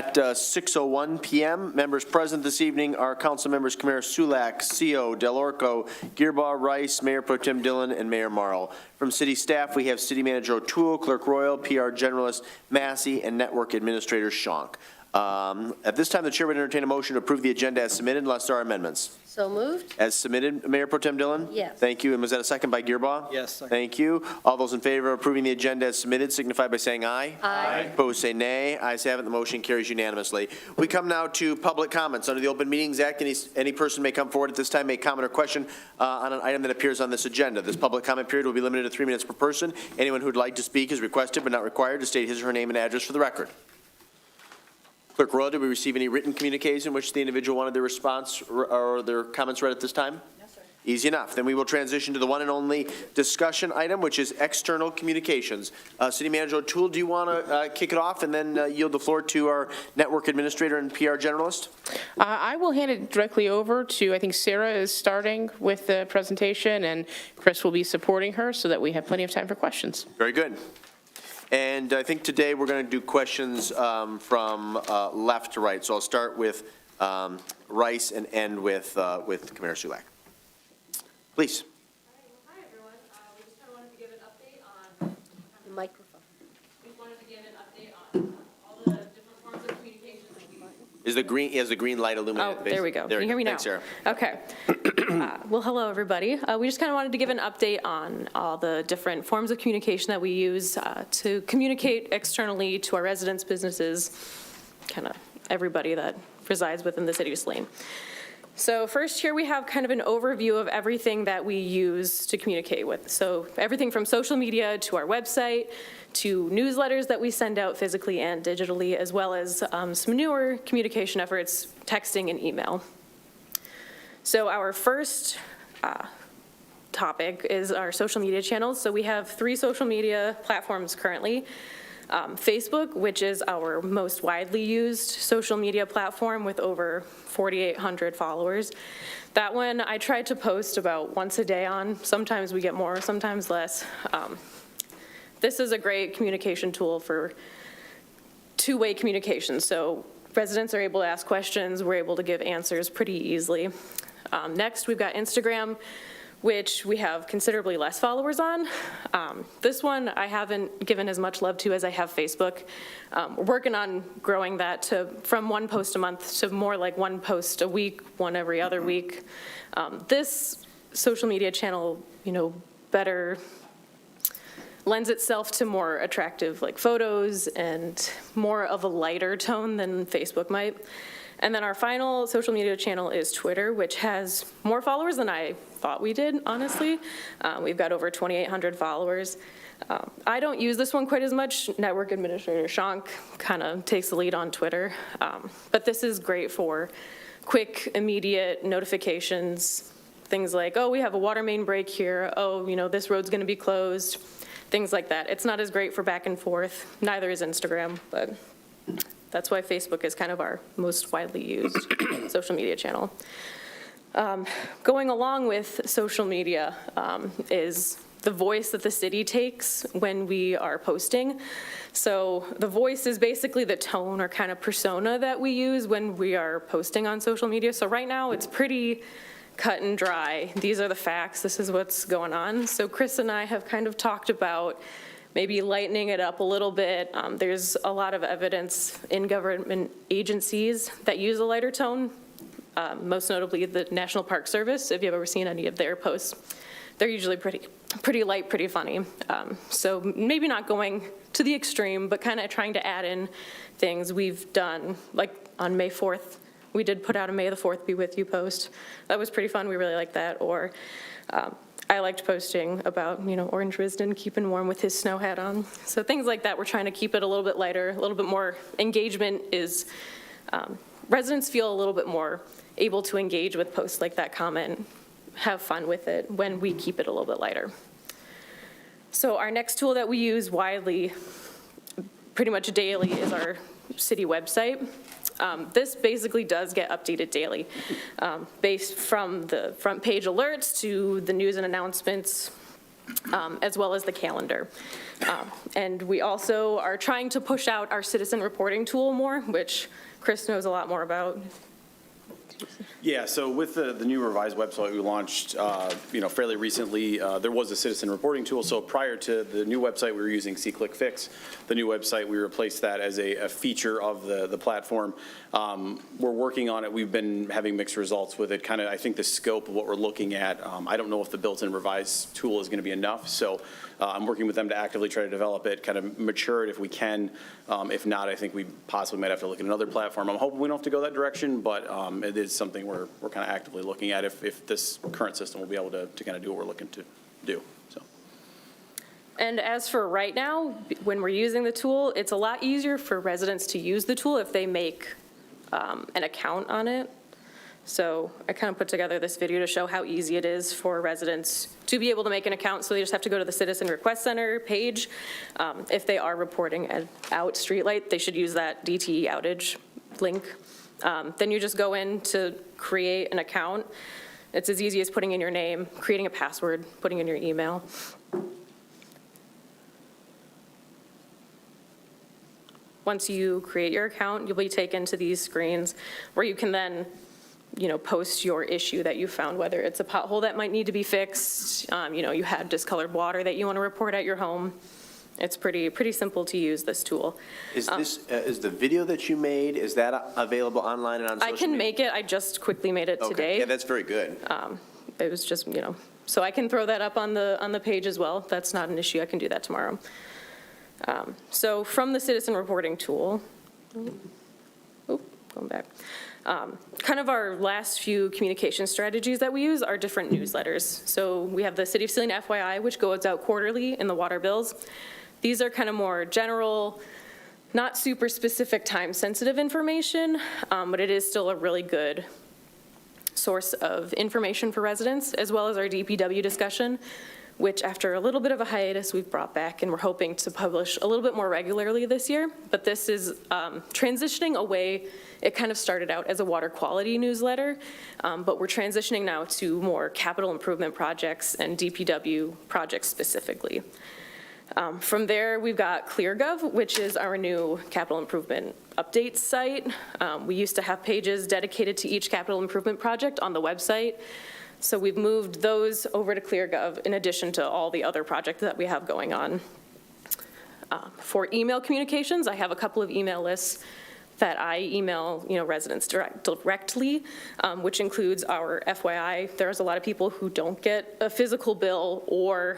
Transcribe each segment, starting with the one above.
At 6:01 p.m., members present this evening are Council Members Kamara Sulak, CO, Delorco, Gearbaugh, Rice, Mayor Pro Tem Dillon, and Mayor Marl. From City staff, we have City Manager O'Toole, Clerk Royal, PR Generalist Massey, and Network Administrator Schonk. At this time, the Chair would entertain a motion to approve the agenda as submitted unless there are amendments. So moved? As submitted, Mayor Pro Tem Dillon? Yes. Thank you. And was that a second by Gearbaugh? Yes. Second. Thank you. All those in favor of approving the agenda as submitted signify by saying aye. Aye. Opposed, say nay. Ayes have it. The motion carries unanimously. We come now to public comments. Under the Open Meetings Act, any person may come forward at this time, make comment or question on an item that appears on this agenda. This public comment period will be limited to 3 minutes per person. Anyone who would like to speak is requested but not required to state his or her name and address for the record. Clerk Royal, did we receive any written communiques in which the individual wanted their response or their comments read at this time? Yes, sir. Easy enough. Then we will transition to the one and only discussion item, which is external communications. City Manager O'Toole, do you want to kick it off and then yield the floor to our network administrator and PR generalist? I will hand it directly over to, I think Sarah is starting with the presentation, and Chris will be supporting her so that we have plenty of time for questions. Very good. And I think today we're going to do questions from left to right. So I'll start with Rice and end with Kamara Sulak. Please. Hi, everyone. We just kind of wanted to give an update on. The microphone. We wanted to give an update on all the different forms of communication that we. Is the green light illuminated? Oh, there we go. Can you hear me now? Thanks, Sarah. Okay. Well, hello, everybody. We just kind of wanted to give an update on all the different forms of communication that we use to communicate externally to our residents, businesses, kind of everybody that resides within the city of Saline. So first here we have kind of an overview of everything that we use to communicate with. So everything from social media to our website to newsletters that we send out physically and digitally, as well as some newer communication efforts, texting and email. So our first topic is our social media channels. So we have 3 social media platforms currently. Facebook, which is our most widely used social media platform with over 4,800 followers. That one I try to post about once a day on. Sometimes we get more, sometimes less. This is a great communication tool for two-way communication. So residents are able to ask questions, we're able to give answers pretty easily. Next, we've got Instagram, which we have considerably less followers on. This one I haven't given as much love to as I have Facebook. We're working on growing that from 1 post a month to more like 1 post a week, 1 every other week. This social media channel, better lends itself to more attractive like photos and more of a lighter tone than Facebook might. And then our final social media channel is Twitter, which has more followers than I thought we did, honestly. We've got over 2,800 followers. I don't use this one quite as much. Network Administrator Schonk kind of takes the lead on Twitter. But this is great for quick, immediate notifications. Things like, oh, we have a water main break here. Oh, this road's going to be closed. Things like that. It's not as great for back and forth. Neither is Instagram, but that's why Facebook is kind of our most widely used social media channel. Going along with social media is the voice that the city takes when we are posting. So the voice is basically the tone or kind of persona that we use when we are posting on social media. So right now it's pretty cut and dry. These are the facts. This is what's going on. So Chris and I have kind of talked about maybe lightening it up a little bit. There's a lot of evidence in government agencies that use a lighter tone, most notably the National Park Service. If you've ever seen any of their posts, they're usually pretty light, pretty funny. So maybe not going to the extreme, but kind of trying to add in things we've done. Like on May 4th, we did put out a May the 4th Be With You post. That was pretty fun. We really liked that. Or I liked posting about, Orange Wisden keeping warm with his snow hat on. So things like that, we're trying to keep it a little bit lighter, a little bit more engagement is, residents feel a little bit more able to engage with posts like that, comment, have fun with it when we keep it a little bit lighter. So our next tool that we use widely, pretty much daily, is our city website. This basically does get updated daily, based from the front page alerts to the news and announcements, as well as the calendar. And we also are trying to push out our citizen reporting tool more, which Chris knows a lot more about. Yeah, so with the new revised website we launched, fairly recently, there was a citizen reporting tool. So prior to the new website, we were using See, Click, Fix. The new website, we replaced that as a feature of the platform. We're working on it. We've been having mixed results with it. Kind of, I think the scope of what we're looking at, I don't know if the built-in revised tool is going to be enough. So I'm working with them to actively try to develop it, kind of mature it if we can. If not, I think we possibly might have to look at another platform. I'm hoping we don't have to go that direction, but it is something we're kind of actively looking at if this current system will be able to kind of do what we're looking to do. So. And as for right now, when we're using the tool, it's a lot easier for residents to use the tool if they make an account on it. So I kind of put together this video to show how easy it is for residents to be able to make an account. So they just have to go to the Citizen Request Center page. If they are reporting out streetlight, they should use that DTE outage link. Then you just go in to create an account. It's as easy as putting in your name, creating a password, putting in your email. Once you create your account, you'll be taken to these screens where you can then post your issue that you found, whether it's a pothole that might need to be fixed, you had discolored water that you want to report at your home. It's pretty simple to use, this tool. Is is the video that you made, is that available online and on social I can media? make it. I just quickly made it Okay. today. Yeah, that's very good. It was just, so I can throw that up on the page as well. That's not an issue. I can do that tomorrow. So from the citizen reporting tool, going back. Kind of our last few communication strategies that we use are different newsletters. So we have the City of Saline FYI, which goes out quarterly in the water bills. These are kind of more general, not super specific time-sensitive information, but it is still a really good source of information for residents, as well as our DPW discussion, which after a little bit of a hiatus, we've brought back, and we're hoping to publish a little bit more regularly this year. But this is transitioning away. It kind of started out as a water quality newsletter, but we're transitioning now to more capital improvement projects and DPW projects specifically. From there, we've got ClearGov, which is our new capital improvement update site. We used to have pages dedicated to each capital improvement project on the website. So we've moved those over to ClearGov in addition to all the other projects that we have going on. For email communications, I have a couple of email lists that I email residents directly, which includes our FYI. There's a lot of people who don't get a physical bill or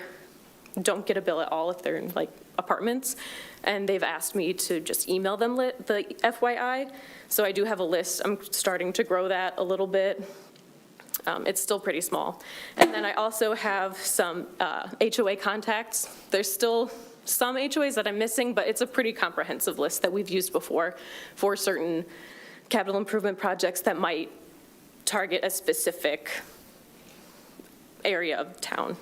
don't get a bill at all if they're in like apartments, and they've asked me to just email them the FYI. So I do have a list. I'm starting to grow that a little bit. It's still pretty small. And then I also have some HOA contacts. There's still some HOAs that I'm missing, but it's a pretty comprehensive list that we've used before for certain capital improvement projects that might target a specific area of town.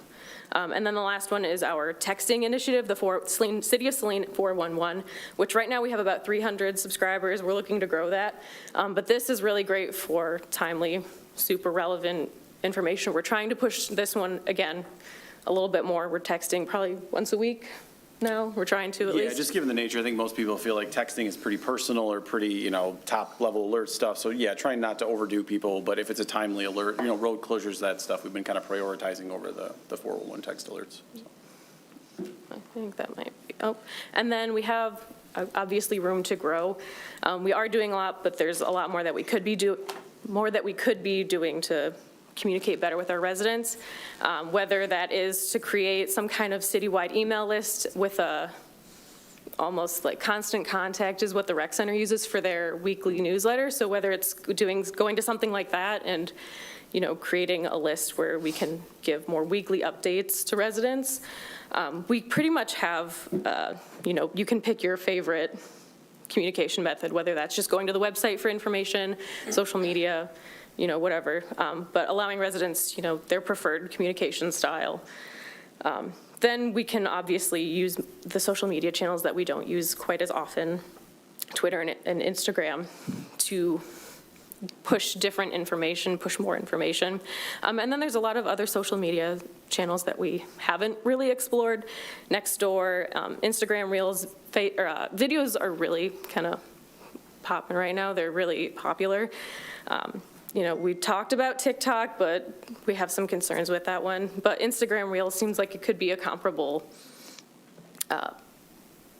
And then the last one is our texting initiative, the City of Saline 411, which right now we have about 300 subscribers. We're looking to grow that. But this is really great for timely, super relevant information. We're trying to push this one, again, a little bit more. We're texting probably once a week now. We're trying to at least. Yeah, just given the nature, I think most people feel like texting is pretty personal or pretty, top-level alert stuff. So, yeah, trying not to overdo people, but if it's a timely alert, road closures, that stuff, we've been kind of prioritizing over the 411 text alerts. So. I think that might be, and then we have obviously room to grow. We are doing a lot, but there's a lot more that we could be doing to communicate better with our residents, whether that is to create some kind of citywide email list with almost like constant contact is what the rec center uses for their weekly newsletter. So whether it's going to something like that and creating a list where we can give more weekly updates to residents. We pretty much have, you can pick your favorite communication method, whether that's just going to the website for information, social media, whatever, but allowing residents, their preferred communication style. Then we can obviously use the social media channels that we don't use quite as often, Twitter and Instagram, to push different information, push more information. And then there's a lot of other social media channels that we haven't really explored. Nextdoor, Instagram Reels, videos are really kind of popping right now. They're really popular. We talked about TikTok, but we have some concerns with that one. But Instagram Reels seems like it could be a comparable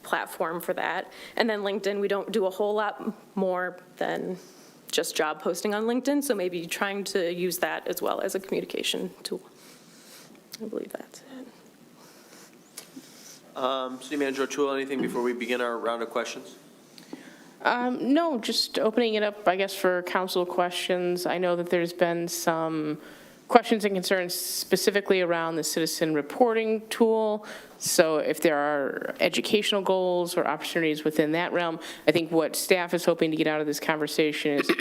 platform for that. And then LinkedIn, we don't do a whole lot more than just job posting on LinkedIn, so maybe trying to use that as well as a communication tool. I believe that's it. City Manager O'Toole, anything before we begin our round of questions? No, just opening it up, I guess, for council questions. I know that there's been some questions and concerns specifically around the citizen reporting tool. So if there are educational goals or opportunities within that realm, I think what staff is hoping to get out of this conversation is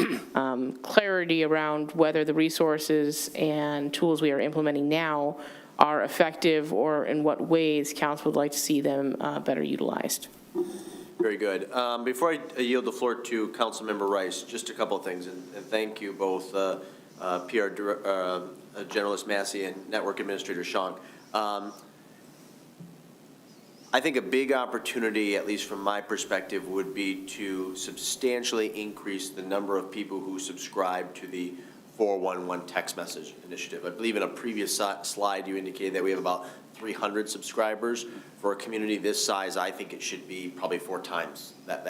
clarity around whether the resources and tools we are implementing now are effective, or in what ways council would like to see them better utilized. Very good. Before I yield the floor to Councilmember Rice, just a couple of things, and thank you both, PR Generalist Massey and Network Administrator Shong. I think a big opportunity, at least from my perspective, would be to substantially increase the number of people who subscribe to the 411 text message initiative. I believe in a previous slide you indicated that we have about 300 subscribers. For a community this size, I think it should be probably 4 times that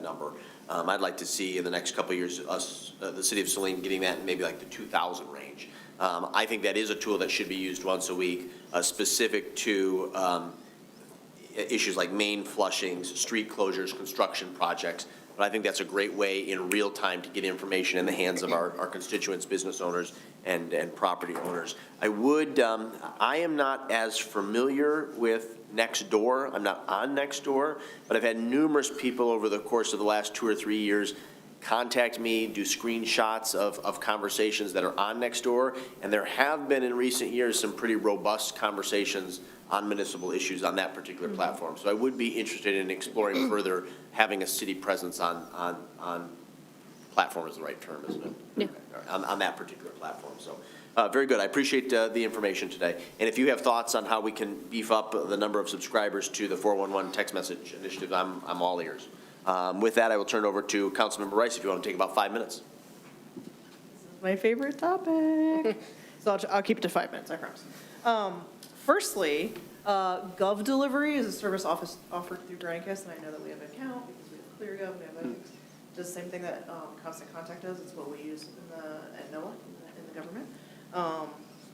number. I'd like to see in the next couple of years us, the city of Saline, getting that in maybe like the 2,000 range. I think that is a tool that should be used once a week, specific to issues like main flushings, street closures, construction projects. But I think that's a great way in real time to get information in the hands of our constituents, business owners, and property owners. I am not as familiar with Nextdoor. I'm not on Nextdoor, but I've had numerous people over the course of the last 2 or 3 years contact me, do screenshots of conversations that are on Nextdoor, and there have been in recent years some pretty robust conversations on municipal issues on that particular platform. So I would be interested in exploring further having a city presence on platform is the right term, isn't it? Yeah. On that particular platform. So very good. I appreciate the information today. And if you have thoughts on how we can beef up the number of subscribers to the 411 text message initiative, I'm all ears. With that, I will turn it over to Councilmember Rice if you want to take about 5 minutes. My favorite topic. So I'll keep it to 5 minutes, I promise. Firstly, Gov Delivery is a service offered through Granicus, and I know that we have an account because we have ClearGov, we have ethics. Does the same thing that Constant Contact does. It's what we use at NOAA, in the government.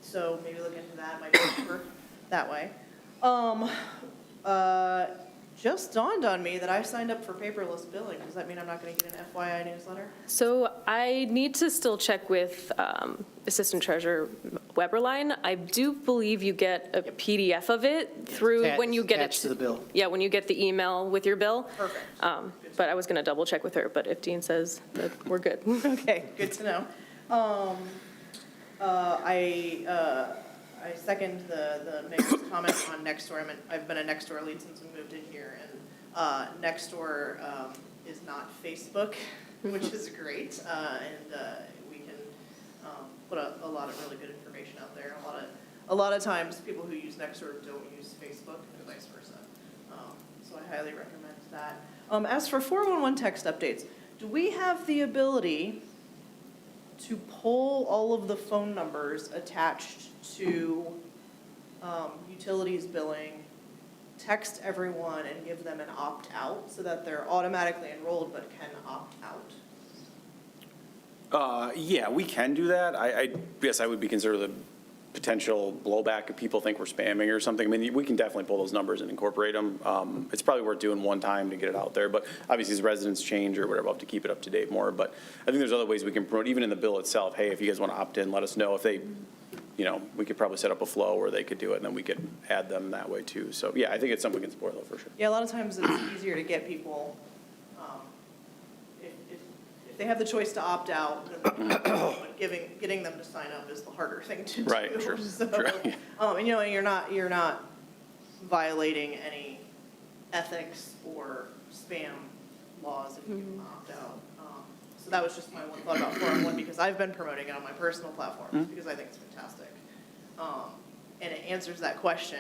So maybe look into that, might be cheaper that way. Just dawned on me that I signed up for paperless billing. Does that mean I'm not going to get an FYI newsletter? So I need to still check with Assistant Treasurer Weberline. I do believe you get a PDF of it through when you get it. Attached to the bill. Yeah, when you get the email with your bill. Perfect. But I was going to double check with her, but if Dean says that we're good. Okay, good to know. I second the mayor's comment on Nextdoor. I've been a Nextdoor lead since we moved in here, and Nextdoor is not Facebook, which is great, and we can put a lot of really good information out there. A lot of times, people who use Nextdoor don't use Facebook, and vice versa. So I highly recommend that. As for 411 text updates, do we have the ability to pull all of the phone numbers attached to utilities billing, text everyone, and give them an opt-out so that they're automatically enrolled but can opt out? Yeah, we can do that. I guess I would be concerned with the potential blowback if people think we're spamming or something. I mean, we can definitely pull those numbers and incorporate them. It's probably worth doing one time to get it out there, but obviously as residents change or whatever, we'll have to keep it up to date more. But I think there's other ways we can promote, even in the bill itself. Hey, if you guys want to opt in, let us know. If they, we could probably set up a flow where they could do it, and then we could add them that way too. So yeah, I think it's something we can support though, for sure. Yeah, a lot of times it's easier to get people, if they have the choice to opt out, but getting them to sign up is the harder thing to do. Right, sure. So, Sure, yeah. and you're not violating any ethics or spam laws if you opt out. So that was just my one thought about 411, because I've been promoting it on my personal platform, because I think it's fantastic. And it answers that question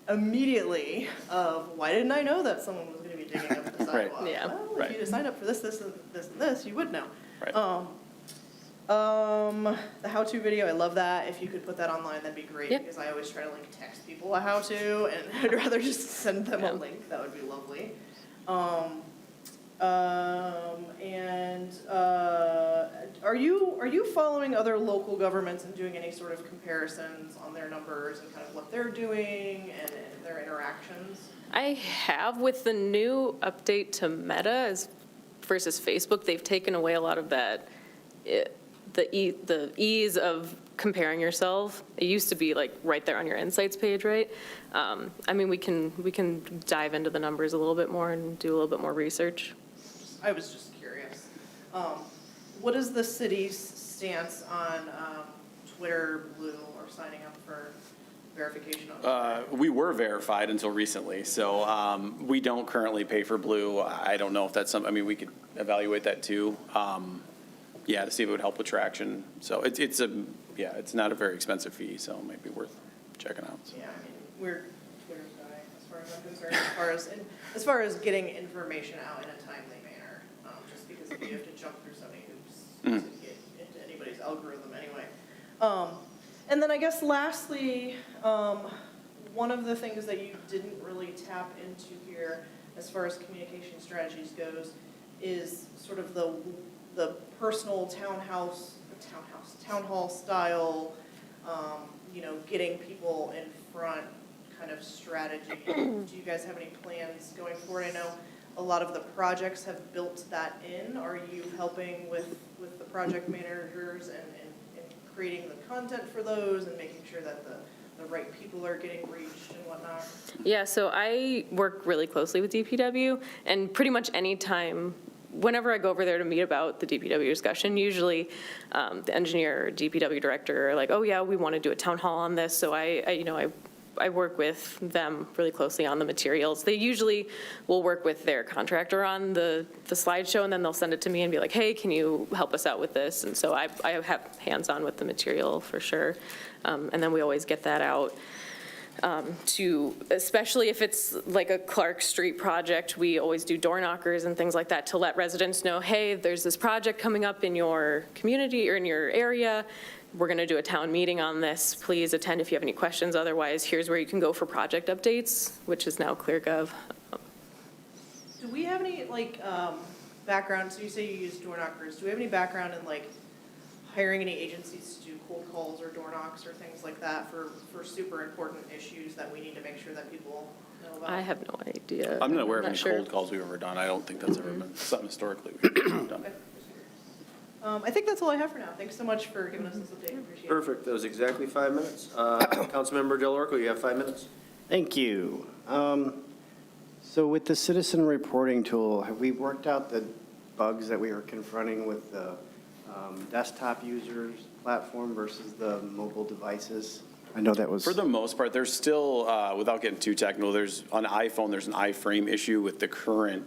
immediately of, why didn't I know that someone was gonna be digging up the Right. sidewalk? Yeah. Well, Right. if you'd have signed up for this, this, and this, and this, you would know. Right. The how-to video, I love that. If you could put that online, that'd be great, Yep. because I always try to like text people a how-to, and I'd rather just send them a Yeah. link. That would be lovely. Are you following other local governments and doing any sort of comparisons on their numbers and kind of what they're doing and their interactions? I have, with the new update to Meta versus Facebook, they've taken away a lot of that, the ease of comparing yourself. It used to be like right there on your insights page, right? I mean, we can dive into the numbers a little bit more and do a little bit more research. I was just curious. What is the city's stance on Twitter Blue or signing up for verification on Twitter? We were verified until recently, so we don't currently pay for Blue. I don't know if that's something, I mean, we could evaluate that too. Yeah, to see if it would help with traction. So it's not a very expensive fee, so it might be worth checking out. So. Yeah, I mean, we're Twitter's guy as far as I'm concerned, as far as getting information out in a timely manner, just because you have to jump through so many hoops to get into anybody's algorithm anyway. And then I guess lastly, one of the things that you didn't really tap into here as far as communication strategies goes is sort of the personal town hall style, getting people in front kind of strategy. Do you guys have any plans going forward? I know a lot of the projects have built that in. Are you helping with the project managers and creating the content for those and making sure that the right people are getting reached and whatnot? Yeah, so I work really closely with DPW, and pretty much any time, whenever I go over there to meet about the DPW discussion, usually the engineer or DPW director are like, oh yeah, we want to do a town hall on this. So I work with them really closely on the materials. They usually will work with their contractor on the slideshow, and then they'll send it to me and be like, hey, can you help us out with this? And so I have hands-on with the material for sure. And then we always get that out. Especially if it's like a Clark Street project, we always do door knockers and things like that to let residents know, hey, there's this project coming up in your community or in your area. We're going to do a town meeting on this. Please attend if you have any questions. Otherwise, here's where you can go for project updates, which is now ClearGov. Do we have any background? So you say you use door knockers. Do we have any background in hiring any agencies to do cold calls or door knocks or things like that for super important issues that we need to make sure that people know about? I have no idea. I'm not aware of any sure. cold calls we've ever done. I don't think that's ever been something historically we've done. Okay. I think that's all I have for now. Thanks so much for giving us this update. Appreciate it. Perfect, that was exactly 5 minutes. Councilmember Del Orco, you have 5 minutes. Thank you. So with the citizen reporting tool, have we worked out the bugs that we were confronting with the desktop users platform versus the mobile devices? I know that was. For the most part, there's still, without getting too technical, on iPhone, there's an iframe issue with the current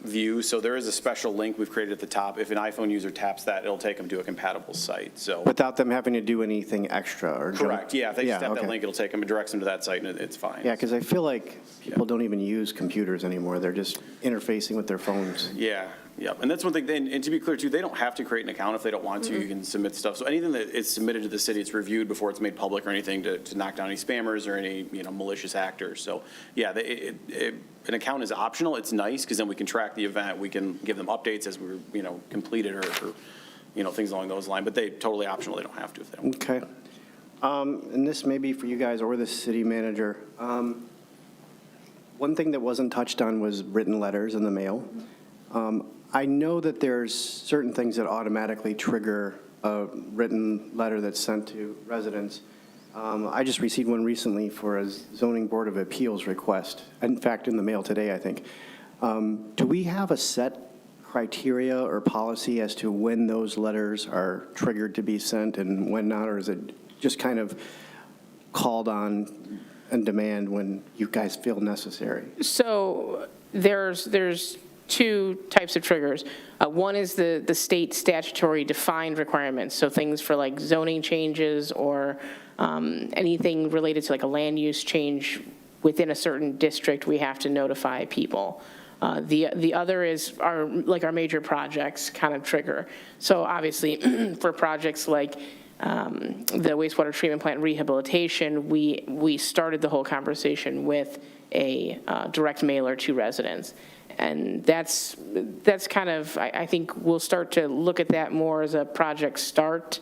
view. So there is a special link we've created at the top. If an iPhone user taps that, it'll take them to a compatible site. So Without them having to do anything extra or. correct, yeah. If they just tap that okay. link, it'll take them, it directs them to that site, and it's fine. Yeah, because I feel like people don't even use computers anymore. They're just interfacing with their phones. Yeah, yeah, and that's one thing, and to be clear too, they don't have to create an account if they don't want to, you can submit stuff. So anything that is submitted to the city, it's reviewed before it's made public or anything to knock down any spammers or any, malicious actors. So, yeah, an account is optional, it's nice, because then we can track the event, we can give them updates as we're, complete it or things along those lines, but they totally optional, they don't have to if they don't. Okay. And this may be for you guys or the city manager. One thing that wasn't touched on was written letters in the mail. I know that there's certain things that automatically trigger a written letter that's sent to residents. I just received one recently for a zoning board of appeals request, in fact, in the mail today, I think. Do we have a set criteria or policy as to when those letters are triggered to be sent and when not, or is it just kind of called on and demand when you guys feel necessary? So there's two types of triggers. One is the state statutory defined requirements, so things for like zoning changes or anything related to like a land use change within a certain district, we have to notify people. The other is our major projects kind of trigger. So obviously, for projects like the wastewater treatment plant rehabilitation, we started the whole conversation with a direct mailer to residents. And that's kind of, I think we'll start to look at that more as a project start,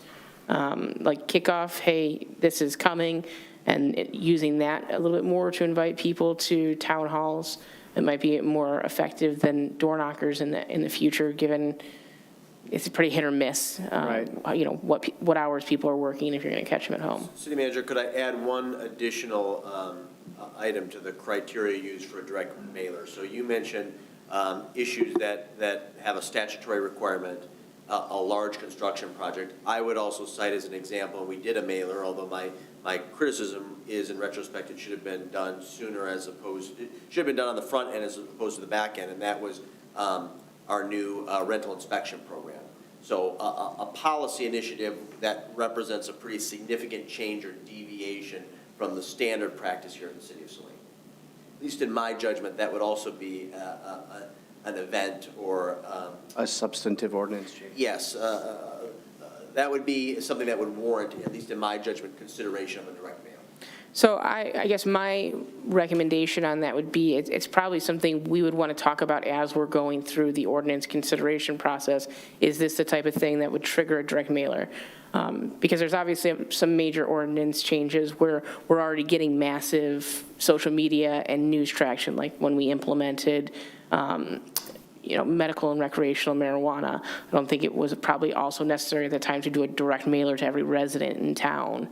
like kickoff, hey, this is coming, and using that a little bit more to invite people to town halls. It might be more effective than door knockers in the future, given it's pretty hit or miss, Right. You know, what hours people are working if you're going to catch them at home. City Manager, could I add one additional item to the criteria used for a direct mailer? So you mentioned issues that have a statutory requirement, a large construction project. I would also cite as an example, and we did a mailer, although my criticism is, in retrospect, it should have been done sooner it should have been done on the front end as opposed to the back end, and that was our new rental inspection program. So a policy initiative that represents a pretty significant change or deviation from the standard practice here in the city of Saline. At least in my judgment, that would also be an event or A substantive ordinance change. yes, that would be something that would warrant, at least in my judgment, consideration of a direct mail. So I guess my recommendation on that would be, it's probably something we would want to talk about as we're going through the ordinance consideration process. Is this the type of thing that would trigger a direct mailer? Because there's obviously some major ordinance changes where we're already getting massive social media and news traction, like when we implemented medical and recreational marijuana. I don't think it was probably also necessary at the time to do a direct mailer to every resident in town.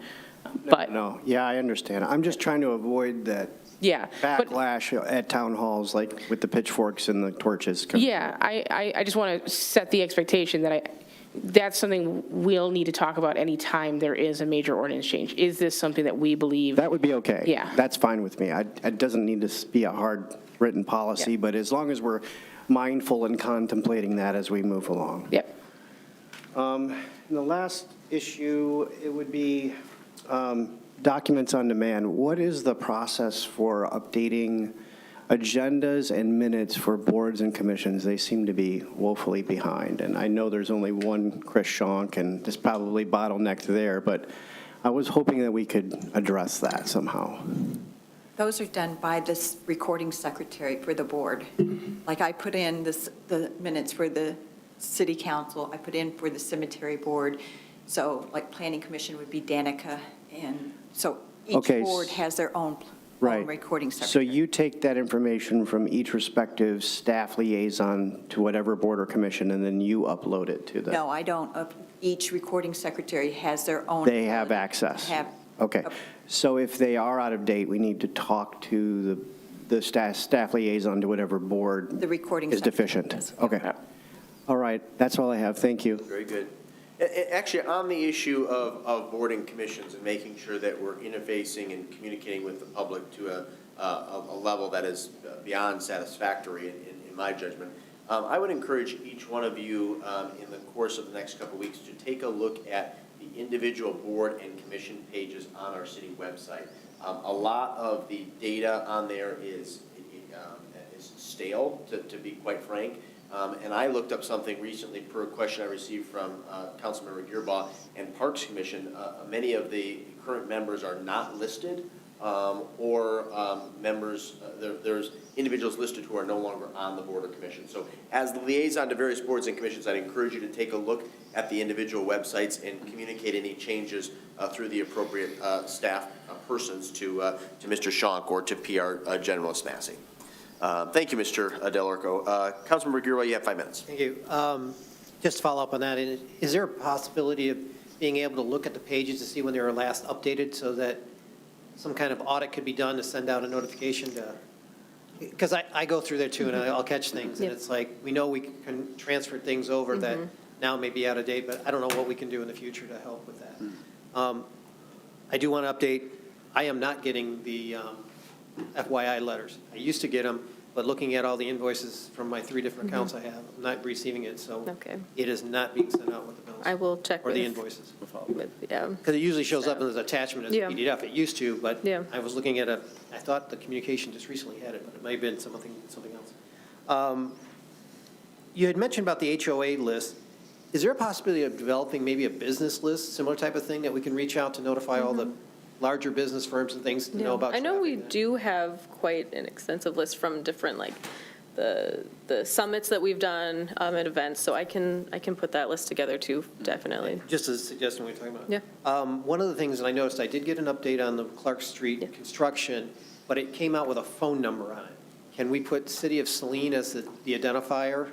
But No, yeah, I understand. I'm just trying to avoid that yeah, but backlash at town halls, like with the pitchforks and the torches. yeah, I just want to set the expectation that that's something we'll need to talk about anytime there is a major ordinance change. Is this something that we believe? That would be okay. Yeah. That's fine with me. It doesn't need to be a hard written policy, Yeah. but as long as we're mindful and contemplating that as we move along. Yep. And the last issue, it would be documents on demand. What is the process for updating agendas and minutes for boards and commissions? They seem to be woefully behind. And I know there's only one Chris Schonk, and there's probably bottlenecked there, but I was hoping that we could address that somehow. Those are done by this recording secretary for the board. Like I put in the minutes for the city council, I put in for the cemetery board. So like planning commission would be Danica. And so each Okay. board has their own Right. recording So secretary. you take that information from each respective staff liaison to whatever board or commission, and then you upload it to the? No, I don't. Each recording secretary has their own. They have access? Have. Okay. So if they are out of date, we need to talk to the staff liaison to whatever board The recording is secretary deficient? does. Okay. All right, that's all I have. Thank you. Very good. Actually, on the issue of board and commissions and making sure that we're interfacing and communicating with the public to a level that is beyond satisfactory in my judgment, I would encourage each one of you in the course of the next couple of weeks to take a look at the individual board and commission pages on our city website. A lot of the data on there is stale, to be quite frank. And I looked up something recently per a question I received from Councilmember Gearbaugh and Parks Commission. Many of the current members are not listed, or members, there's individuals listed who are no longer on the board or commission. So as the liaison to various boards and commissions, I'd encourage you to take a look at the individual websites and communicate any changes through the appropriate staff persons to Mr. Schonk or to PR Generalist Massey. Thank you, Mr. Delorco. Councilmember Gearbaugh, you have 5 minutes. Thank you. Just to follow up on that, is there a possibility of being able to look at the pages to see when they were last updated so that some kind of audit could be done to send out a notification to, because I go through there too and I'll catch things and it's like, we know we can transfer things over that now may be out of date, but I don't know what we can do in the future to help with that. I do want to update, I am not getting the FYI letters. I used to get them, but looking at all the invoices from my 3 different accounts I have, I'm not receiving it, so Okay. it is not being sent out with the bills. I will check Or the with- invoices. Yeah, Because it usually shows up as an attachment as a Yeah. PDF. It used to, but Yeah. I was looking at I thought the communication just recently had it, but it may have been something else. You had mentioned about the HOA list. Is there a possibility of developing maybe a business list, similar type of thing, that we can reach out to notify all the larger business firms and things to know about? I know we traffic? do have quite an extensive list from different, like, the summits that we've done at events, so I can put that list together too, definitely. Just as a suggestion we were talking about. Yeah. One of the things that I noticed, I did get an update on the Clark Street Yeah. construction, but it came out with a phone number on it. Can we put City of Saline as the identifier?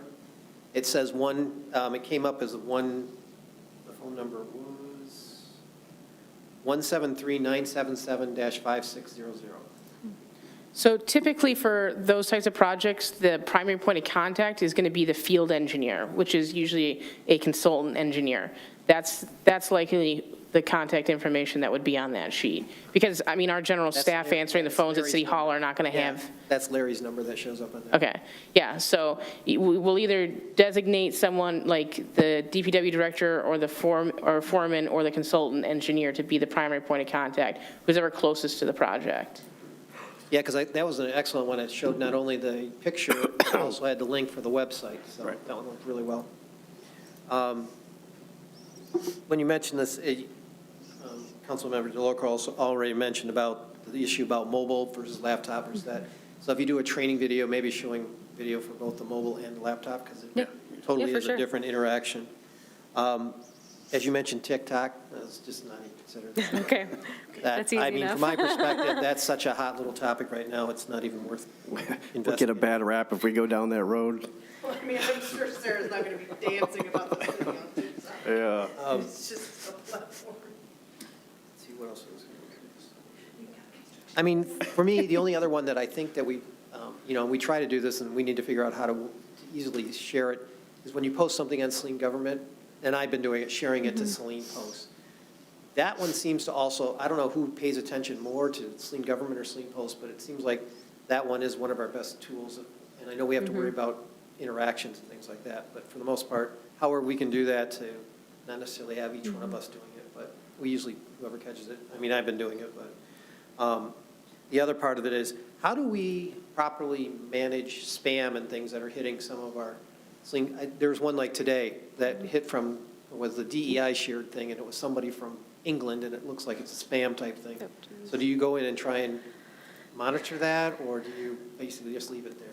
It says it came up as the phone number was 173-977-5600. So typically for those types of projects, the primary point of contact is going to be the field engineer, which is usually a consultant engineer. That's likely the contact information that would be on that sheet. Because, I mean, our general That's staff Larry- answering the that's phones at Larry's City Hall number. are not going to Yeah, have. that's Larry's number that shows up on there. Okay, yeah, so we'll either designate someone like the DPW director or the foreman or the consultant engineer to be the primary point of contact, who's ever closest to the project. Yeah, because that was an excellent one. It showed not only the picture, but also had the link for the website, so Right. that one looked really well. When you mentioned this, Councilmember DeLoca also already mentioned about the issue about mobile versus laptop versus that. So if you do a training video, maybe showing video for both the mobile and the laptop, because Yeah. it totally Yeah, for is a sure. different interaction. As you mentioned, TikTok, that's just not even considered. Okay, That- that's easy I mean, enough. from my perspective, that's such a hot little topic right now, it's not even worth We'll get a investigating. bad rap if we go down that road. I mean, I'm sure Sarah's not going to be dancing about the city on TikTok. Yeah. It's just a platform. Let's see, what else was I mean, for me, the only other one that I think that we try to do this, and we need to figure out how to easily share it, is when you post something on Saline Government, and I've been doing it, sharing it to Saline Post. That one seems to also, I don't know who pays attention more to Saline Government or Saline Post, but it seems like that one is one of our best tools. And I know we have to worry about interactions and things like that, but for the most part, however we can do that to not necessarily have each one of us doing it, but we usually, whoever catches it, I mean, I've been doing it, but the other part of it is, how do we properly manage spam and things that are hitting some of our, there was one like today that hit from, was the DEI shared thing, and it was somebody from England, and it looks like it's a spam type thing. So do you go in and try and monitor that, or do you basically just leave it there?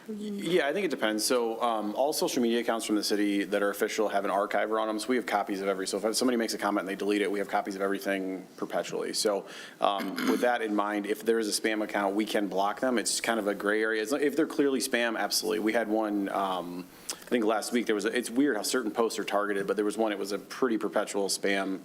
Yeah, I think it depends. So all social media accounts from the city that are official have an archiver on them, so we have copies of every. So if somebody makes a comment and they delete it, we have copies of everything perpetually. So with that in mind, if there is a spam account, we can block them. It's kind of a gray area. If they're clearly spam, absolutely. We had one, I think last week, it's weird how certain posts are targeted, but there was one, it was a pretty perpetual spam,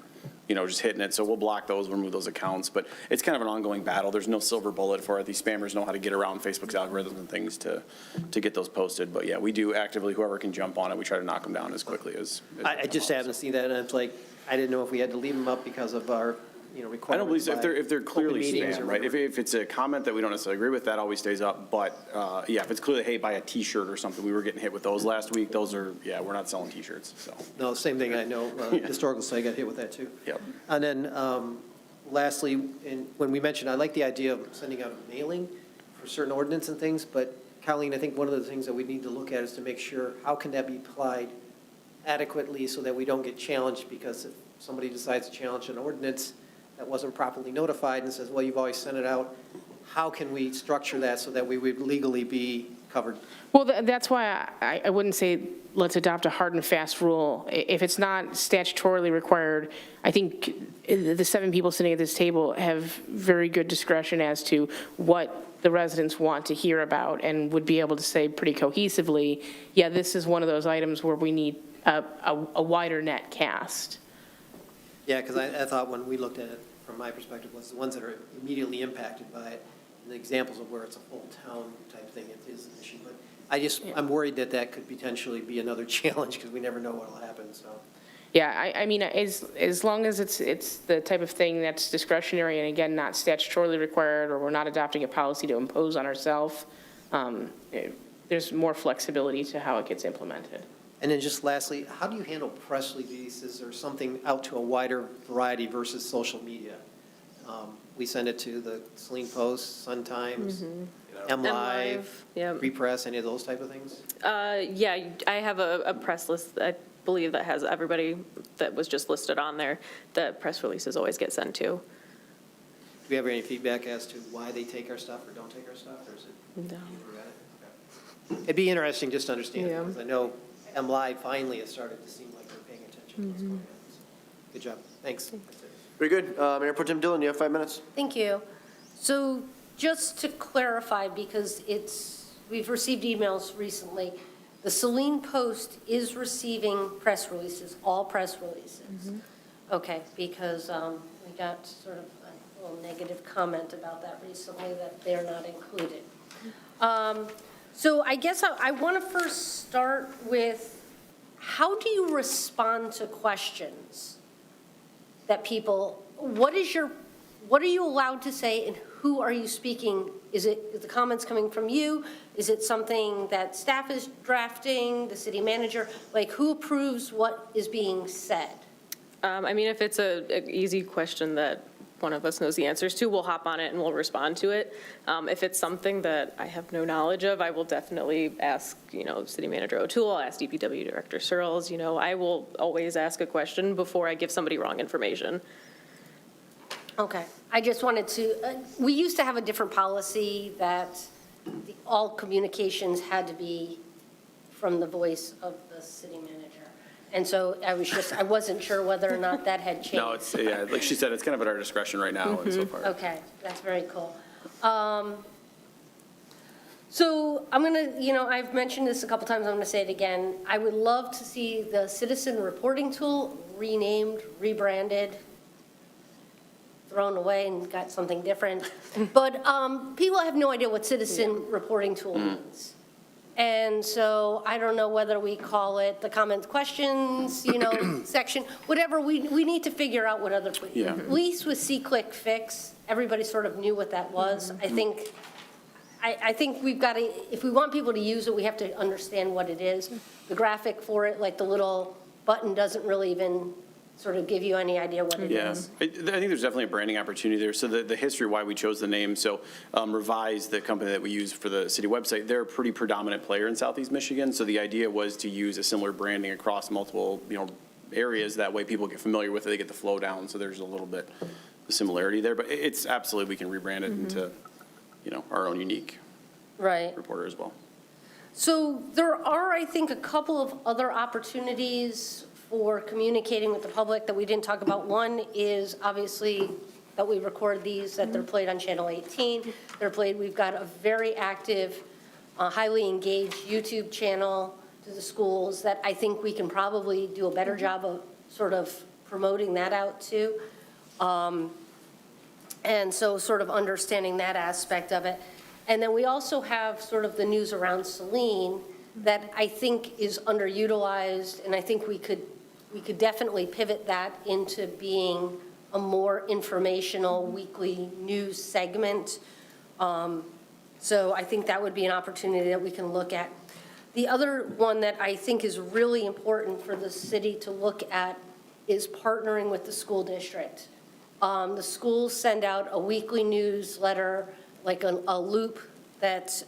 just hitting it. So we'll block those, remove those accounts. But it's kind of an ongoing battle. There's no silver bullet for it. These spammers know how to get around Facebook's algorithms and things to get those posted. But yeah, we do actively, whoever can jump on it, we try to knock them down as quickly as. I just haven't seen that, and it's like, I didn't know if we had to leave them up because of our, I don't requirements. believe so. by If they're clearly open meetings or spam, right? whatever. If it's a comment that we don't necessarily agree with, that always stays up. But yeah, if it's clearly, hey, buy a T-shirt or something, we were getting hit with those last week. Those are, yeah, we're not selling T-shirts, so. No, same thing, I know, historical site got hit with that too. Yep. And then lastly, when we mentioned, I like the idea of sending out a mailing for certain ordinance and things, but Colleen, I think one of the things that we need to look at is to make sure, how can that be applied adequately so that we don't get challenged? Because if somebody decides to challenge an ordinance that wasn't properly notified and says, well, you've always sent it out, how can we structure that so that we would legally be covered? Well, that's why I wouldn't say let's adopt a hard and fast rule. If it's not statutorily required, I think the 7 people sitting at this table have very good discretion as to what the residents want to hear about and would be able to say pretty cohesively, yeah, this is one of those items where we need a wider net cast. Yeah, because I thought when we looked at it, from my perspective, was the ones that are immediately impacted by it, and the examples of where it's a full town type thing, it is an issue. But I'm worried that that could potentially be another challenge, because we never know what will happen, so. Yeah, I mean, as long as it's the type of thing that's discretionary and again, not statutorily required, or we're not adopting a policy to impose on ourselves, there's more flexibility to how it gets implemented. And then just lastly, how do you handle press releases or something out to a wider variety versus social media? We send it to the Saline Post, Sun Times, MLive, yeah. Free Press, any of those type of things? Yeah, I have a press list, I believe, that has everybody that was just listed on there, that press releases always get sent to. Do we have any feedback as to why they take our stuff or don't take our stuff, or is it? No. Okay. It'd be interesting just to understand, Yeah. because I know MLive finally has started to seem like they're paying attention to what's going on. Good job, thanks. Very good. Mayor Pro Tem Dillon, you have 5 minutes. Thank you. So just to clarify, because we've received emails recently, the Saline Post is receiving press releases, all press releases. Okay, because we got sort of a little negative comment about that recently, that they're not included. So I guess I want to first start with, how do you respond to questions that people, what are you allowed to say, and who are you speaking? Is the comments coming from you? Is it something that staff is drafting, the city manager? Like, who approves what is being said? I mean, if it's an easy question that one of us knows the answers to, we'll hop on it and we'll respond to it. If it's something that I have no knowledge of, I will definitely ask, City Manager O'Toole, ask DPW Director Searles. I will always ask a question before I give somebody wrong information. Okay, I just wanted to, we used to have a different policy that all communications had to be from the voice of the city manager. And so I wasn't sure whether or not that had changed. No, it's, yeah, like she said, it's kind of at our discretion right now and so far. Okay, that's very cool. So I'm going to, I've mentioned this a couple times, I'm going to say it again. I would love to see the citizen reporting tool renamed, rebranded, thrown away and got something different. But people have no idea what citizen reporting tool means. And so I don't know whether we call it the comments, questions, section, whatever. We need to figure out what other, Yeah. at least with C-Click Fix, everybody sort of knew what that was. I think we've got to, if we want people to use it, we have to understand what it is. The graphic for it, like the little button, doesn't really even sort of give you any idea what it Yeah, is. I think there's definitely a branding opportunity there. So the history why we chose the name, so Revise, the company that we use for the city website, they're a pretty predominant player in Southeast Michigan. So the idea was to use a similar branding across multiple, areas. That way people get familiar with it, they get the flow down. So there's a little bit of similarity there, but it's absolutely, we can rebrand it into, our own unique Right. reporter as well. So there are, I think, a couple of other opportunities for communicating with the public that we didn't talk about. One is obviously that we record these, that they're played on Channel 18. We've got a very active, highly engaged YouTube channel to the schools that I think we can probably do a better job of sort of promoting that out too. And so sort of understanding that aspect of it. And then we also have sort of the news around Saline that I think is underutilized, and I think we could definitely pivot that into being a more informational weekly news segment. So I think that would be an opportunity that we can look at. The other one that I think is really important for the city to look at is partnering with the school district. The schools send out a weekly newsletter, like a loop that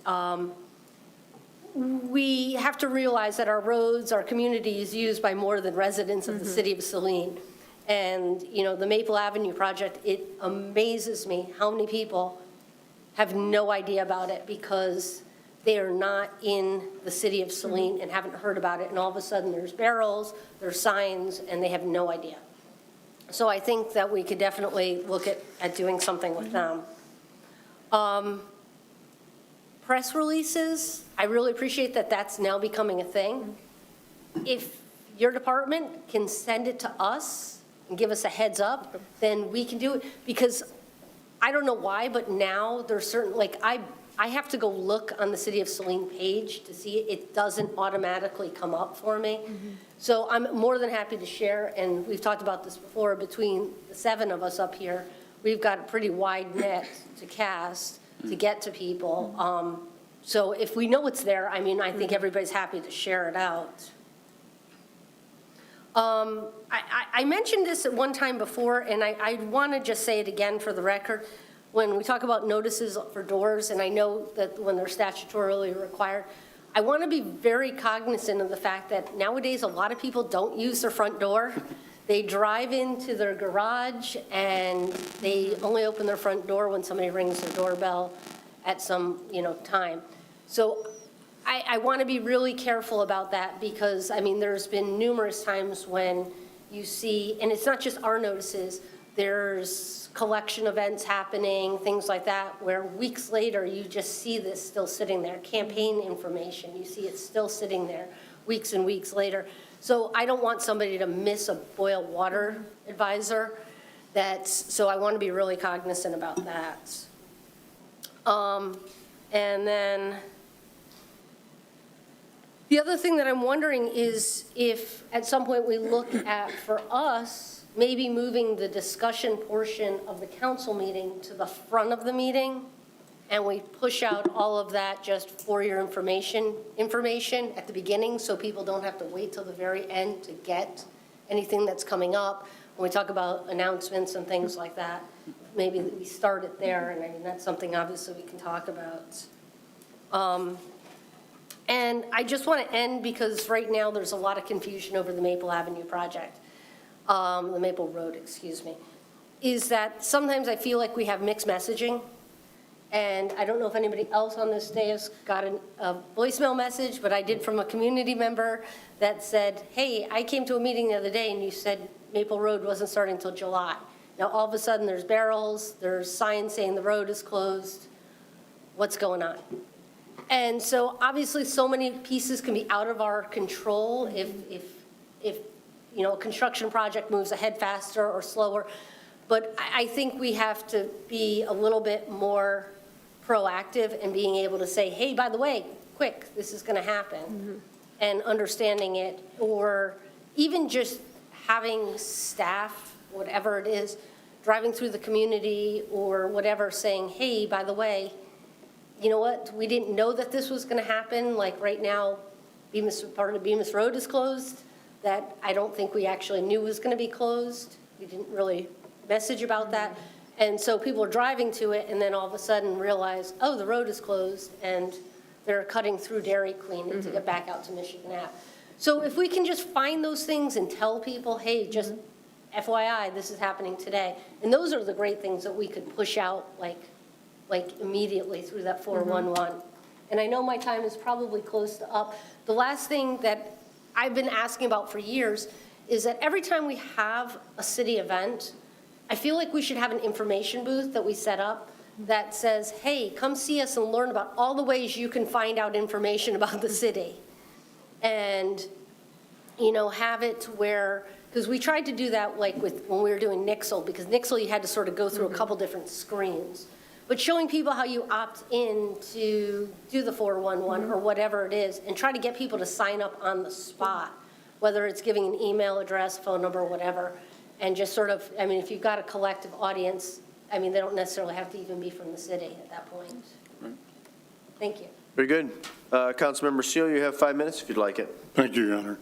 we have to realize that our roads, our community is used by more than residents of the city of Saline. And, the Maple Avenue project, it amazes me how many people have no idea about it because they are not in the city of Saline and haven't heard about it. And all of a sudden there's barrels, there's signs, and they have no idea. So I think that we could definitely look at doing something with them. Press releases, I really appreciate that that's now becoming a thing. If your department can send it to us and give us a heads up, then we can do it. Because I don't know why, but now there's certain, I have to go look on the City of Saline page to see it. It doesn't automatically come up for me. So I'm more than happy to share, and we've talked about this before, between the 7 of us up here, we've got a pretty wide net to cast to get to people. So if we know it's there, I mean, I think everybody's happy to share it out. I mentioned this at one time before, and I want to just say it again for the record. When we talk about notices for doors, and I know that when they're statutorily required, I want to be very cognizant of the fact that nowadays a lot of people don't use their front door. They drive into their garage and they only open their front door when somebody rings their doorbell at some, time. So I want to be really careful about that because, I mean, there's been numerous times when you see, and it's not just our notices, there's collection events happening, things like that, where weeks later you just see this still sitting there, campaign information, you see it still sitting there weeks and weeks later. So I don't want somebody to miss a boil water advisor. So I want to be really cognizant about that. And then the other thing that I'm wondering is if at some point we look at, for us, maybe moving the discussion portion of the council meeting to the front of the meeting, and we push out all of that just for your information at the beginning, so people don't have to wait till the very end to get anything that's coming up. When we talk about announcements and things like that, maybe we start it there, and I mean, that's something obviously we can talk about. And I just want to end because right now there's a lot of confusion over the Maple Avenue project, the Maple Road, excuse me, is that sometimes I feel like we have mixed messaging. And I don't know if anybody else on this dais got a voicemail message, but I did from a community member that said, hey, I came to a meeting the other day and you said Maple Road wasn't starting until July. Now all of a sudden there's barrels, there's signs saying the road is closed. What's going on? And so obviously so many pieces can be out of our control if a construction project moves ahead faster or slower. But I think we have to be a little bit more proactive in being able to say, hey, by the way, quick, this is going to happen, and understanding it, or even just having staff, whatever it is, driving through the community or whatever, saying, hey, by the way, you know what, we didn't know that this was going to happen. Like right now, part of Bemis Road is closed, that I don't think we actually knew was going to be closed. We didn't really message about that. And so people are driving to it and then all of a sudden realize, oh, the road is closed and they're cutting through Dairy Queen to get back out to Michigan Ave. So if we can just find those things and tell people, hey, just FYI, this is happening today. And those are the great things that we could push out like immediately through that 411. And I know my time is probably close to up. The last thing that I've been asking about for years is that every time we have a city event, I feel like we should have an information booth that we set up that says, hey, come see us and learn about all the ways you can find out information about the city. And, have it where, because we tried to do that like when we were doing Nixle, because Nixle you had to sort of go through a couple different screens. But showing people how you opt in to do the 411 or whatever it is, and try to get people to sign up on the spot, whether it's giving an email address, phone number, whatever, and just sort of, if you've got a collective audience, they don't necessarily have to even be from the city at that point. Thank you. Very good. Councilmember Seal, you have 5 minutes if you'd like it. Thank you, Your Honor.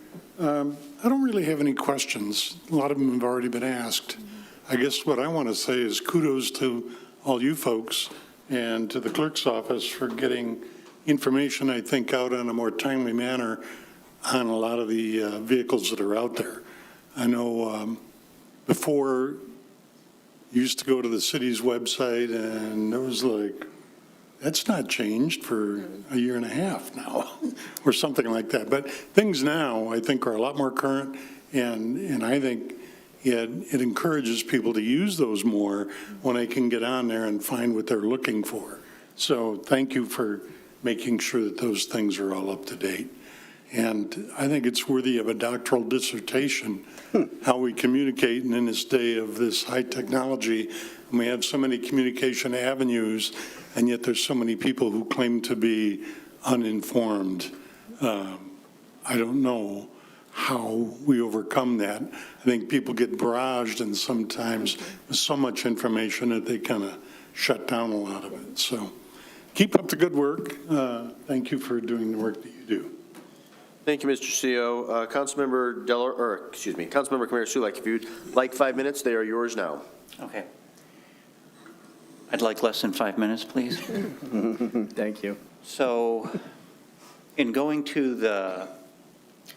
I don't really have any questions. A lot of them have already been asked. I guess what I want to say is kudos to all you folks and to the clerk's office for getting information, I think, out in a more timely manner on a lot of the vehicles that are out there. I know before you used to go to the city's website and it was like, that's not changed for a year and a half now or something like that. But things now, I think, are a lot more current, and I think it encourages people to use those more when they can get on there and find what they're looking for. So thank you for making sure that those things are all up to date. And I think it's worthy of a doctoral dissertation, how we communicate in this day of this high technology. And we have so many communication avenues, and yet there's so many people who claim to be uninformed. I don't know how we overcome that. I think people get barraged and sometimes with so much information that they kind of shut down a lot of it. So keep up the good work. Thank you for doing the work that you do. Thank you, Mr. CEO. Councilmember Councilmember Kamara Sulek, if you'd like 5 minutes, they are yours now. Okay. I'd like less than 5 minutes, please. Thank you. So in going to the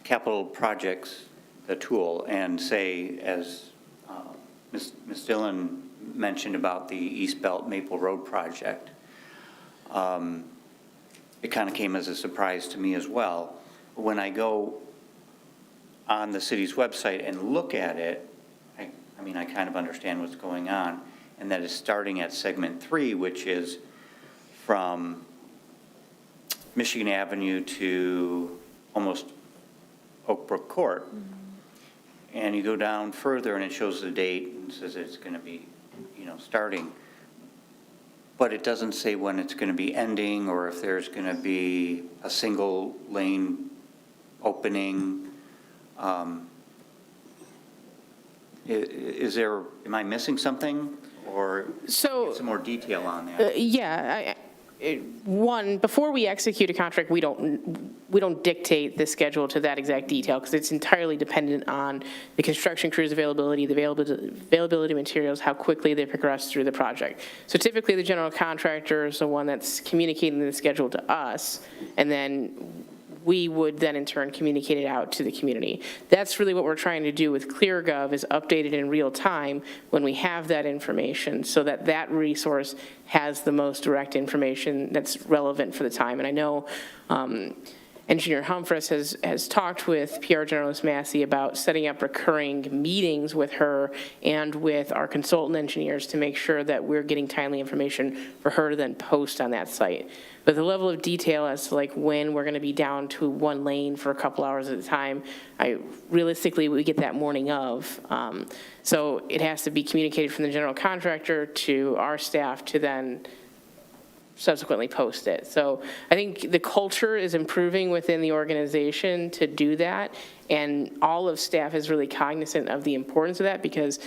capital projects, the tool, and say, as Ms. Dillon mentioned about the East Belt Maple Road project, it kind of came as a surprise to me as well. When I go on the city's website and look at it, I mean, I kind of understand what's going on, and that is starting at segment 3, which is from Michigan Avenue to almost Oak Brook Court. And you go down further and it shows the date and says it's going to be, starting. But it doesn't say when it's going to be ending or if there's going to be a single lane opening. Am I missing something? Or So- get some more detail on that? Yeah, one, before we execute a contract, we don't dictate the schedule to that exact detail because it's entirely dependent on the construction crew's availability, the availability of materials, how quickly they progress through the project. So typically, the general contractor is the one that's communicating the schedule to us, and then we would then in turn communicate it out to the community. That's really what we're trying to do with ClearGov, is update it in real time when we have that information so that that resource has the most direct information that's relevant for the time. And I know Engineer Humphreys has talked with PR Generalist Massey about setting up recurring meetings with her and with our consultant engineers to make sure that we're getting timely information for her to then post on that site. But the level of detail as to like when we're going to be down to one lane for a couple hours at a time, realistically, we get that morning of. So it has to be communicated from the general contractor to our staff to then subsequently post it. So I think the culture is improving within the organization to do that, and all of staff is really cognizant of the importance of that because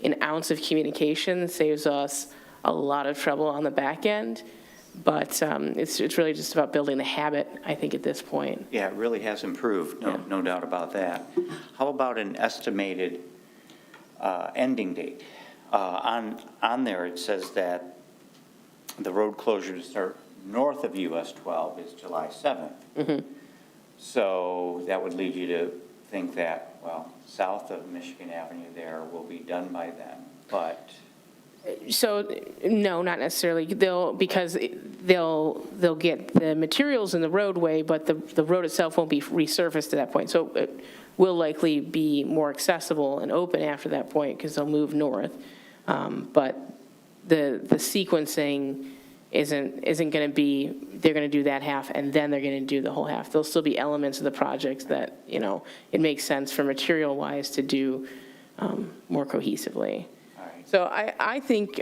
an ounce of communication saves us a lot of trouble on the back end. But it's really just about building the habit, I think, at this point. Yeah, it really has improved, no doubt about that. How about an estimated ending date? On there, it says that the road closure to start north of US 12 is July 7th. Mm-hmm. So that would lead you to think that, well, south of Michigan Avenue there will be done by then, but... So, no, not necessarily. They'll get the materials in the roadway, but the road itself won't be resurfaced at that point. So it will likely be more accessible and open after that point because they'll move north. But the sequencing isn't going to be, they're going to do that half and then they're going to do the whole half. There'll still be elements of the projects that, it makes sense for material-wise to do more cohesively. So I think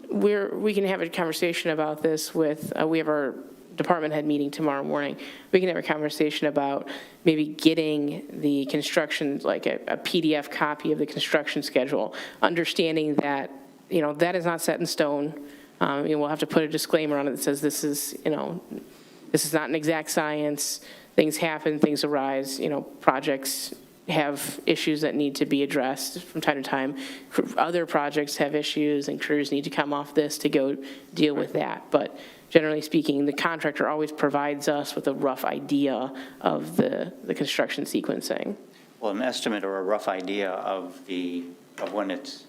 we can have a conversation about this with, we have our department head meeting tomorrow morning. We can have a conversation about maybe getting the construction, like a PDF copy of the construction schedule, understanding that, that is not set in stone. We'll have to put a disclaimer on it that says this is not an exact science. Things happen, things arise, projects have issues that need to be addressed from time to time. Other projects have issues and crews need to come off this to go deal with that. But generally speaking, the contractor always provides us with a rough idea of the construction sequencing. Well, an estimate or a rough idea of when it's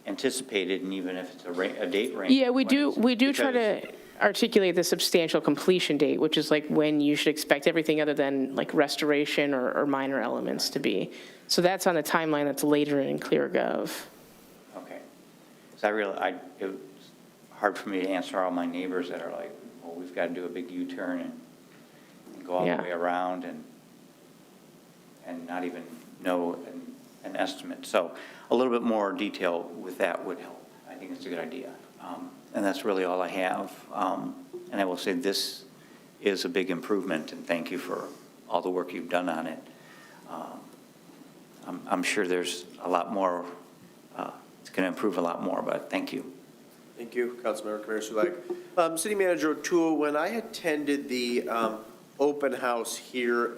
anticipated, and even if it's a date range. Yeah, we do try to articulate the substantial completion date, which is like when you should expect everything other than like restoration or minor elements to be. So that's on the timeline that's later in ClearGov. Okay. So it was hard for me to answer all my neighbors that are like, well, we've got to do a big U-turn and go all the way around and not even know an estimate. So a little bit more detail with that would help. I think it's a good idea. And that's really all I have. And I will say this is a big improvement, and thank you for all the work you've done on it. I'm sure there's a lot more, it's going to improve a lot more, but thank you. Thank you, Councilmember Kamara-Sulak. City Manager O'Toole, when I attended the open house here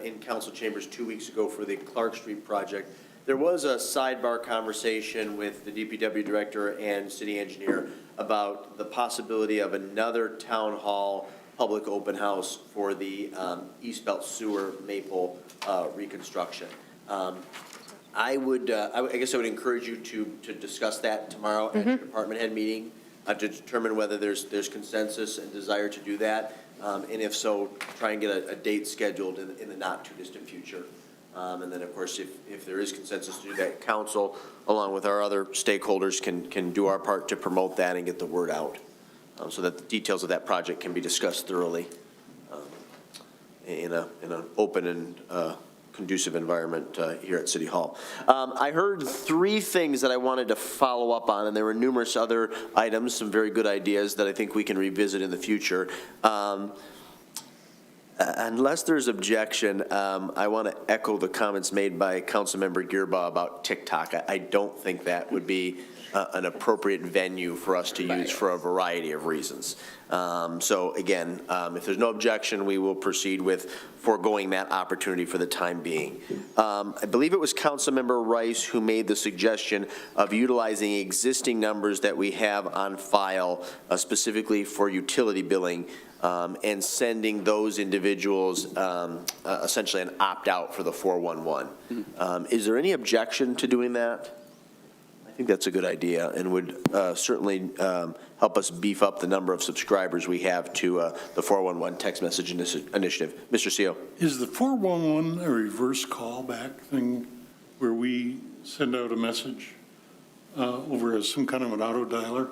in council chambers 2 weeks ago for the Clark Street project, there was a sidebar conversation with the DPW director and city engineer about the possibility of another town hall public open house for the East Belt Sewer Maple reconstruction. I guess I would encourage you to discuss that tomorrow at your department head meeting to determine whether there's consensus and desire to do that. And if so, try and get a date scheduled in the not too distant future. And then, of course, if there is consensus to do that, council, along with our other stakeholders, can do our part to promote that and get the word out so that the details of that project can be discussed thoroughly in an open and conducive environment here at City Hall. I heard three things that I wanted to follow up on, and there were numerous other items, some very good ideas that I think we can revisit in the future. Unless there's objection, I want to echo the comments made by Councilmember Gearbaugh about TikTok. I don't think that would be an appropriate venue for us to use for a variety of reasons. So again, if there's no objection, we will proceed with foregoing that opportunity for the time being. I believe it was Councilmember Rice who made the suggestion of utilizing existing numbers that we have on file specifically for utility billing and sending those individuals essentially an opt-out for the 411. Is there any objection to doing that? I think that's a good idea and would certainly help us beef up the number of subscribers we have to the 411 text message initiative. Mr. Seal. Is the 411 a reverse callback thing where we send out a message over as some kind of an auto dialer?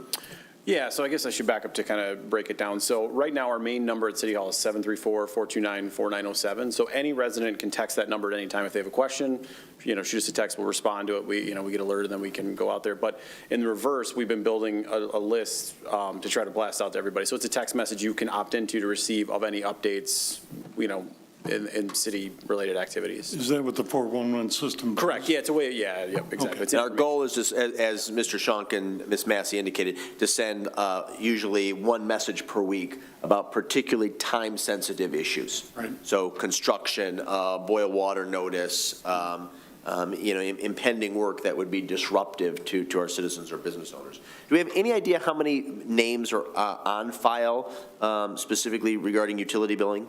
Yeah, so I guess I should back up to kind of break it down. So right now, our main number at City Hall is 734-429-4907. So any resident can text that number at any time if they have a question. Shoot us a text, we'll respond to it. We get alerted, and then we can go out there. But in the reverse, we've been building a list to try to blast out to everybody. So it's a text message you can opt into to receive of any updates, in city-related activities. Is that what the 411 system does? Correct, yeah, it's a way, yeah, exactly. Okay. It's Our goal is just, as Mr. Shonk and Ms. Massey indicated, to send usually one message per week about particularly time-sensitive issues. Right. So construction, boil water notice, impending work that would be disruptive to our citizens or business owners. Do we have any idea how many names are on file specifically regarding utility billing?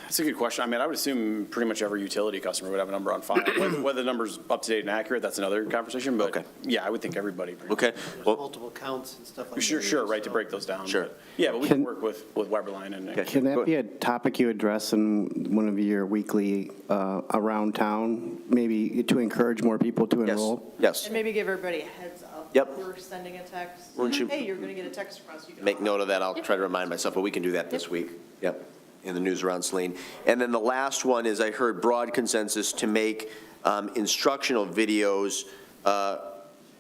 That's a good question. I mean, I would assume pretty much every utility customer would have a number on file. Whether the number's up to date and accurate, that's another conversation, but Okay. yeah, I would think everybody. pretty much. Okay. Well, Multiple counts and stuff like that. Sure, right, to break those down. Sure. But yeah, but we can work with Weberline and. Okay. Can that be a topic you address in one of your weekly around town, maybe to encourage more people to yes, enroll? yes. And maybe give everybody a heads up. Yep. We're sending a text. Wouldn't you- Hey, you're going to get a text from us. You can Make opt note out. of that. I'll try to remind myself, but we can do that this week. Yep, in the news around Saline. And then the last one is I heard broad consensus to make instructional videos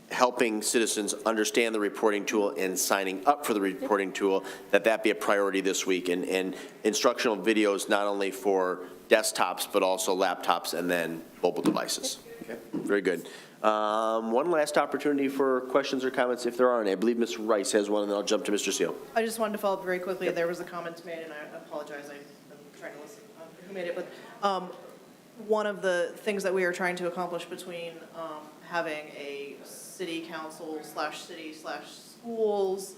helping citizens understand the reporting tool and signing up for the reporting tool, that be a priority this week. And instructional videos not only for desktops, but also laptops and then mobile devices. Okay, very good. One last opportunity for questions or comments if there are any. I believe Ms. Rice has one, and then I'll jump to Mr. Seal. I just wanted to follow up very quickly. There was a comment made, and I apologize, I'm trying to listen who made it, but one of the things that we are trying to accomplish between having a city council /city/schools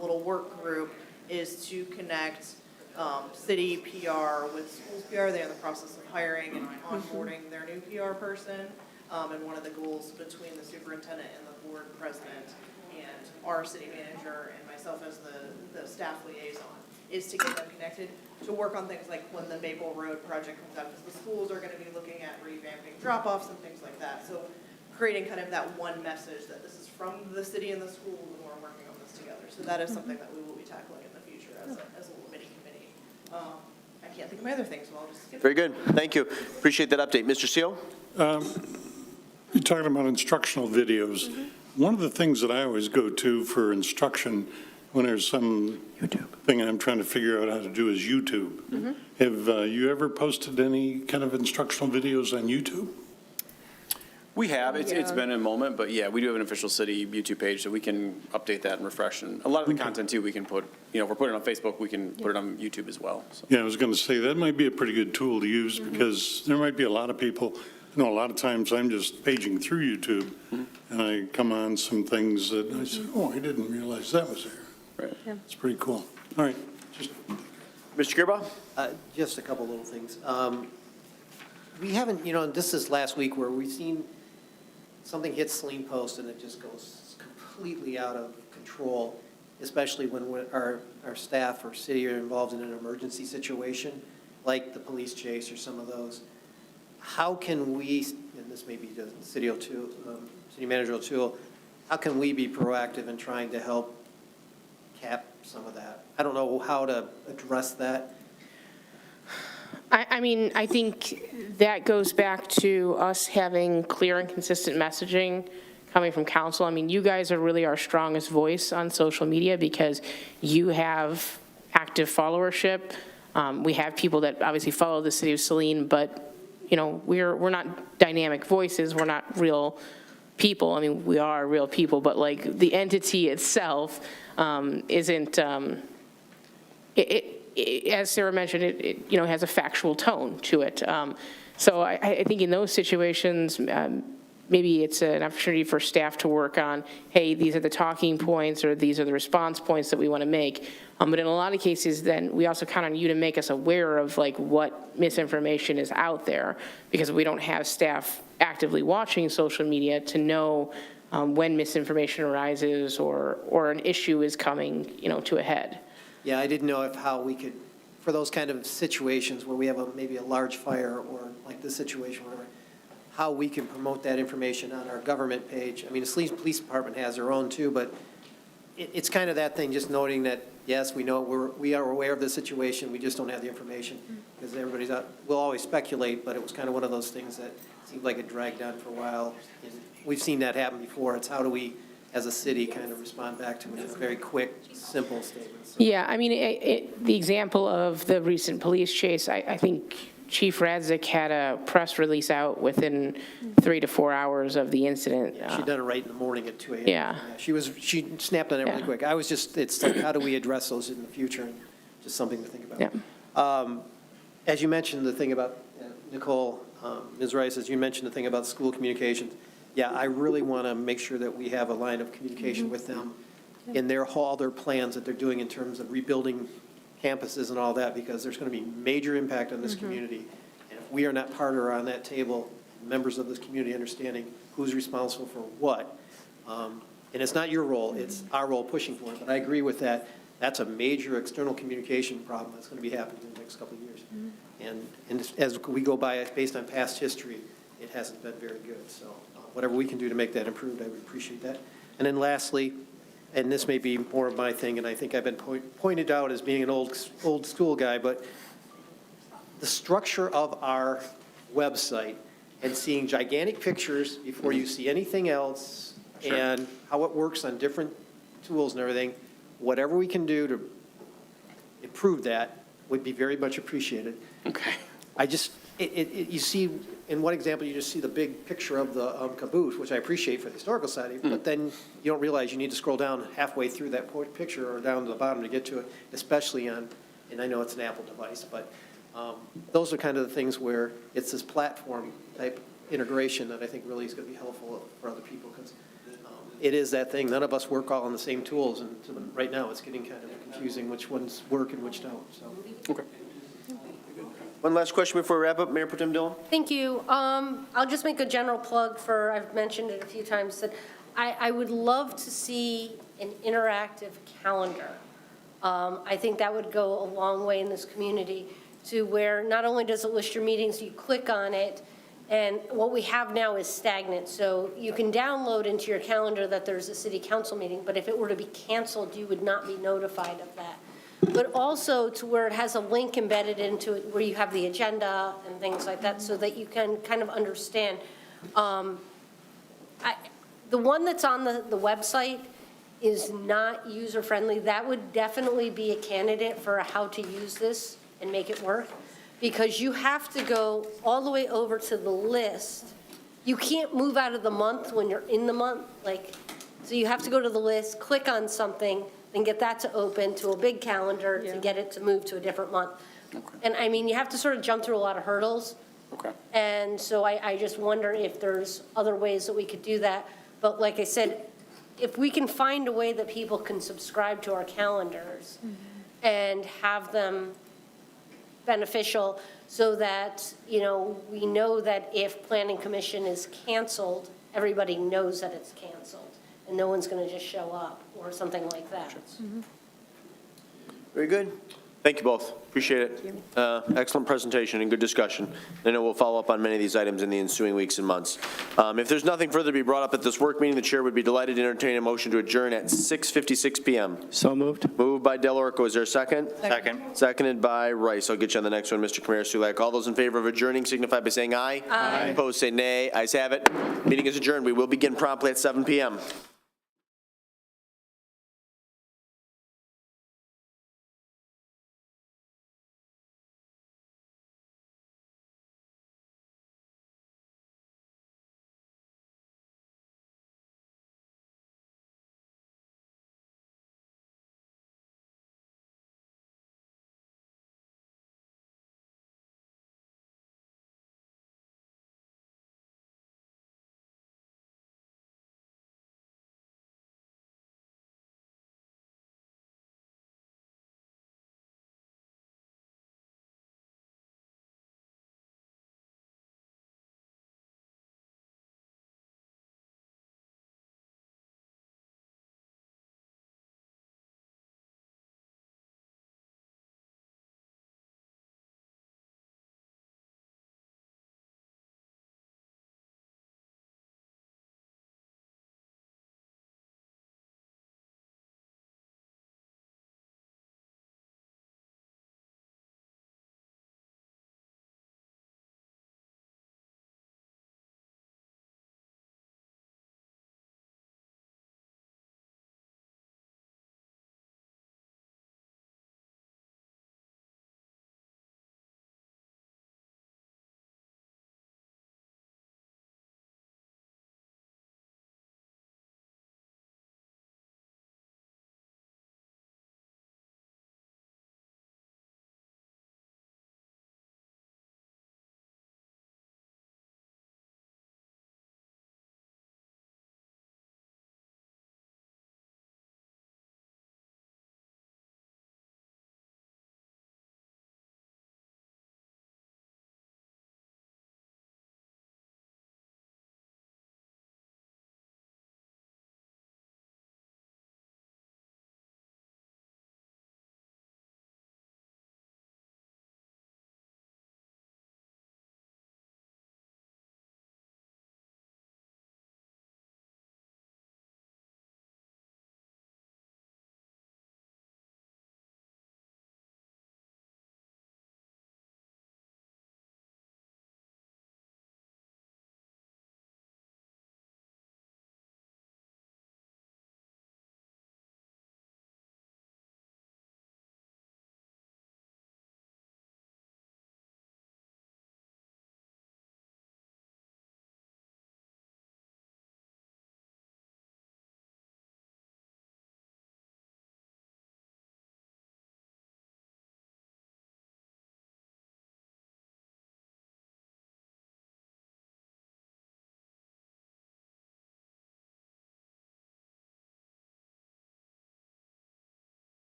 little work group is to connect city PR with schools PR. They're in the process of hiring and onboarding their new PR person. And one of the goals between the superintendent and the board president and our city manager and myself as the staff liaison is to get them connected to work on things like when the Maple Road project comes out, because the schools are going to be looking at revamping drop-offs and things like that. So creating kind of that one message that this is from the city and the school and we're working on this together. So that is something that we will be tackling in the future as a little mini committee. I can't think of my other things, so I'll just skip. Very good. Thank you. Appreciate that update. Mr. Seal? You're talking about instructional videos. One of the things that I always go to for instruction when there's some thing I'm trying to figure out how to do is YouTube. Have you ever posted any kind of instructional videos on YouTube? We have, it's been a moment, but yeah, we do have an official city YouTube page, so we can update that and refresh. And a lot of the content too, we can put, if we're putting it on Facebook, we can put it on YouTube as well. So. Yeah, I was going to say, that might be a pretty good tool to use because there might be a lot of people, a lot of times I'm just paging through YouTube and I come on some things that I say, oh, I didn't realize that was there. Right. It's pretty cool. All right. Mr. Gearbaugh? Just a couple little things. We haven't, this is last week where we've seen something hit Saline Post and it just goes completely out of control, especially when our staff or city are involved in an emergency situation, like the police chase or some of those. How can we, and this may be the city manager O'Toole, how can we be proactive in trying to help cap some of that? I don't know how to address that. I mean, I think that goes back to us having clear and consistent messaging coming from council. I mean, you guys are really our strongest voice on social media because you have active followership. We have people that obviously follow the city of Saline, but, we're not dynamic voices. We're not real people. I mean, we are real people, but like the entity itself isn't, as Sarah mentioned, it has a factual tone to it. So I think in those situations, maybe it's an opportunity for staff to work on, hey, these are the talking points or these are the response points that we want to make. But in a lot of cases, then we also count on you to make us aware of like what misinformation is out there, because we don't have staff actively watching social media to know when misinformation arises or an issue is coming, to a head. Yeah, I didn't know how we could, for those kind of situations where we have maybe a large fire or like this situation, how we can promote that information on our government page. I mean, the Saline Police Department has their own too, but it's kind of that thing, just noting that, yes, we know we are aware of the situation, we just don't have the information because everybody's out. We'll always speculate, but it was kind of one of those things that seemed like it dragged on for a while. And we've seen that happen before. It's how do we, as a city, kind of respond back to it in a very quick, simple statement. So. Yeah, I mean, the example of the recent police chase, I think Chief Radzik had a press release out within 3 to 4 hours of the incident. Yeah, she'd done it right in the morning at 2 a.m. Yeah. She snapped on it really quick. It's like, how do we address those in the future? And just something to think about. Yeah. As you mentioned, the thing about, Nicole, Ms. Rice, as you mentioned the thing about school communications, yeah, I really want to make sure that we have a line of communication with them in all their plans that they're doing in terms of rebuilding campuses and all that, because there's going to be major impact on this community. And if we are not part or on that table, members of this community understanding who's responsible for what, and it's not your role, it's our role pushing for it. But I agree with that. That's a major external communication problem that's going to be happening in the next couple of years. And as we go by, based on past history, it hasn't been very good. So whatever we can do to make that improved, I would appreciate that. And then lastly, and this may be more of my thing, and I think I've been pointed out as being an old school guy, but the structure of our website and seeing gigantic pictures before you see anything else, and how it works on different tools and everything, whatever we can do to improve that would be very much appreciated. Okay. You see, in one example, you just see the big picture of the caboose, which I appreciate for the historical side, but then you don't realize you need to scroll down halfway through that picture or down to the bottom to get to it, especially on, and I know it's an Apple device, but those are kind of the things where it's this platform type integration that I think really is going to be helpful for other people, because it is that thing. None of us work all on the same tools, and right now it's getting kind of confusing which ones work and which don't. So. Okay. One last question before we wrap up, Mayor Pro Tem Dillon. Thank you. I'll just make a general plug for, I've mentioned it a few times, that I would love to see an interactive calendar. I think that would go a long way in this community to where not only does it list your meetings, you click on it, and what we have now is stagnant. So you can download into your calendar that there's a city council meeting, but if it were to be canceled, you would not be notified of that. But also to where it has a link embedded into it where you have the agenda and things like that, so that you can kind of understand. The one that's on the website is not user-friendly. That would definitely be a candidate for how to use this and make it work, because you have to go all the way over to the list you can't move out of the month when you're in the month, like, so you have to go to the list, click on something, then get that to open to a big calendar to get it to move to a different month. And I mean, you have to sort of jump through a lot of hurdles. Okay. And so I just wonder if there's other ways that we could do that. But like I said, if we can find a way that people can subscribe to our calendars and have them beneficial so that, you know, we know that if planning commission is canceled, everybody knows that it's canceled and no one's going to just show up or something like that. Very good. Thank you both. Appreciate it. Excellent presentation and good discussion. I know we'll follow up on many of these items in the ensuing weeks and months. If there's nothing further to be brought up at this work meeting, the chair would be delighted to entertain a motion to adjourn at 6:56 PM. So moved. Moved by Del Orco. Is there a second? Second. Seconded by Rice. I'll get you on the next one, Mr. Kamara Sulak. All those in favor of adjourning signify by saying aye. Aye. Opposed, say nay. Ayes have it. Meeting is adjourned. We will begin promptly at 7 PM.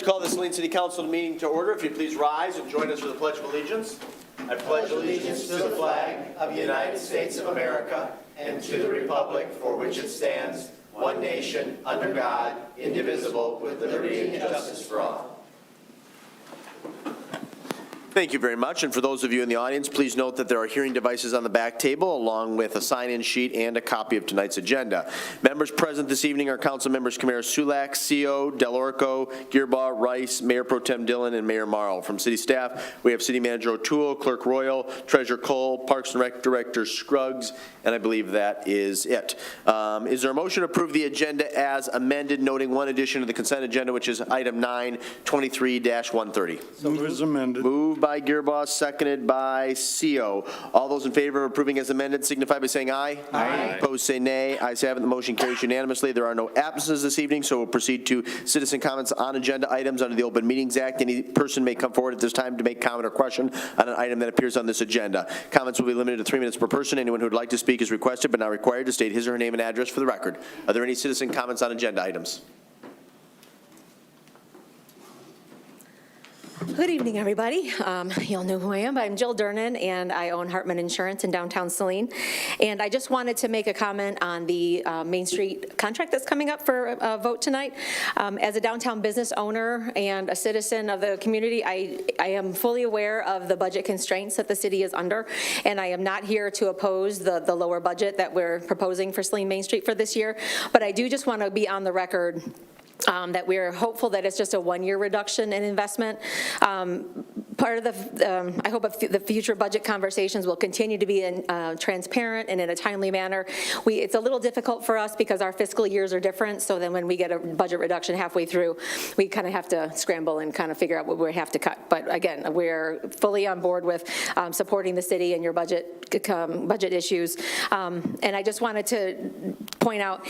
to call the Saline City Council meeting to order. If you please rise and join us for the Pledge of Allegiance. I pledge allegiance to the flag of the United States of America and to the republic for which it stands, one nation, under God, indivisible, with liberty and justice for all. Thank you very much. And for those of you in the audience, please note that there are hearing devices on the back table, along with a sign-in sheet and a copy of tonight's agenda. Members present this evening are Council Members Kamara Sulak, CO, Delorco, Gearbaugh, Rice, Mayor Pro Tem Dillon, and Mayor Marl. From city staff, we have City Manager O'Toole, Clerk Royal, Treasurer Cole, Parks and Rec Director Scruggs, and I believe that is it. Is there a motion to approve the agenda as amended, noting one addition to the consent agenda, which is item 9, 23-130? Move as amended. Moved by Gearboss, seconded by CO. All those in favor of approving as amended signify by saying aye. Aye. Opposed, say nay. Ayes have it. The motion carries unanimously. There are no absences this evening, so we'll proceed to citizen comments on agenda items under the Open Meetings Act. Any person may come forward at this time to make comment or question on an item that appears on this agenda. Comments will be limited to 3 minutes per person. Anyone who would like to speak is requested but not required to state his or her name and address for the record. Are there any citizen comments on agenda items? Good evening, everybody. You'll know who I am, but I'm Jill Durnan, and I own Hartman Insurance in downtown Saline. And I just wanted to make a comment on the Main Street contract that's coming up for a vote tonight. As a downtown business owner and a citizen of the community, I am fully aware of the budget constraints that the city is under, and I am not here to oppose the lower budget that we're proposing for Saline Main Street for this year. But I do just want to be on the record that we're hopeful that it's just a one-year reduction in investment. Part of the, I hope the future budget conversations will continue to be transparent and in a timely manner. It's a little difficult for us because our fiscal years are different, so then when we get a budget reduction halfway through, we kind of have to scramble and kind of figure out what we have to cut. But again, we're fully on board with supporting the city and your budget issues. And I just wanted to point out,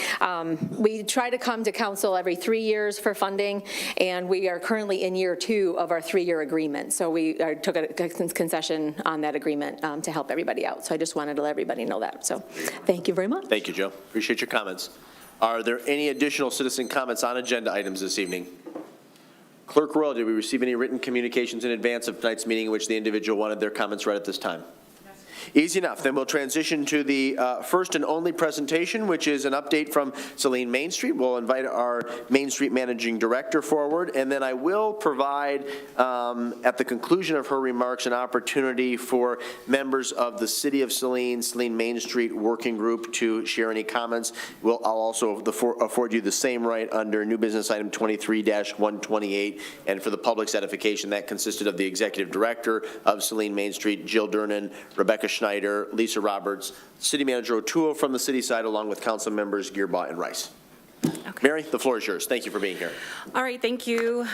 we try to come to council every 3 years for funding, and we are currently in year 2 of our 3-year agreement. So we took a concession on that agreement to help everybody out. So I just wanted to let everybody know that. So thank you very much. Thank you, Joe. Appreciate your comments. Are there any additional citizen comments on agenda items this evening? Clerk Royal, did we receive any written communications in advance of tonight's meeting in which the individual wanted their comments read at this time? Easy enough. Then we'll transition to the first and only presentation, which is an update from Saline Main Street. We'll invite our Main Street Managing Director forward, and then I will provide, at the conclusion of her remarks, an opportunity for members of the City of Saline Main Street Working Group to share any comments. I'll also afford you the same right under new business item 23-128, and for the public's edification, that consisted of the Executive Director of Saline Main Street, Jill Durnan, Rebecca Schneider, Lisa Roberts, City Manager O'Toole from the city side, along with council members Gearbaugh and Rice. Okay. Mary, the floor is yours. Thank you for being here. All right, thank you.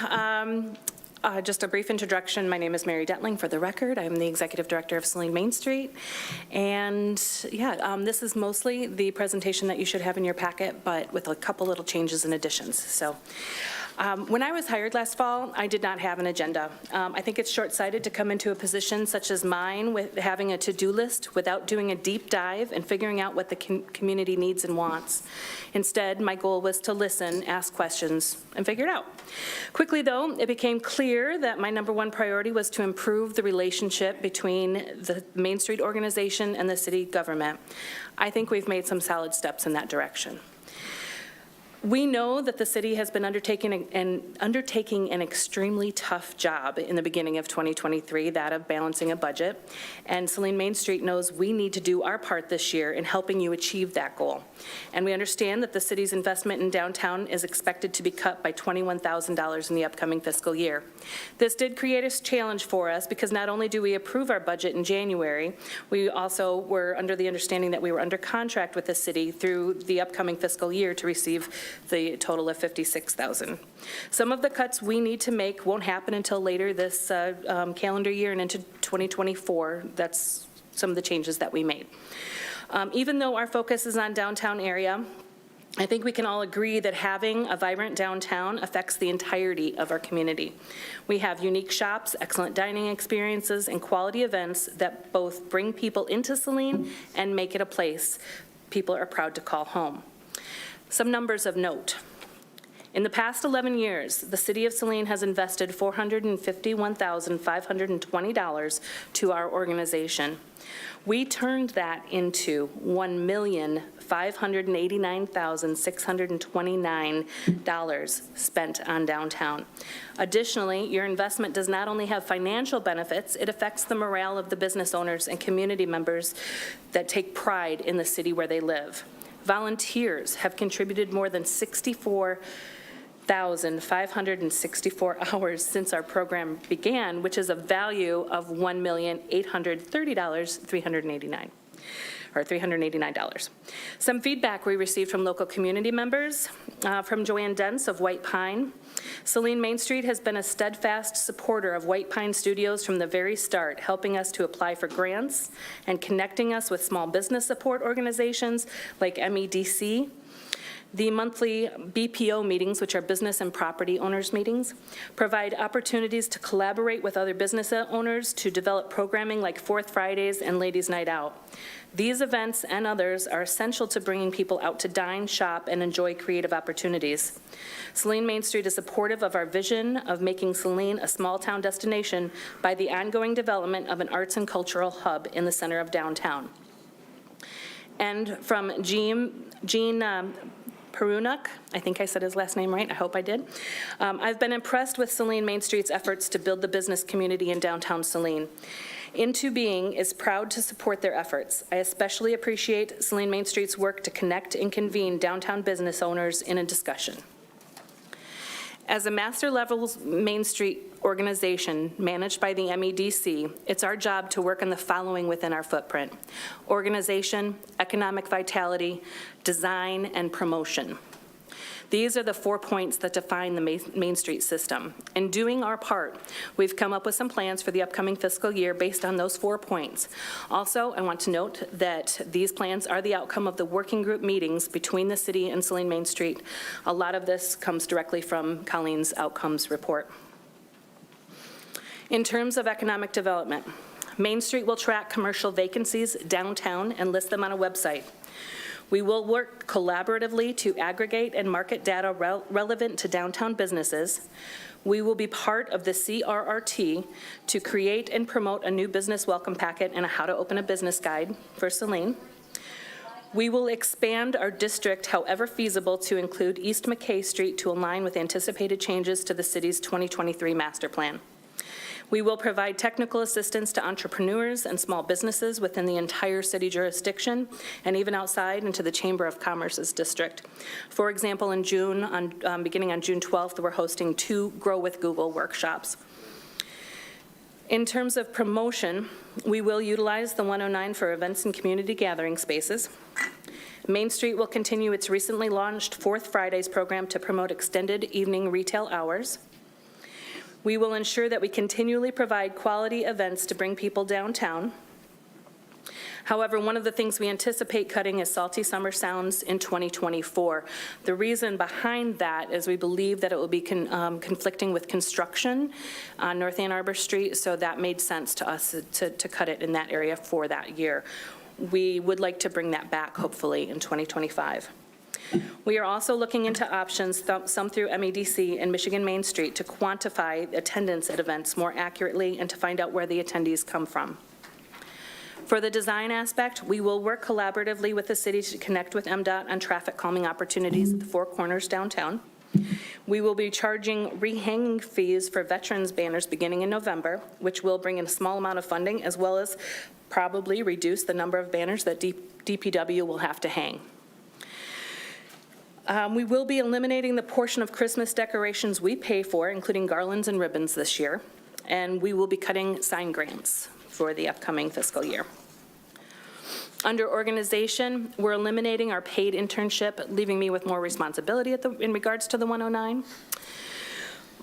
Just a brief introduction. My name is Mary Dentling, for the record. I'm the Executive Director of Saline Main Street. And yeah, this is mostly the presentation that you should have in your packet, but with a couple little changes and additions. So. When I was hired last fall, I did not have an agenda. I think it's short-sighted to come into a position such as mine with having a to-do list without doing a deep dive and figuring out what the community needs and wants. Instead, my goal was to listen, ask questions, and figure it out. Quickly, though, it became clear that my #1 priority was to improve the relationship between the Main Street organization and the city government. I think we've made some solid steps in that direction. We know that the city has been undertaking an extremely tough job in the beginning of 2023, that of balancing a budget, and Saline Main Street knows we need to do our part this year in helping you achieve that goal. And we understand that the city's investment in downtown is expected to be cut by $21,000 in the upcoming fiscal year. This did create a challenge for us because not only do we approve our budget in January, we also were under the understanding that we were under contract with the city through the upcoming fiscal year to receive the total of $56,000. Some of the cuts we need to make won't happen until later this calendar year and into 2024. That's some of the changes that we made. Even though our focus is on downtown area, I think we can all agree that having a vibrant downtown affects the entirety of our community. We have unique shops, excellent dining experiences, and quality events that both bring people into Saline and make it a place people are proud to call home. Some numbers of note. In the past 11 years, the City of Saline has invested $451,520 to our organization. We turned that into $1,589,629 spent on downtown. Additionally, your investment does not only have financial benefits, it affects the morale of the business owners and community members that take pride in the city where they live. Volunteers have contributed more than 64,564 hours since our program began, which is a value of $389. Some feedback we received from local community members, from Joanne Dents of White Pine. Saline Main Street has been a steadfast supporter of White Pine Studios from the very start, helping us to apply for grants and connecting us with small business support organizations like MEDC. The monthly BPO meetings, which are business and property owners meetings, provide opportunities to collaborate with other business owners to develop programming like Fourth Fridays and Ladies' Night Out. These events and others are essential to bringing people out to dine, shop, and enjoy creative opportunities. Saline Main Street is supportive of our vision of making Saline a small-town destination by the ongoing development of an arts and cultural hub in the center of downtown. And from Gene Perunuk, I think I said his last name right, I hope I did. I've been impressed with Saline Main Street's efforts to build the business community in downtown Saline. Into Being is proud to support their efforts. I especially appreciate Saline Main Street's work to connect and convene downtown business owners in a discussion. As a master-level Main Street organization managed by the MEDC, it's our job to work on the following within our footprint: organization, economic vitality, design, and promotion. These are the 4 points that define the Main Street system. In doing our part, we've come up with some plans for the upcoming fiscal year based on those 4 points. Also, I want to note that these plans are the outcome of the working group meetings between the city and Saline Main Street. A lot of this comes directly from Colleen's outcomes report. In terms of economic development, Main Street will track commercial vacancies downtown and list them on a website. We will work collaboratively to aggregate and market data relevant to downtown businesses. We will be part of the CRRT to create and promote a new business welcome packet and a how to open a business guide for Saline. We will expand our district, however feasible, to include East McKay Street to align with anticipated changes to the city's 2023 master plan. We will provide technical assistance to entrepreneurs and small businesses within the entire city jurisdiction and even outside into the Chamber of Commerce's district. For example, in June, beginning on June 12th, we're hosting 2 Grow with Google workshops. In terms of promotion, we will utilize the 109 for events and community gathering spaces. Main Street will continue its recently launched Fourth Fridays program to promote extended evening retail hours. We will ensure that we continually provide quality events to bring people downtown. However, one of the things we anticipate cutting is Salty Summer Sounds in 2024. The reason behind that is we believe that it will be conflicting with construction on North Ann Arbor Street, so that made sense to us to cut it in that area for that year. We would like to bring that back, hopefully, in 2025. We are also looking into options, some through MEDC and Michigan Main Street, to quantify attendance at events more accurately and to find out where the attendees come from. For the design aspect, we will work collaboratively with the city to connect with MDOT on traffic calming opportunities at the 4 corners downtown. We will be charging rehanging fees for veterans banners beginning in November, which will bring in a small amount of funding as well as probably reduce the number of banners that DPW will have to hang. We will be eliminating the portion of Christmas decorations we pay for, including garlands and ribbons this year, and we will be cutting sign grants for the upcoming fiscal year. Under organization, we're eliminating our paid internship, leaving me with more responsibility in regards to the 109.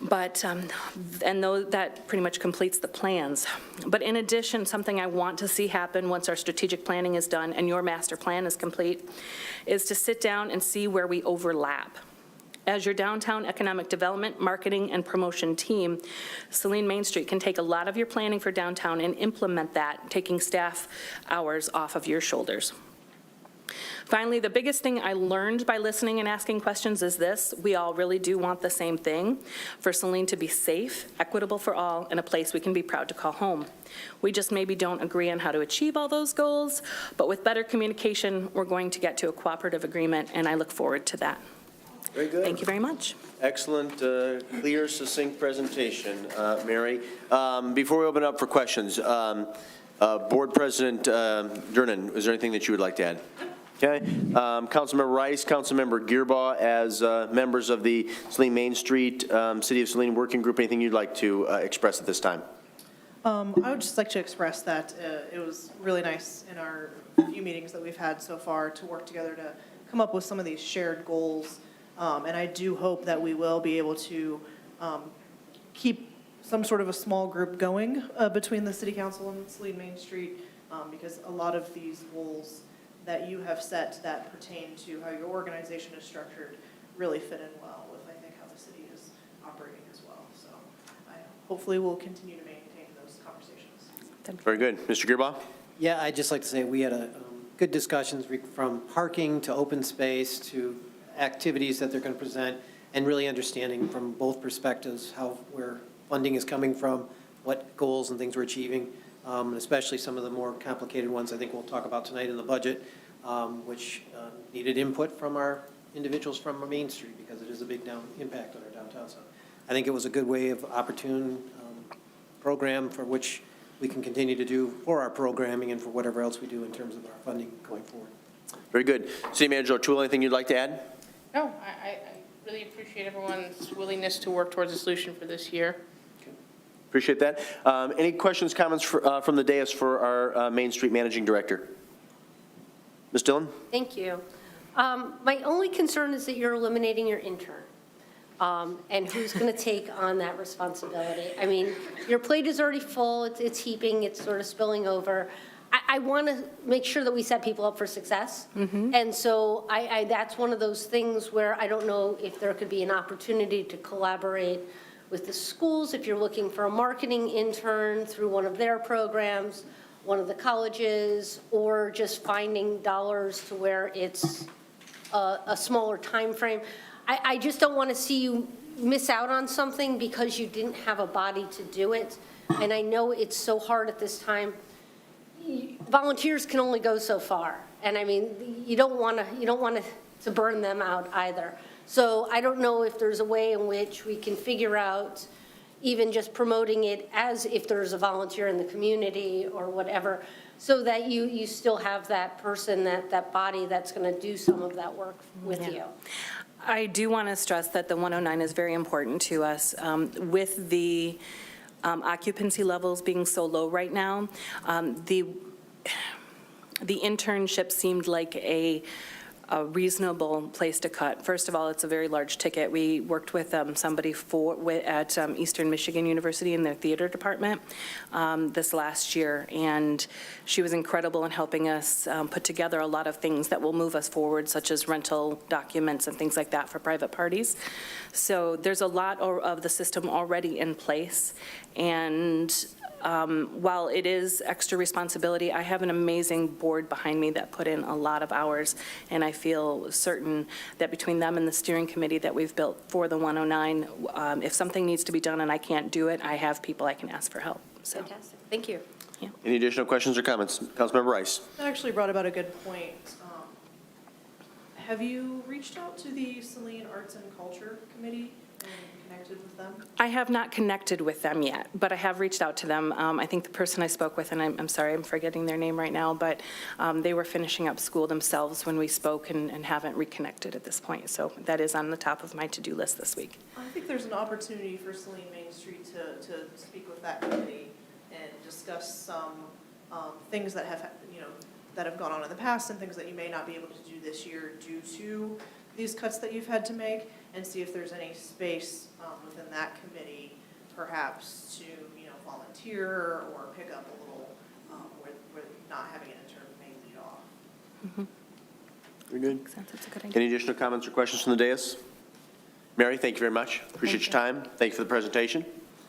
But, that pretty much completes the plans. But in addition, something I want to see happen once our strategic planning is done and your master plan is complete, is to sit down and see where we overlap. As your downtown economic development, marketing, and promotion team, Saline Main Street can take a lot of your planning for downtown and implement that, taking staff hours off of your shoulders. Finally, the biggest thing I learned by listening and asking questions is this: we all really do want the same thing, for Saline to be safe, equitable for all, and a place we can be proud to call home. We just maybe don't agree on how to achieve all those goals, but with better communication, we're going to get to a cooperative agreement, and I look forward to that. Very good. Thank you very much. Excellent, clear, succinct presentation, Mary. Before we open up for questions, Board President Durnan, is there anything that you would like to add? Okay. Councilmember Rice, Councilmember Gearbaugh, as members of the Saline Main Street City of Saline Working Group, anything you'd like to express at this time? I would just like to express that it was really nice in our few meetings that we've had so far to work together to come up with some of these shared goals. And I do hope that we will be able to keep some sort of a small group going between the City Council and Saline Main Street, because a lot of these goals that you have set that pertain to how your organization is structured really fit in well with, I think, how the city is operating as well. So hopefully we'll continue to maintain those conversations. Very good. Mr. Gearbaugh? Yeah, I'd just like to say we had a good discussions from parking to open space to activities that they're going to present, and really understanding from both perspectives where funding is coming from, what goals and things we're achieving, and especially some of the more complicated ones I think we'll talk about tonight in the budget, which needed input from our individuals from our Main Street, because it is a big impact on our downtown. So I think it was a good way of opportune program for which we can continue to do for our programming and for whatever else we do in terms of our funding going forward. Very good. City Manager O'Toole, anything you'd like to add? No, I really appreciate everyone's willingness to work towards a solution for this year. Appreciate that. Any questions, comments from the dais for our Main Street Managing Director? Ms. Dillon? Thank you. My only concern is that you're eliminating your intern. And who's going to take on that responsibility? I mean, your plate is already full, it's heaping, it's sort of spilling over. I want to make sure that we set people up for success. And so that's one of those things where I don't know if there could be an opportunity to collaborate with the schools, if you're looking for a marketing intern through one of their programs, one of the colleges, or just finding dollars to where it's a smaller time frame. I just don't want to see you miss out on something because you didn't have a body to do it. And I know it's so hard at this time. Volunteers can only go so far. And I mean, you don't want to burn them out either. So I don't know if there's a way in which we can figure out even just promoting it as if there's a volunteer in the community or whatever, so that you still have that person, that body that's going to do some of that work with you. I do want to stress that the 109 is very important to us. With the occupancy levels being so low right now, the internship seemed like a reasonable place to cut. First of all, it's a very large ticket. We worked with somebody at Eastern Michigan University in their theater department this last year, and she was incredible in helping us put together a lot of things that will move us forward, such as rental documents and things like that for private parties. So there's a lot of the system already in place, and while it is extra responsibility, I have an amazing board behind me that put in a lot of hours, and I feel certain that between them and the steering committee that we've built for the 109, if something needs to be done and I can't do it, I have people I can ask for help. So. Fantastic. Thank you. Yeah. Any additional questions or comments? Councilmember Rice? That actually brought about a good point. Have you reached out to the Saline Arts and Culture Committee and connected with them? I have not connected with them yet, but I have reached out to them. I think the person I spoke with, and I'm sorry, I'm forgetting their name right now, but they were finishing up school themselves when we spoke and haven't reconnected at this point. So that is on the top of my to-do list this week. I think there's an opportunity for Saline Main Street to speak with that committee and discuss some things that have gone on in the past and things that you may not be able to do this year due to these cuts that you've had to make, and see if there's any space within that committee perhaps to volunteer or pick up a little where not having an intern may lead off. Very good. Makes sense. That's a good idea. Any additional comments or questions from the dais? Mary, thank you very much. Appreciate your time. Thank you for the presentation.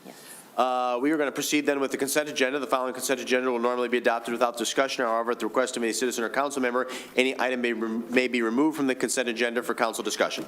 Yes. We are going to proceed then with the consent agenda. The following consent agenda will normally be adopted without discussion. However, at the request of any citizen or council member, any item may be removed from the consent agenda for council discussion.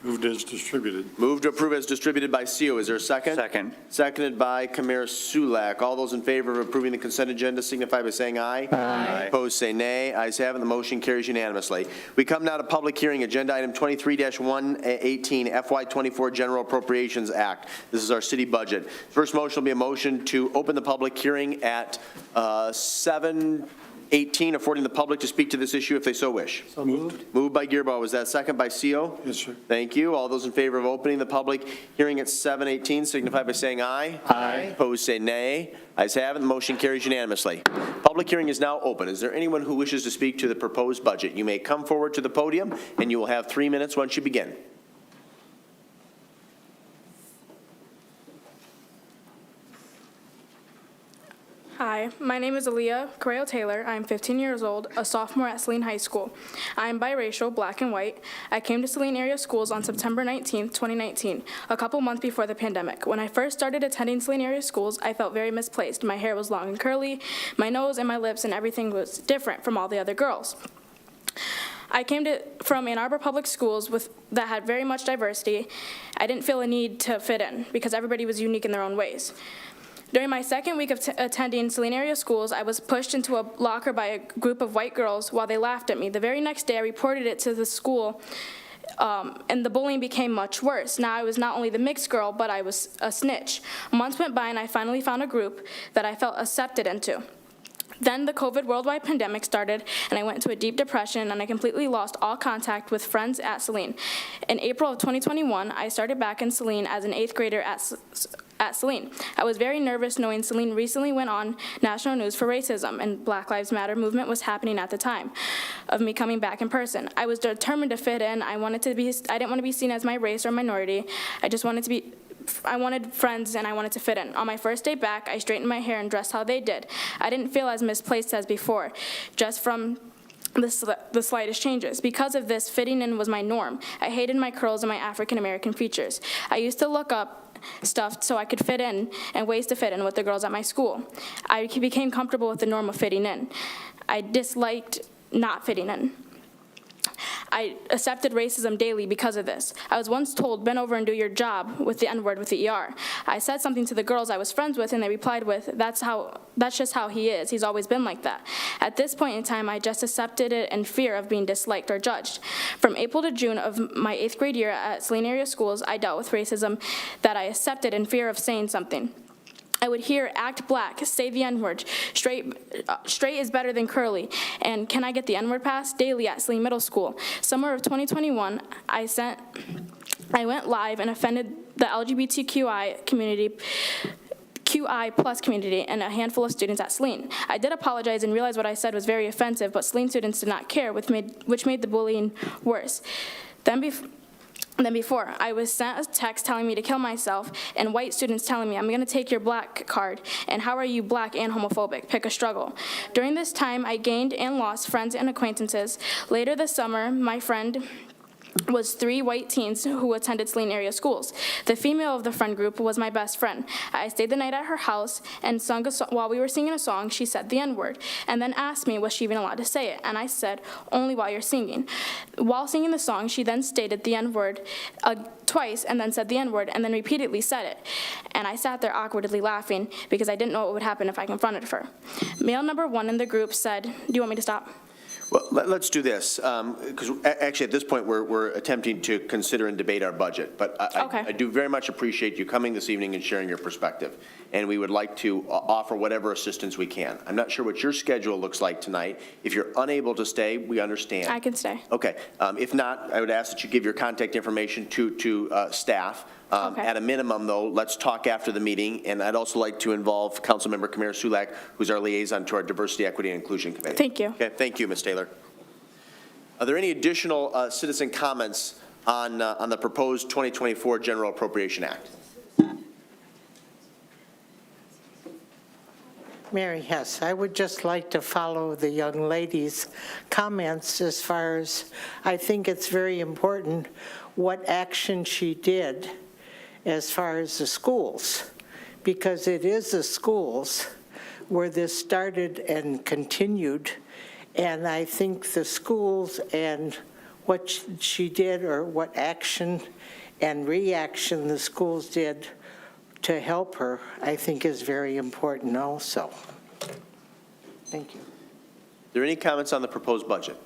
Moved as distributed. Moved to approve as distributed by CO. Is there a second? Second. Seconded by Kamir Sulak. All those in favor of approving the consent agenda signify by saying aye. Aye. Opposed, say nay. Ayes have it, the motion carries unanimously. We come now to public hearing, agenda item 23-118, FY24 General Appropriations Act. This is our city budget. First motion will be a motion to open the public hearing at 7:18, affording the public to speak to this issue if they so wish. So moved. Moved by Gearbow. Was that second by CO? Yes, sir. Thank you. All those in favor of opening the public hearing at 7:18 signify by saying aye. Aye. Opposed, say nay. Ayes have it, the motion carries unanimously. Public hearing is now open. Is there anyone who wishes to speak to the proposed budget? You may come forward to the podium, and you will have 3 minutes once you begin. Hi, my name is Aaliyah Correo Taylor. I am 15 years old, a sophomore at Saline High School. I am biracial, black and white. I came to Saline area schools on September 19, 2019, a couple months before the pandemic. When I first started attending Saline area schools, I felt very misplaced. My hair was long and curly, my nose and my lips and everything was different from all the other girls. I came from Ann Arbor Public Schools that had very much diversity. I didn't feel a need to fit in because everybody was unique in their own ways. During my second week of attending Saline area schools, I was pushed into a locker by a group of white girls while they laughed at me. The very next day, I reported it to the school, and the bullying became much worse. Now I was not only the mixed girl, but I was a snitch. Months went by, and I finally found a group that I felt accepted into. Then the COVID worldwide pandemic started, and I went into a deep depression, and I completely lost all contact with friends at Saline. In April of 2021, I started back in Saline as an 8th grader at Saline. I was very nervous knowing Saline recently went on national news for racism, and Black Lives Matter movement was happening at the time of me coming back in person. I was determined to fit in. I didn't want to be seen as my race or minority. I wanted friends and I wanted to fit in. On my first day back, I straightened my hair and dressed how they did. I didn't feel as misplaced as before, just from the slightest changes. Because of this, fitting in was my norm. I hated my curls and my African American features. I used to look up stuff so I could fit in and ways to fit in with the girls at my school. I became comfortable with the norm of fitting in. I disliked not fitting in. I accepted racism daily because of this. I was once told, bend over and do your job, with the N-word, with the ER. I said something to the girls I was friends with, and they replied with, that's just how he is. He's always been like that. At this point in time, I just accepted it in fear of being disliked or judged. From April to June of my 8th grade year at Saline area schools, I dealt with racism that I accepted in fear of saying something. I would hear, act black, say the N-word, straight is better than curly, and can I get the N-word pass? Daily at Saline Middle School. Summer of 2021, I went live and offended the LGBTQI community, QI plus community, and a handful of students at Saline. I did apologize and realized what I said was very offensive, but Saline students did not care, which made the bullying worse. Then before, I was sent a text telling me to kill myself, and white students telling me, I'm going to take your black card, and how are you black and homophobic? Pick a struggle. During this time, I gained and lost friends and acquaintances. Later this summer, my friend was 3 white teens who attended Saline area schools. The female of the friend group was my best friend. I stayed the night at her house and sung while we were singing a song, she said the N-word, and then asked me was she even allowed to say it, and I said, only while you're singing. While singing the song, she then stated the N-word twice and then said the N-word and then repeatedly said it. And I sat there awkwardly laughing because I didn't know what would happen if I confronted her. Male number 1 in the group said, do you want me to stop? Well, let's do this, because actually at this point, we're attempting to consider and debate our budget. But I do very much appreciate you coming this evening and sharing your perspective. And we would like to offer whatever assistance we can. I'm not sure what your schedule looks like tonight. If you're unable to stay, we understand. I can stay. Okay. If not, I would ask that you give your contact information to staff. Okay. At a minimum, though, let's talk after the meeting, and I'd also like to involve Councilmember Kamir Sulak, who's our liaison to our Diversity, Equity, and Inclusion Committee. Thank you. Okay, thank you, Ms. Taylor. Are there any additional citizen comments on the proposed 2024 General Appropriation Act? Mary Hess, I would just like to follow the young lady's comments as far as I think it's very important what action she did as far as the schools, because it is the schools where this started and continued. And I think the schools and what she did, or what action and reaction the schools did to help her, I think is very important also. Thank you. Are there any comments on the proposed budget?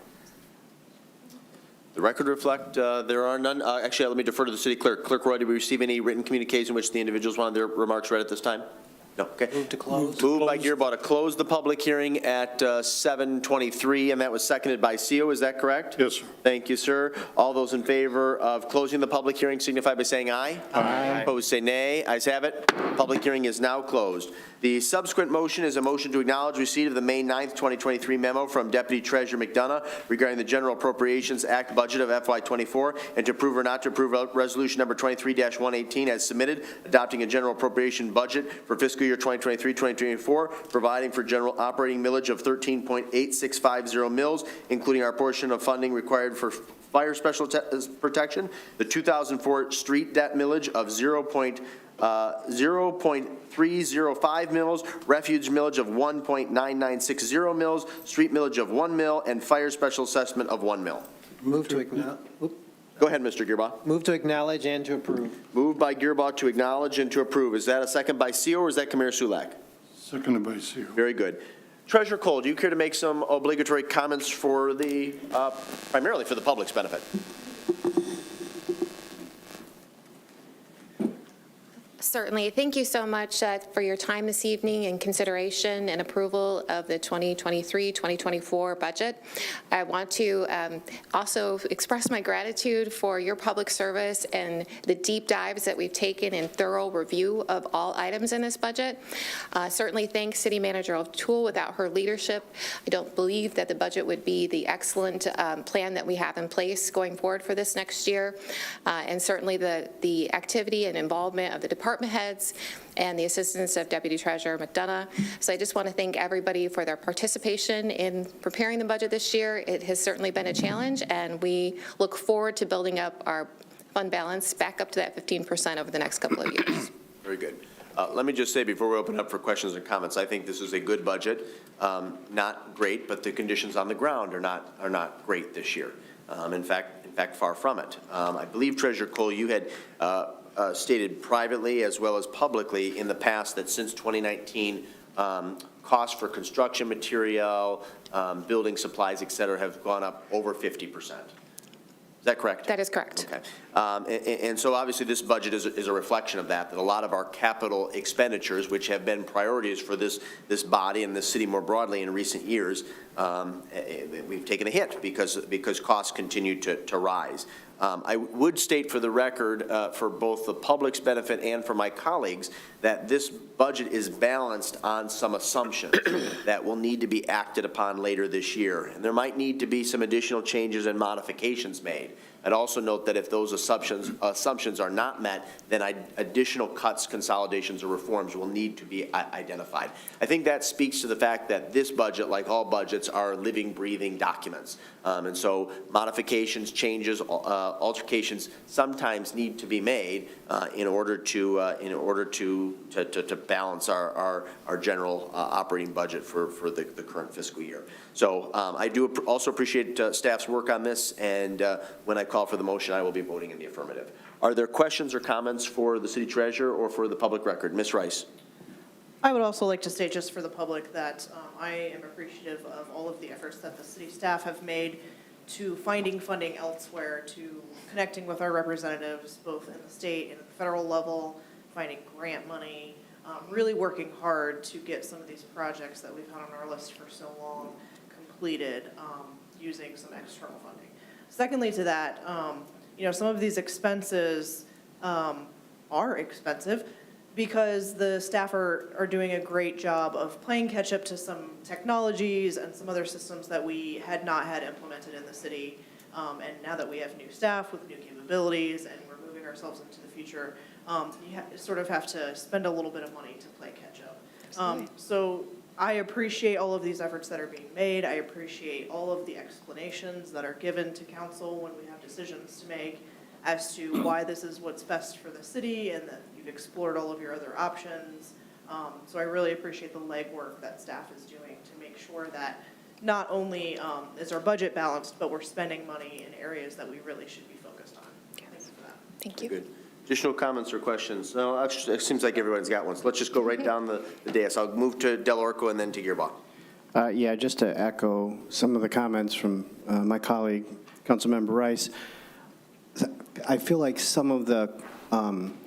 The record reflect there are none. Actually, let me defer to the city clerk. Clerk Roy, did we receive any written communication in which the individuals wanted their remarks read at this time? No, okay. Move to close. Moved by Gearbaugh to close the public hearing at 7:23, and that was seconded by Seal, is that correct? Yes, sir. Thank you, sir. All those in favor of closing the public hearing signify by saying aye. Aye. Opposed, say nay. Ayes have it. Public hearing is now closed. The subsequent motion is a motion to acknowledge receipt of the May 9th, 2023 memo from Deputy Treasurer McDonough regarding the General Appropriations Act budget of FY24, and to approve or not to approve resolution number 23-118 as submitted, adopting a general appropriation budget for fiscal year 2023-2024, providing for general operating millage of 13.8650 mils, including our portion of funding required for fire special protection, the 2004 street debt millage of 0.305 mils, refuge millage of 1.9960 mils, street millage of 1 mil, and fire special assessment of 1 mil. Move to acknowledge. Go ahead, Mr. Gearbaugh. Move to acknowledge and to approve. Moved by Gearbaugh to acknowledge and to approve. Is that a second by Seal, or is that Kamir Sulak? Seconded by Seal. Very good. Treasurer Cole, do you care to make some obligatory comments for the, primarily for the public's benefit? Certainly. Thank you so much for your time this evening and consideration and approval of the 2023-2024 budget. I want to also express my gratitude for your public service and the deep dives that we've taken in thorough review of all items in this budget. Certainly thank City Manager O'Toole. Without her leadership, I don't believe that the budget would be the excellent plan that we have in place going forward for this next year. And certainly the activity and involvement of the department heads and the assistance of Deputy Treasurer McDonough. So I just want to thank everybody for their participation in preparing the budget this year. It has certainly been a challenge, and we look forward to building up our fund balance back up to that 15% over the next couple of years. Very good. Let me just say before we open up for questions and comments, I think this is a good budget. Not great, but the conditions on the ground are not great this year. In fact, far from it. I believe, Treasurer Cole, you had stated privately as well as publicly in the past that since 2019, costs for construction material, building supplies, et cetera, have gone up over 50%. Is that correct? That is correct. Okay. And so obviously this budget is a reflection of that a lot of our capital expenditures, which have been priorities for this body and this city more broadly in recent years, we've taken a hit because costs continue to rise. I would state for the record, for both the public's benefit and for my colleagues, that this budget is balanced on some assumptions that will need to be acted upon later this year. And there might need to be some additional changes and modifications made. I'd also note that if those assumptions are not met, then additional cuts, consolidations, or reforms will need to be identified. I think that speaks to the fact that this budget, like all budgets, are living, breathing documents. And so modifications, changes, altercations sometimes need to be made in order to balance our general operating budget for the current fiscal year. So I do also appreciate staff's work on this, and when I call for the motion, I will be voting in the affirmative. Are there questions or comments for the city treasurer or for the public record? Ms. Rice. I would also like to state just for the public that I am appreciative of all of the efforts that the city staff have made to finding funding elsewhere, to connecting with our representatives, both in the state and at the federal level, finding grant money, really working hard to get some of these projects that we've had on our list for so long completed using some external funding. Secondly to that, some of these expenses are expensive because the staff are doing a great job of playing catch up to some technologies and some other systems that we had not had implemented in the city. And now that we have new staff with new capabilities and we're moving ourselves into the future, you sort of have to spend a little bit of money to play catch up. So I appreciate all of these efforts that are being made. I appreciate all of the explanations that are given to council when we have decisions to make as to why this is what's best for the city, and that you you've explored all of your other options. So I really appreciate the legwork that staff is doing to make sure that not only is our budget balanced, but we're spending money in areas that we really should be focused on. Thank you for that. Thank you. Good. Additional comments or questions? No, actually, it seems like everyone's got one. So let's just go right down the dais. I'll move to Del Orco and then to Gearbaugh. Yeah, just to echo some of the comments from my colleague, Councilmember Rice, I feel like some of the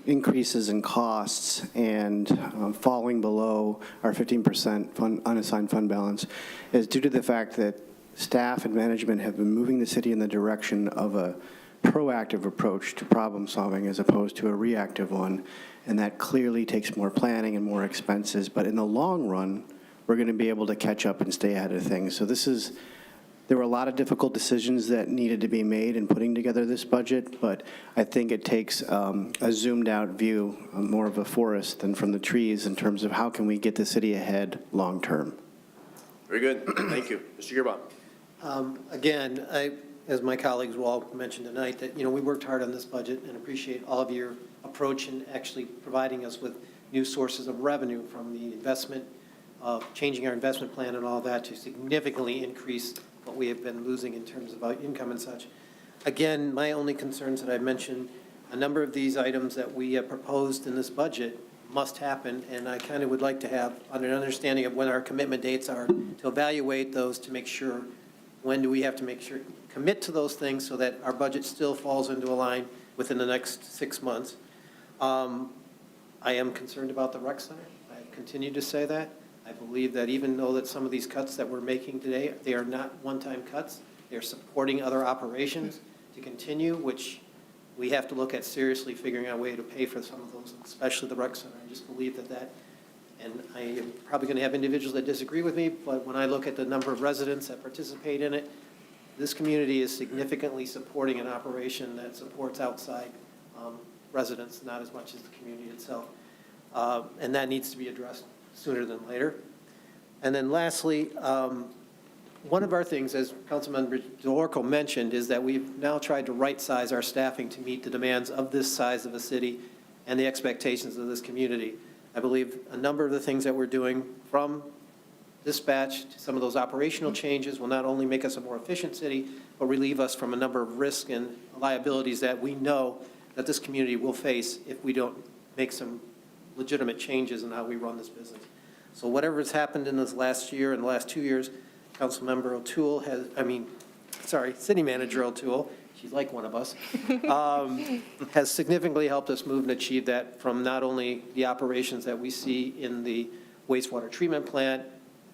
increases in costs and falling below our 15% unassigned fund balance is due to the fact that staff and management have been moving the city in the direction of a proactive approach to problem solving as opposed to a reactive one, and that clearly takes more planning and more expenses, but in the long run, we're going to be able to catch up and stay ahead of things. So there were a lot of difficult decisions that needed to be made in putting together this budget, but I think it takes a zoomed-out view, more of a forest than from the trees, in terms of how can we get the city ahead long-term. Very good. Thank you. Mr. Gearbaugh. Again, as my colleagues will all mention tonight, that, we worked hard on this budget and appreciate all of your approach in actually providing us with new sources of revenue from the investment, of changing our investment plan and all that to significantly increase what we have been losing in terms of income and such. Again, my only concerns that I mentioned, a number of these items that we have proposed in this budget must happen, and I kind of would like to have an understanding of when our commitment dates are to evaluate those, to make sure when do we have to commit to those things so that our budget still falls into a line within the next 6 months. I am concerned about the rec center. I continue to say that. I believe that even though that some of these cuts that we're making today, they are not one-time cuts. They're supporting other operations to continue, which we have to look at seriously, figuring out a way to pay for some of those, especially the rec center. I just believe that, and I am probably going to have individuals that disagree with me, but when I look at the number of residents that participate in it, this community is significantly supporting an operation that supports outside residents, not as much as the community itself. And that needs to be addressed sooner than later. And then lastly, one of our things, as Councilmember DeLorco mentioned, is that we've now tried to right-size our staffing to meet the demands of this size of a city and the expectations of this community. I believe a number of the things that we're doing, from dispatch to some of those operational changes, will not only make us a more efficient city, but relieve us from a number of risks and liabilities that we know that this community will face if we don't make some legitimate changes in how we run this business. So whatever has happened in this last year and the last 2 years, Councilmember O'Toole City Manager O'Toole, she's like one of us, has significantly helped us move and achieve that, from not only the operations that we see in the wastewater treatment plant.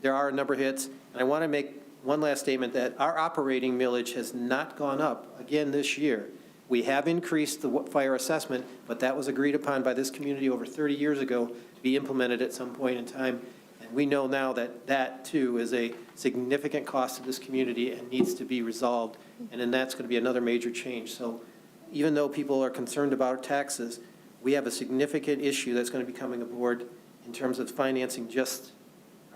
There are a number of hits, and I want to make one last statement that our operating millage has not gone up again this year. We have increased the fire assessment, but that was agreed upon by this community over 30 years ago to be implemented at some point in time. And we know now that that, too, is a significant cost to this community and needs to be resolved. And then that's going to be another major change. So even though people are concerned about taxes, we have a significant issue that's going to be coming aboard in terms of financing just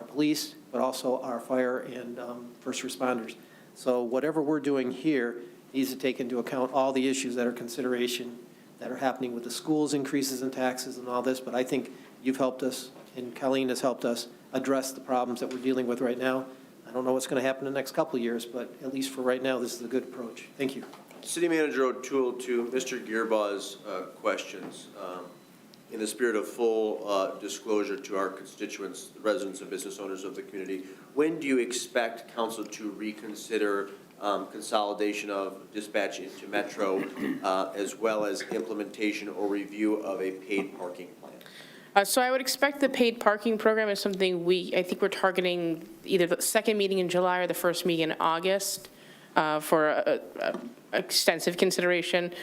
our police, but also our fire and first responders. So whatever we're doing here needs to take into account all the issues that are consideration that are happening with the schools, increases in taxes and all this, but I think you've helped us, and Colleen has helped us address the problems that we're dealing with right now. I don't know what's going to happen in the next couple of years, but at least for right now, this is a good approach. Thank you. City Manager O'Toole, to Mr. Gearbaugh's questions. In the spirit of full disclosure to our constituents, the residents and business owners of the community, when do you expect council to reconsider consolidation of dispatch into Metro, as well as implementation or review of a paid parking plan? So I would expect the paid parking program is something I think we're targeting either the second meeting in July or the first meeting in August for extensive consideration.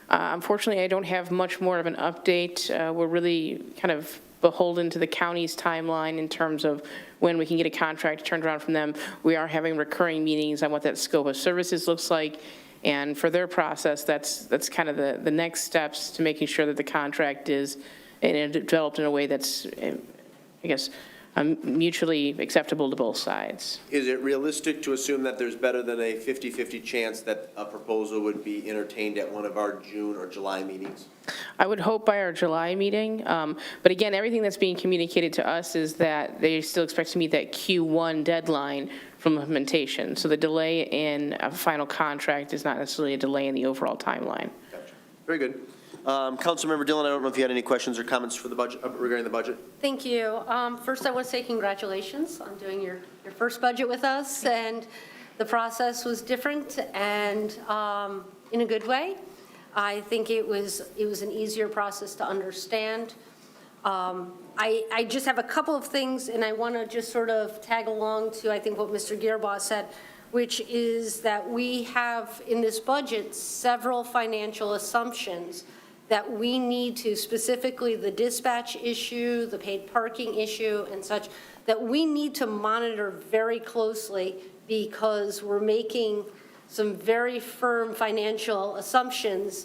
Unfortunately, I don't have much more of an update. We're really kind of beholden to the county's timeline in terms of when we can get a contract turned around from them. We are having recurring meetings on what that scope of services looks like. And for their process, that's kind of the next steps to making sure that the contract is developed in a way that's, I guess, mutually acceptable to both sides. Is it realistic to assume that there's better than a 50-50 chance that a proposal would be entertained at one of our June or July meetings? I would hope by our July meeting, but again, everything that's being communicated to us is that they still expect to meet that Q1 deadline from implementation. So the delay in a final contract is not necessarily a delay in the overall timeline. Gotcha. Very good. Councilmember Dillon, I don't know if you had any questions or comments for the budget, regarding the budget? Thank you. First, I want to say congratulations on doing your first budget with us, and the process was different and in a good way. I think it was an easier process to understand. I just have a couple of things, and I want to just sort of tag along to, I think, what Mr. Gearboss said, which is that we have in this budget several financial assumptions that we need to, specifically the dispatch issue, the paid parking issue and such, that we need to monitor very closely because we're making some very firm financial assumptions.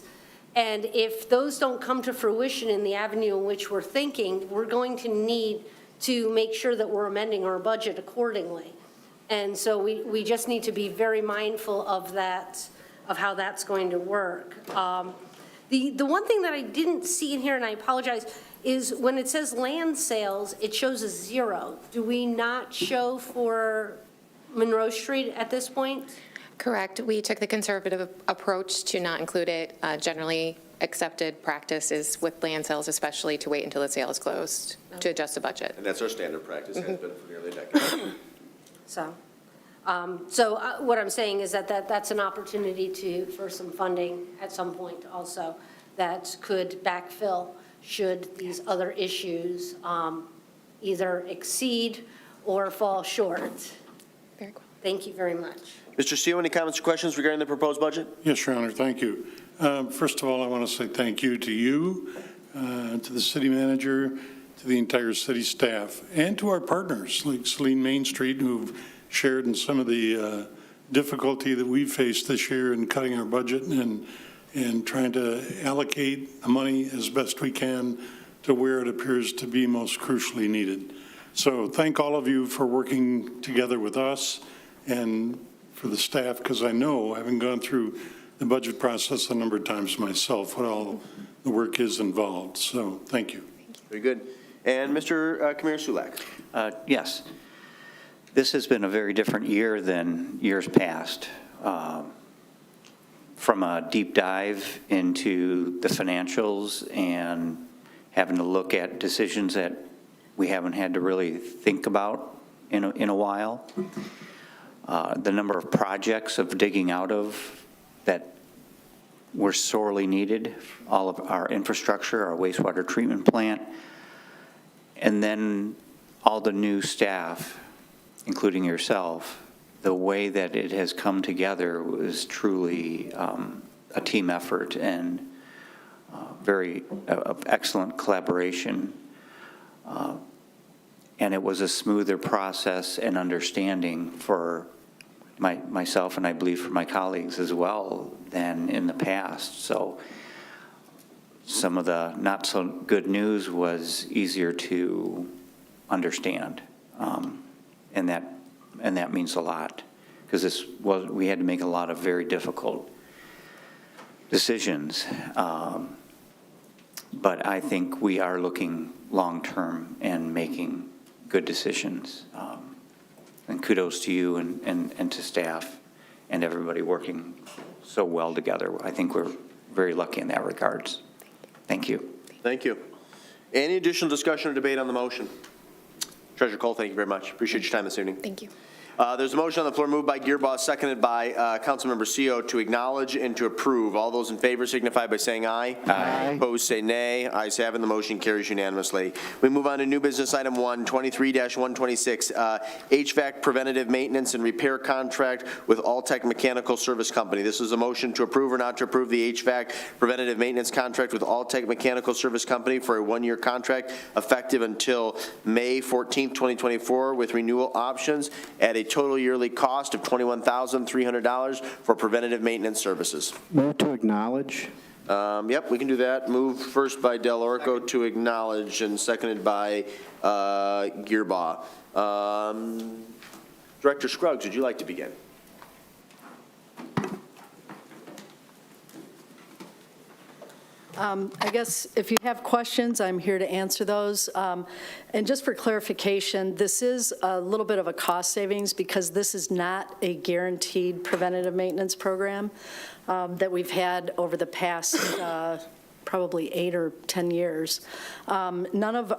And if those don't come to fruition in the avenue in which we're thinking, we're going to need to make sure that we're amending our budget accordingly. And so we just need to be very mindful of that, of how that's going to work. The one thing that I didn't see in here, and I apologize, is when it says land sales, it shows a 0. Do we not show for Monroe Street at this point? Correct. We took the conservative approach to not include it. Generally accepted practice is with land sales, especially to wait until the sale is closed to adjust the budget. And that's our standard practice, has been for nearly a decade. So what I'm saying is that's an opportunity for some funding at some point also that could backfill should these other issues either exceed or fall short. Very cool. Thank you very much. Mr. Seal, any comments or questions regarding the proposed budget? Yes, Your Honor, thank you. First of all, I want to say thank you to you, to the city manager, to the entire city staff, and to our partners like Saline Main Street, who've shared in some of the difficulty that we've faced this year in cutting our budget and trying to allocate the money as best we can to where it appears to be most crucially needed. So thank all of you for working together with us and for the staff, because I know, having gone through the budget process a number of times myself, what all the work is involved. So thank you. Very good. And Mr. Kamir Sulak. Yes. This has been a very different year than years past. From a deep dive into the financials and having to look at decisions that we haven't had to really think about in a while. The number of projects of digging out of that were sorely needed, all of our infrastructure, our wastewater treatment plant, and then all the new staff, including yourself. The way that it has come together was truly a team effort and very excellent collaboration. And it was a smoother process and understanding for myself, and I believe for my colleagues as well, than in the past. So some of the not so good news was easier to understand. And that means a lot, because we had to make a lot of very difficult decisions. But I think we are looking long-term and making good decisions. And kudos to you and to staff and everybody working so well together. I think we're very lucky in that regards. Thank you. Thank you. Any additional discussion or debate on the motion? Treasurer Cole, thank you very much. Appreciate your time this evening. Thank you. There's a motion on the floor moved by Gearboss, seconded by Councilmember Seo to acknowledge and to approve. All those in favor signify by saying aye. Aye. Opposed, say nay. Ayes have it, the motion carries unanimously. We move on to new business item 1, 23-126, HVAC preventative maintenance and repair contract with Alltech Mechanical Service Company. This is a motion to approve or not to approve the HVAC preventative maintenance contract with Alltech Mechanical Service Company for a 1-year contract effective until May 14th, 2024, with renewal options at a total yearly cost of $21,300 for preventative maintenance services. Move to acknowledge. Yep, we can do that. Moved first by Del Orco to acknowledge and seconded by Gearbaugh. Director Scruggs, would you like to begin? I guess if you have questions, I'm here to answer those. And just for clarification, this is a little bit of a cost savings because this is not a guaranteed preventative maintenance program that we've had over the past probably 8 or 10 years. None of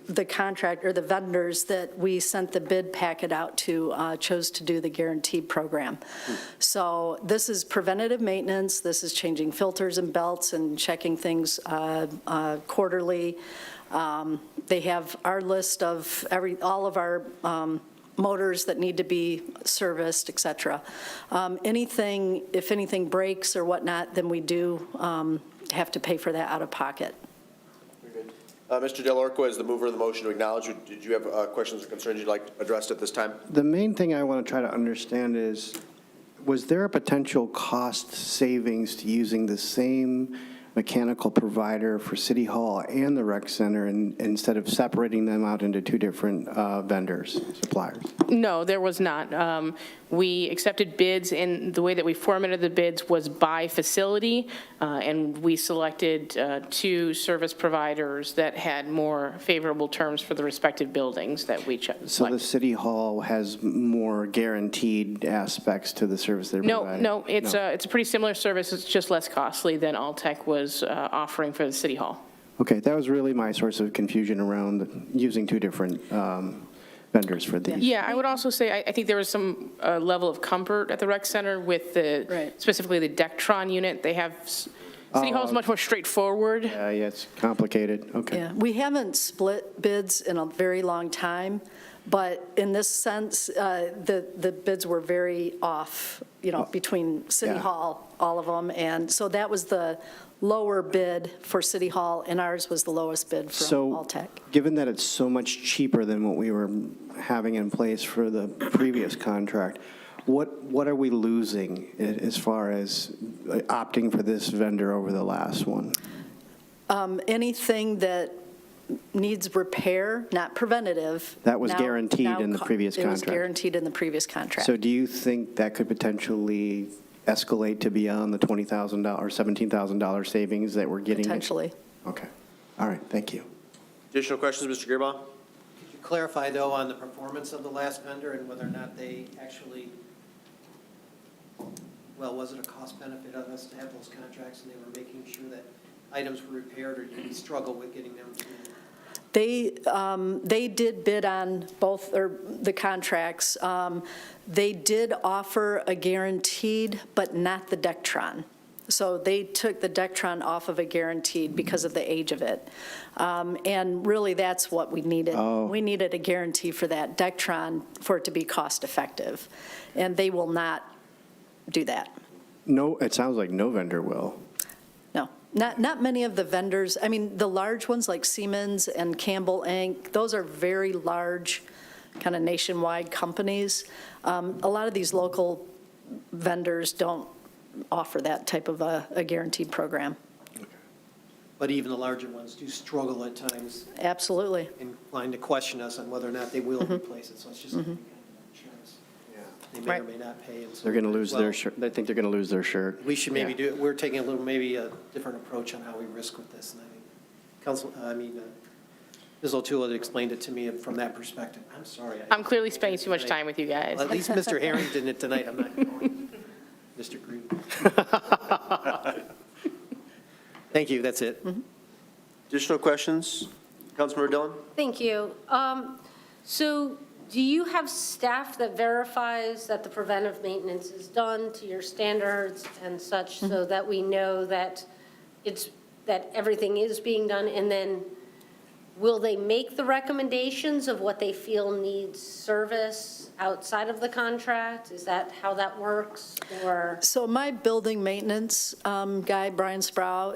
the contract or the vendors that we sent the bid packet out to chose to do the guaranteed program. So this is preventative maintenance. This is changing filters and belts and checking things quarterly. They have our list of all of our motors that need to be serviced, et cetera. If anything breaks or whatnot, then we do have to pay for that out of pocket. Mr. Del Orco, as the mover of the motion to acknowledge, did you have questions or concerns you'd like addressed at this time? The main thing I want to try to understand is, was there a potential cost savings to using the same mechanical provider for City Hall and the rec center instead of separating them out into two different vendors, suppliers? No, there was not. We accepted bids, and the way that we formatted the bids was by facility, and we selected 2 service providers that had more favorable terms for the respective buildings that we chose. So the City Hall has more guaranteed aspects to the service they're providing? No, it's a pretty similar service. It's just less costly than Alltech was offering for the City Hall. Okay, that was really my source of confusion around using 2 different vendors for these. Yeah, I would also say, I think there was some level of comfort at the rec center with specifically the Dectron unit. They have, City Hall is much more straightforward. Yeah, it's complicated, okay. Yeah, we haven't split bids in a very long time, but in this sense, the bids were very off, between City Yeah. Hall, all of them, and so that was the lower bid for City Hall, and ours was the lowest bid from Alltech. Given that it's so much cheaper than what we were having in place for the previous contract, what are we losing as far as opting for this vendor over the last one? Anything that needs repair, not preventative. That was guaranteed in the previous It was contract. guaranteed in the previous contract. So do you think that could potentially escalate to beyond the $20,000 or $17,000 savings that we're getting? Potentially. Okay. All right, thank you. Additional questions, Mr. Gearbaugh? Could you clarify, though, on the performance of the last vendor and whether or not they actually, was it a cost benefit of us to have those contracts and they were making sure that items were repaired, or did we struggle with getting them to? They did bid on both, or the contracts. They did offer a guaranteed, but not the Dectron. So they took the Dectron off of a guaranteed because of the age of it. And really, that's what we needed. Oh. We needed a guarantee for that Dectron for it to be cost effective. And they will not do that. No, it sounds like no vendor will. No, not many of the vendors. I mean, the large ones like Siemens and Campbell Inc., those are very large, kind of nationwide companies. A lot of these local vendors don't offer that type of a guaranteed program. But even the larger ones do struggle at times, Absolutely. inclined to question us on whether or not they will replace it, so it's just kind of insurance. They may or may not pay. And so They're going to lose their well, shirt. They think they're going to lose their shirt. We should maybe do it, we're taking maybe a different approach on how we risk with this, and I think Ms. O'Toole had explained it to me from that perspective. I'm sorry. I'm clearly spending too much time with you guys. Well, at least Mr. Herring did it tonight, I'm not going. Mr. Green. Thank you, that's it. Additional questions? Councilmember Dillon? Thank you. So do you have staff that verifies that the preventive maintenance is done to your standards and such, so that we know that that everything is being done? And then will they make the recommendations of what they feel needs service outside of the contract? Is that how that works, or? So my building maintenance guy, Brian Sproul,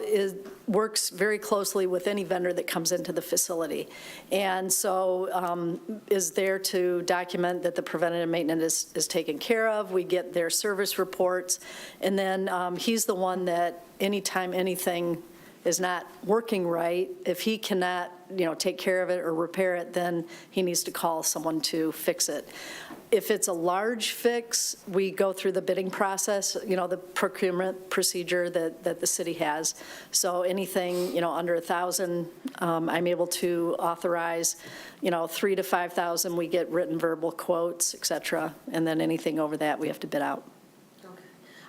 works very closely with any vendor that comes into the facility. And so is there to document that the preventative maintenance is taken care of. We get their service reports. And then he's the one that anytime anything is not working right, if he cannot, take care of it or repair it, then he needs to call someone to fix it. If it's a large fix, we go through the bidding process, the procurement procedure that the city has. So anything, under 1,000, I'm able to authorize, 3,000 to 5,000, we get written verbal quotes, et cetera. And then anything over that, we have to bid out.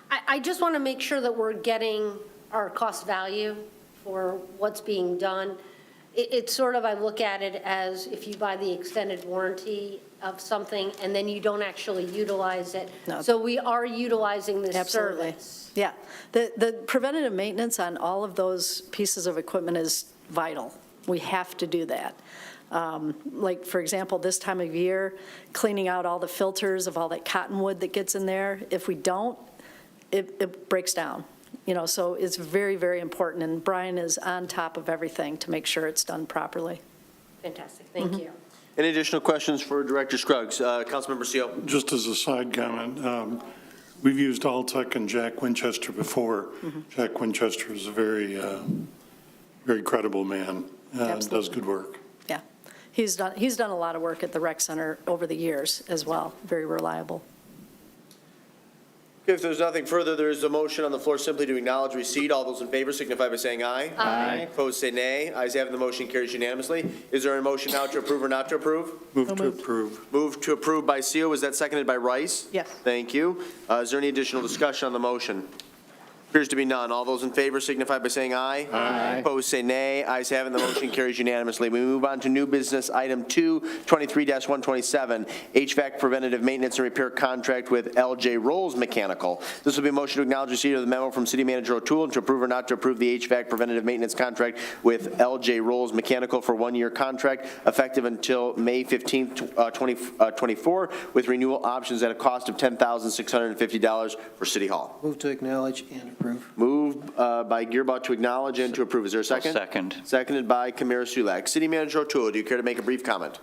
I just want to make sure that we're getting our cost value for what's being done. It's sort of, I look at it as if you buy the extended warranty of something and then you don't actually utilize it. No. So we are utilizing this Absolutely. service. Yeah. The preventative maintenance on all of those pieces of equipment is vital. We have to do that. Like, for example, this time of year, cleaning out all the filters of all that cottonwood that gets in there. If we don't, it breaks down. So it's very, very important, and Brian is on top of everything to make sure it's done properly. Fantastic, thank you. Any additional questions for Director Scruggs? Councilmember Seal. Just as a side comment, we've used Alltech and Jack Winchester before. Jack Winchester is a very, very credible man, does good work. Yeah. He's done a lot of work at the rec center over the years as well, very reliable. If there's nothing further, there is a motion on the floor simply to acknowledge receipt. All those in favor signify by saying aye. Aye. Opposed, say nay. Ayes have it, the motion carries unanimously. Is there a motion now to approve or not to approve? Move to approve. Move to approve by Seal. Was that seconded by Rice? Yes. Thank you. Is there any additional discussion on the motion? Appears to be none. All those in favor signify by saying aye. Aye. Opposed, say nay. Ayes have it, the motion carries unanimously. We move on to new business item 2, 23-127, HVAC preventative maintenance and repair contract with LJ Rolls Mechanical. This will be a motion to acknowledge receipt of the memo from City Manager O'Toole and to approve or not to approve the HVAC preventative maintenance contract with LJ Rolls Mechanical for 1-year contract effective until May 15th, 2024, with renewal options at a cost of $10,650 for City Hall. Move to acknowledge and approve. Moved by Gearbaugh to acknowledge and to approve. Is there a second? Second. Seconded by Kamara Sulak. City Manager O'Toole, do you care to make a brief comment?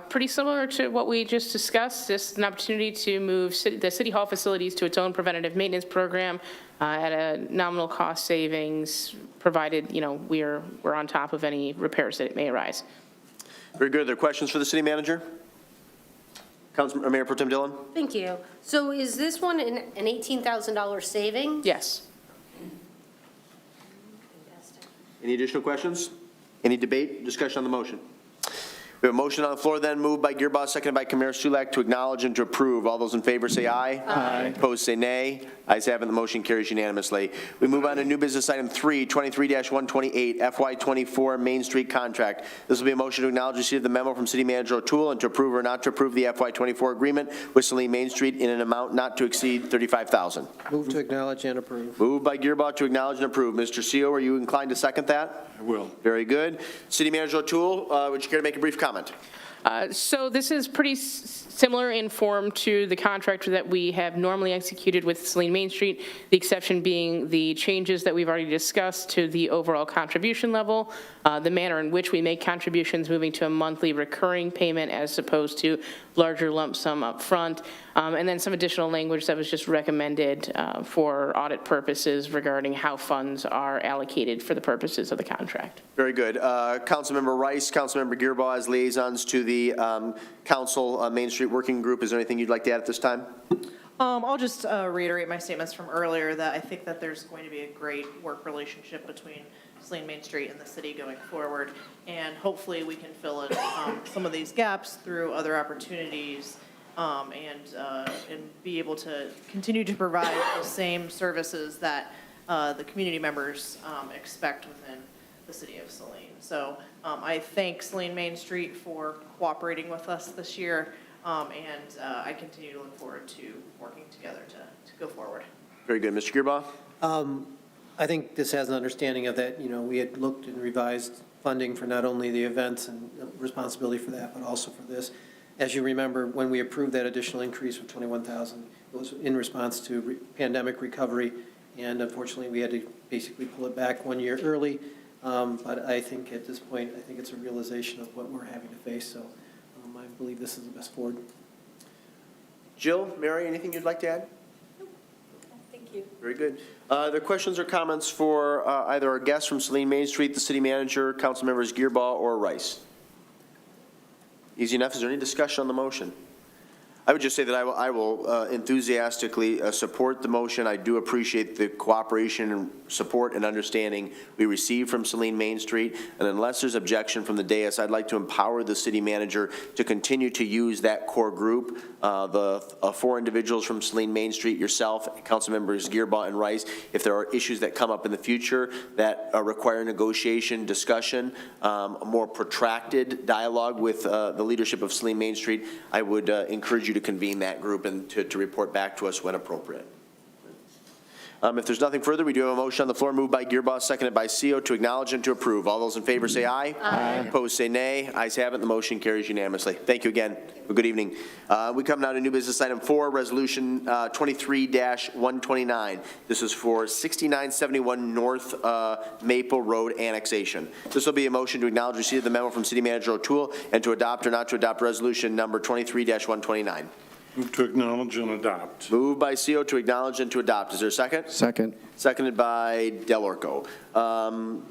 Pretty similar to what we just discussed. This is an opportunity to move the City Hall facilities to its own preventative maintenance program at a nominal cost savings, provided, we're on top of any repairs that may arise. Very good. Are there questions for the City Manager? Mayor Pro Tem Dillon? Thank you. So is this one an $18,000 saving? Yes. Fantastic. Any additional questions? Any debate, discussion on the motion? We have a motion on the floor then, moved by Gearbaugh, seconded by Kamara Sulak, to acknowledge and to approve. All those in favor say aye. Aye. Opposed, say nay. Ayes have it, the motion carries unanimously. We move on to new business item 3, 23-128, FY24 Main Street contract. This will be a motion to acknowledge receipt of the memo from City Manager O'Toole and to approve or not to approve the FY24 agreement with Saline Main Street in an amount not to exceed $35,000. Move to acknowledge and approve. Moved by Gearbaugh to acknowledge and approve. Mr. Seal, are you inclined to second that? I will. Very good. City Manager O'Toole, would you care to make a brief comment? So this is pretty similar in form to the contract that we have normally executed with Saline Main Street, the exception being the changes that we've already discussed to the overall contribution level, the manner in which we make contributions, moving to a monthly recurring payment as opposed to larger lump sum up front, and then some additional language that was just recommended for audit purposes regarding how funds are allocated for the purposes of the contract. Very good. Councilmember Rice, Councilmember Gearbaugh as liaisons to the Council Main Street Working Group. Is there anything you'd like to add at this time? I'll just reiterate my statements from earlier that I think that there's going to be a great work relationship between Saline Main Street and the city going forward, and hopefully we can fill in some of these gaps through other opportunities and be able to continue to provide the same services that the community members expect within the city of Saline. So I thank Saline Main Street for cooperating with us this year, and I continue to look forward to working together to go forward. Very good. Mr. Gearbaugh? I think this has an understanding of that, we had looked and revised funding for not only the events and responsibility for that, but also for this. As you remember, when we approved that additional increase of 21,000, it was in response to pandemic recovery, and unfortunately, we had to basically pull it back 1 year early. But I think at this point, I think it's a realization of what we're having to face, so I believe this is the best forward. Jill, Mary, anything you'd like to add? Thank you. Very good. Are there questions or comments for either our guests from Saline Main Street, the city manager, council members Gearbaugh or Rice? Easy enough. Is there any discussion on the motion? I would just say that I will enthusiastically support the motion. I do appreciate the cooperation and support and understanding we receive from Saline Main Street. And unless there's objection from the dais, I'd like to empower the city manager to continue to use that core group, the 4 individuals from Saline Main Street, yourself, council members Gearbaugh and Rice. If there are issues that come up in the future that require negotiation, discussion, a more protracted dialogue with the leadership of Saline Main Street, I would encourage you to convene that group and to report back to us when appropriate. If there's nothing further, we do have a motion on the floor moved by Gearbaugh, seconded by CO to acknowledge and to approve. All those in favor say aye. Aye. Opposed say nay. Ayes have it. The motion carries unanimously. Thank you again. Good evening. We come now to new business item 4, resolution 23-129. This is for 6971 North Maple Road annexation. This will be a motion to acknowledge receipt of the memo from City Manager O'Toole and to adopt or not to adopt resolution number 23-129. Move to acknowledge and adopt. Moved by CO to acknowledge and to adopt. Is there a second? Second. Seconded by Delorco.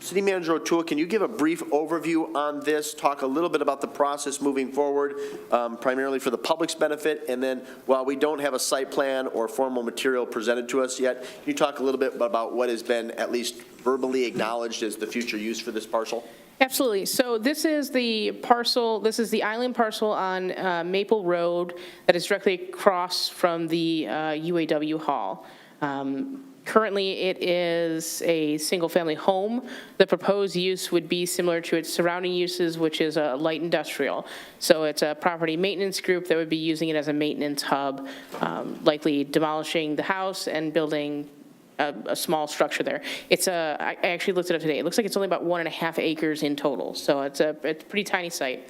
City Manager O'Toole, can you give a brief overview on this? Talk a little bit about the process moving forward, primarily for the public's benefit. And then while we don't have a site plan or formal material presented to us yet, can you talk a little bit about what has been at least verbally acknowledged as the future use for this parcel? Absolutely. So this is the parcel, this is the island parcel on Maple Road that is directly across from the UAW Hall. Currently, it is a single-family home. The proposed use would be similar to its surrounding uses, which is a light industrial. So it's a property maintenance group that would be using it as a maintenance hub, likely demolishing the house and building a small structure there. I actually looked it up today. It looks like it's only about 1.5 acres in total, so it's a pretty tiny site.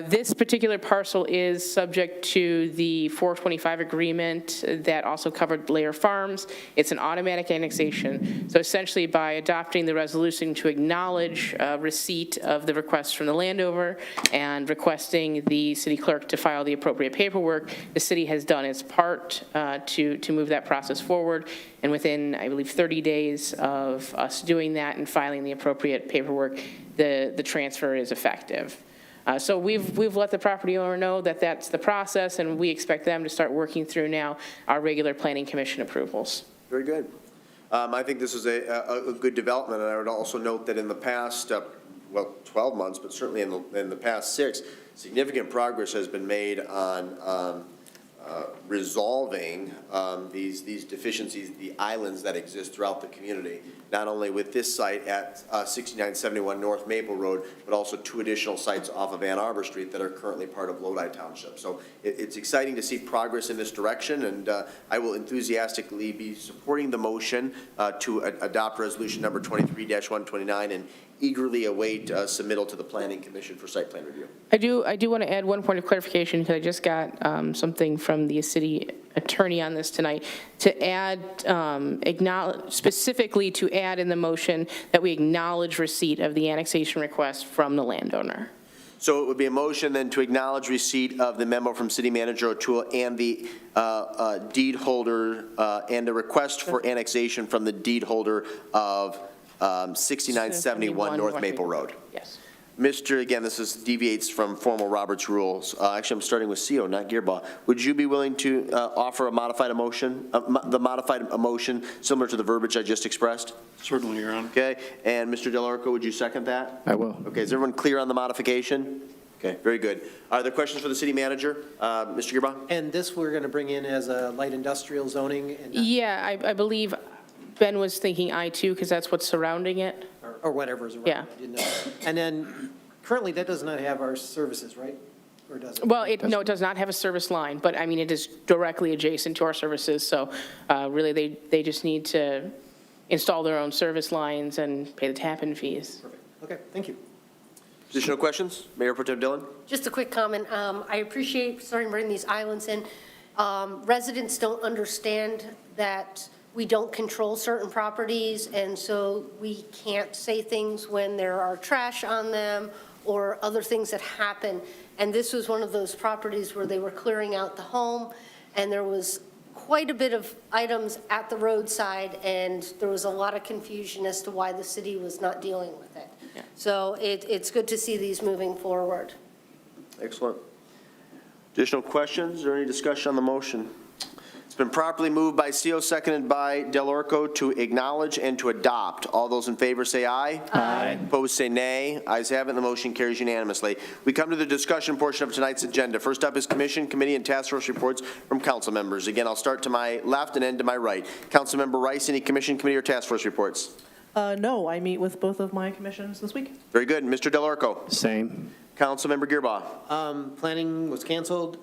This particular parcel is subject to the 425 agreement that also covered Lair Farms. It's an automatic annexation. So essentially, by adopting the resolution to acknowledge receipt of the request from the landowner and requesting the city clerk to file the appropriate paperwork, the city has done its part to move that process forward. And within, I believe, 30 days of us doing that and filing the appropriate paperwork, the transfer is effective. So we've let the property owner know that that's the process, and we expect them to start working through now our regular planning commission approvals. Very good. I think this is a good development, and I would also note that in the past, 12 months, but certainly in the past 6, significant progress has been made on resolving these deficiencies, the islands that exist throughout the community, not only with this site at 6971 North Maple Road, but also 2 additional sites off of Ann Arbor Street that are currently part of Lodi Township. So it's exciting to see progress in this direction, and I will enthusiastically be supporting the motion to adopt resolution number 23-129 and eagerly await submittal to the Planning Commission for site plan review. I do want to add one point of clarification, because I just got something from the city attorney on this tonight, to add, specifically to add in the motion that we acknowledge receipt of the annexation request from the landowner. So it would be a motion then to acknowledge receipt of the memo from City Manager O'Toole and the deed holder and the request for annexation from the deed holder of 6971 North Maple Road. Yes. Mr., again, this deviates from formal Roberts rules. Actually, I'm starting with CO, not Gearbaugh. Would you be willing to offer a modified motion, the modified motion similar to the verbiage I just expressed? Certainly, Your Honor. Okay, and Mr. Delorco, would you second that? I will. Okay, is everyone clear on the modification? Okay, very good. Are there questions for the city manager? Mr. Gearbaugh? And this we're going to bring in as a light industrial zoning? And Yeah, I believe Ben was thinking I-2, because that's what's surrounding it. or whatever's around. Yeah. I didn't know. And then currently that does not have our services, right? Or does it? Well, no, it does not have a service line, but I mean, it is directly adjacent to our services, so really they just need to install their own service lines and pay the tap-in fees. Perfect. Okay, thank you. Additional questions? Mayor Pro Tem Dillon? Just a quick comment. I appreciate starting to bring these islands in. Residents don't understand that we don't control certain properties, and so we can't say things when there are trash on them or other things that happen. And this was one of those properties where they were clearing out the home, and there was quite a bit of items at the roadside, and there was a lot of confusion as to why the city was not dealing with it. So it's good to see these moving forward. Excellent. Additional questions or any discussion on the motion? It's been properly moved by CO, seconded by Del Orco to acknowledge and to adopt. All those in favor say aye. Aye. Opposed say nay. Ayes have it, and the motion carries unanimously. We come to the discussion portion of tonight's agenda. First up is commission, committee, and task force reports from council members. Again, I'll start to my left and end to my right. Councilmember Rice, any commission, committee, or task force reports? No, I meet with both of my commissions this week. Very good. Mr. Del Orco. Same. Councilmember Gearbaugh. Planning was canceled.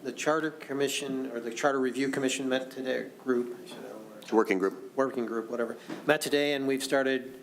The Charter Commission, or the Charter Review Commission met today, It's a working group. working group, whatever, met today, and we've started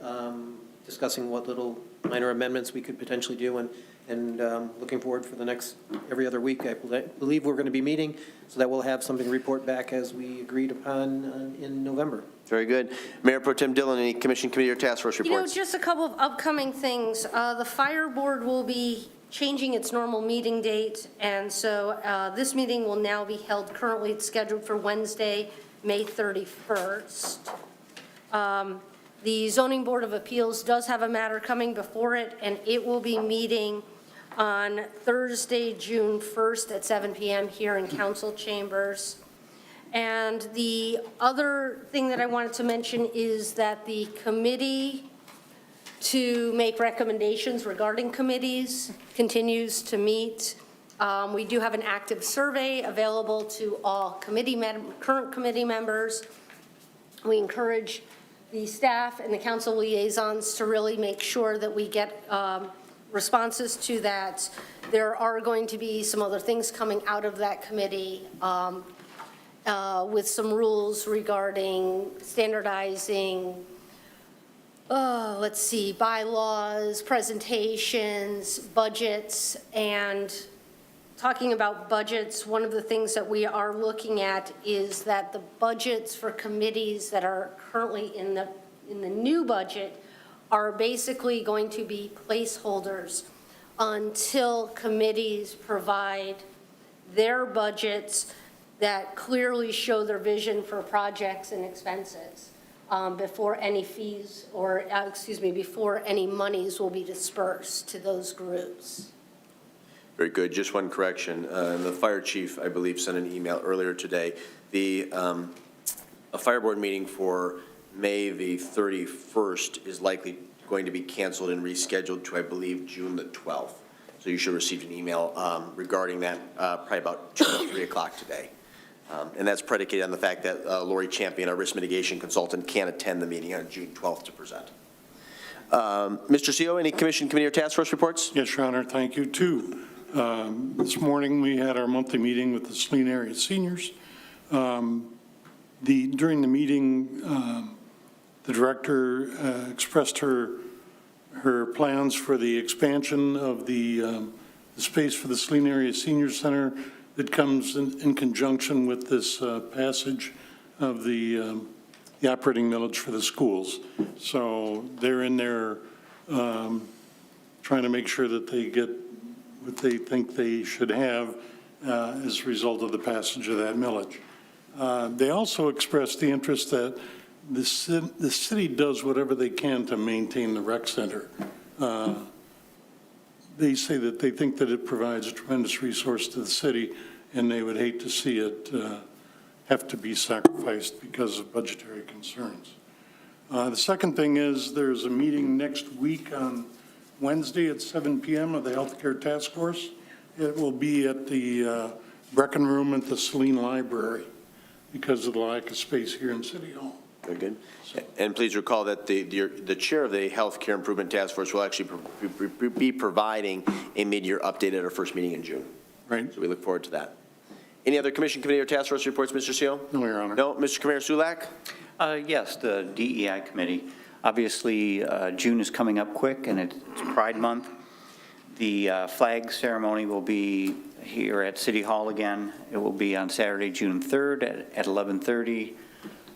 discussing what little minor amendments we could potentially do, and looking forward for the next, every other week, I believe we're going to be meeting, so that we'll have something to report back as we agreed upon in November. Very good. Mayor Pro Tem Dillon, any commission, committee, or task force reports? Just a couple of upcoming things. The fire board will be changing its normal meeting date, and so this meeting will now be held, currently it's scheduled for Wednesday, May 31st. The Zoning Board of Appeals does have a matter coming before it, and it will be meeting on Thursday, June 1st at 7 p.m. here in council chambers. And the other thing that I wanted to mention is that the committee to make recommendations regarding committees continues to meet. We do have an active survey available to all current committee members. We encourage the staff and the council liaisons to really make sure that we get responses to that. There are going to be some other things coming out of that committee with some rules regarding standardizing, bylaws, presentations, budgets, and talking about budgets, one of the things that we are looking at is that the budgets for committees that are currently in the new budget are basically going to be placeholders until committees provide their budgets that clearly show their vision for projects and expenses before any fees or, before any monies will be dispersed to those groups. Very good. Just one correction. The fire chief, I believe, sent an email earlier today. A fire board meeting for May the 31st is likely going to be canceled and rescheduled to, I believe, June the 12th. So you should have received an email regarding that probably about 2 or 3 o'clock today. And that's predicated on the fact that Lori Champion, our risk mitigation consultant, can't attend the meeting on June 12th to present. Mr. CO, any commission, committee, or task force reports? Yes, Your Honor, thank you, too. This morning, we had our monthly meeting with the Saline area seniors. During the meeting, the director expressed her plans for the expansion of the space for the Saline area senior center that comes in conjunction with this passage of the operating millage for the schools. So they're in there trying to make sure that they get what they think they should have as a result of the passage of that millage. They also expressed the interest that the city does whatever they can to maintain the rec center. They say that they think that it provides a tremendous resource to the city, and they would hate to see it have to be sacrificed because of budgetary concerns. The second thing is there's a meeting next week on Wednesday at 7 p.m. of the Healthcare Task Force. It will be at the Brecken Room at the Saline Library because of the lack of space here in City Hall. Very good. And please recall that the chair of the Healthcare Improvement Task Force will actually be providing a mid-year update at our first meeting in June. Right. So we look forward to that. Any other commission, committee, or task force reports, Mr. Seal? No, Your Honor. No. Mr. Kamara Sulak? Yes, the DEI committee. Obviously, June is coming up quick, and it's Pride Month. The flag ceremony will be here at City Hall again. It will be on Saturday, June 3rd at 11:30.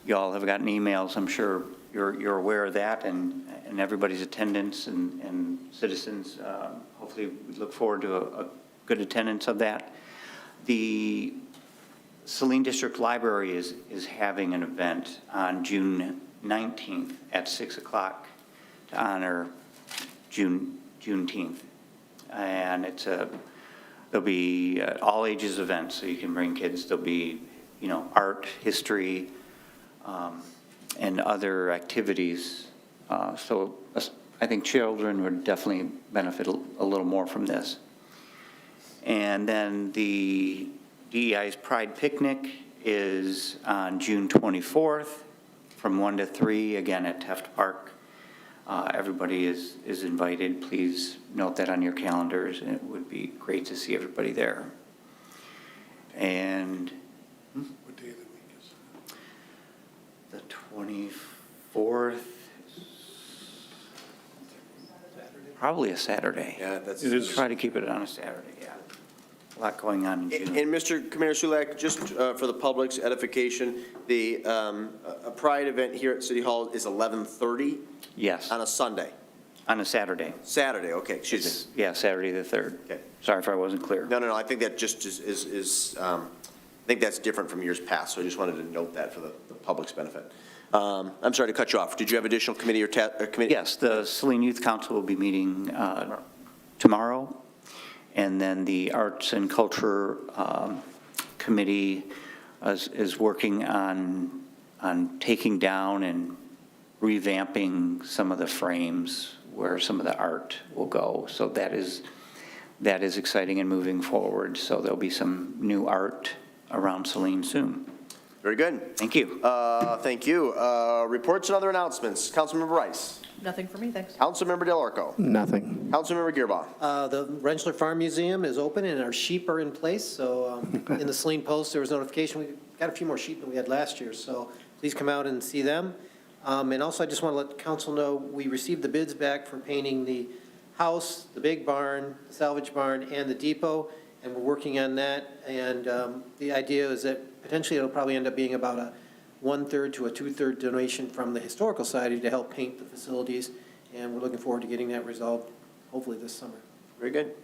Y'all have gotten emails, I'm sure you're aware of that, and everybody's attendance and citizens. Hopefully, we look forward to a good attendance of that. The Saline District Library is having an event on June 19th at 6 o'clock to honor Juneteenth. And there'll be all ages events, so you can bring kids. There'll be, art, history, and other activities. So I think children would definitely benefit a little more from this. And then the DEI's Pride Picnic is on June 24th from 1 to 3, again at Teft Park. Everybody is invited. Please note that on your calendars, and it would be great to see everybody there. And What day of the week is the 24th, probably a Saturday. Yeah, that's. It is. Try to keep it on a Saturday, yeah. A lot going on in June. And Mr. Commander Sulak, just for the public's edification, the a Pride event here at City Hall is 11:30 Yes, on a Sunday. on a Saturday. Saturday, okay, excuse me. Yeah, Saturday the 3rd. Okay. Sorry if I wasn't clear. No, I think that just is I think that's different from years past, so I just wanted to note that for the public's benefit. I'm sorry to cut you off. Did you have additional committee or committee? Yes, the Saline Youth Council will be meeting tomorrow, and then the Arts and Culture Committee is working on taking down and revamping some of the frames where some of the art will go. So that is exciting and moving forward. So there'll be some new art around Saline soon. Very good. Thank you. Thank you. Reports and other announcements. Councilmember Rice. Nothing for me, thanks. Councilmember Del Arco. Nothing. Councilmember Gearbaugh. The Rentschler Farm Museum is open and our sheep are in place, so in the Saline Post, there was notification, we got a few more sheep than we had last year, so please come out and see them. And also, I just want to let council know, we received the bids back for painting the house, the big barn, the salvage barn, and the depot, and we're working on that, and the idea is that potentially it'll probably end up being about a 1/3 to a 2/3 donation from the Historical Society to help paint the facilities, and we're looking forward to getting that resolved, hopefully this summer. Very good.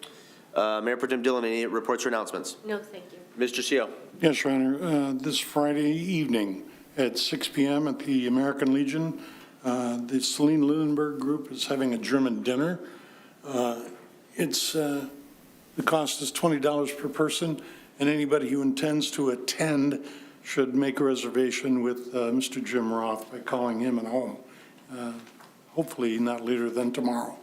Mayor Pro Tem Dillon, any reports or announcements? No, thank you. Mr. Seal. Yes, Your Honor. This Friday evening at 6 p.m. at the American Legion, the Saline Lunenburg Group is having a German dinner. The cost is $20 per person, and anybody who intends to attend should make a reservation with Mr. Jim Roth by calling him at home, hopefully not later than tomorrow.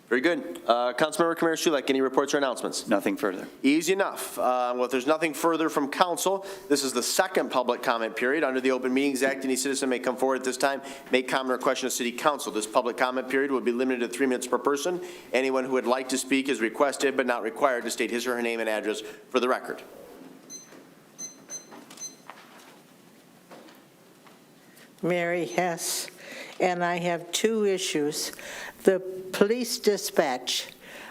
Very good. Councilmember Kamara Sulek, any reports or announcements? Nothing further. Easy enough. Well, if there's nothing further from council, this is the second public comment period. Under the Open Meetings Act, any citizen may come forward at this time, make comment or question to City Council. This public comment period will be limited to 3 minutes per person. Anyone who would like to speak is requested but not required to state his or her name and address for the record. Mary Hess, and I have two issues. The police dispatch,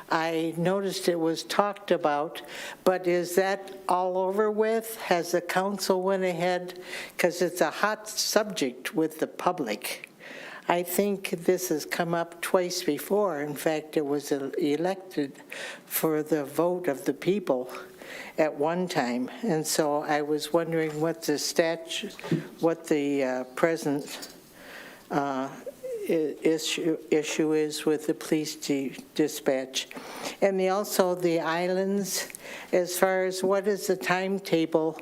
I noticed it was talked about, but is that all over with? Has the council went ahead? Because it's a hot subject with the public. I think this has come up twice before. In fact, it was elected for the vote of the people at one time. And so I was wondering what the statute, what the present issue is with the police dispatch. And also the islands, as far as what is the timetable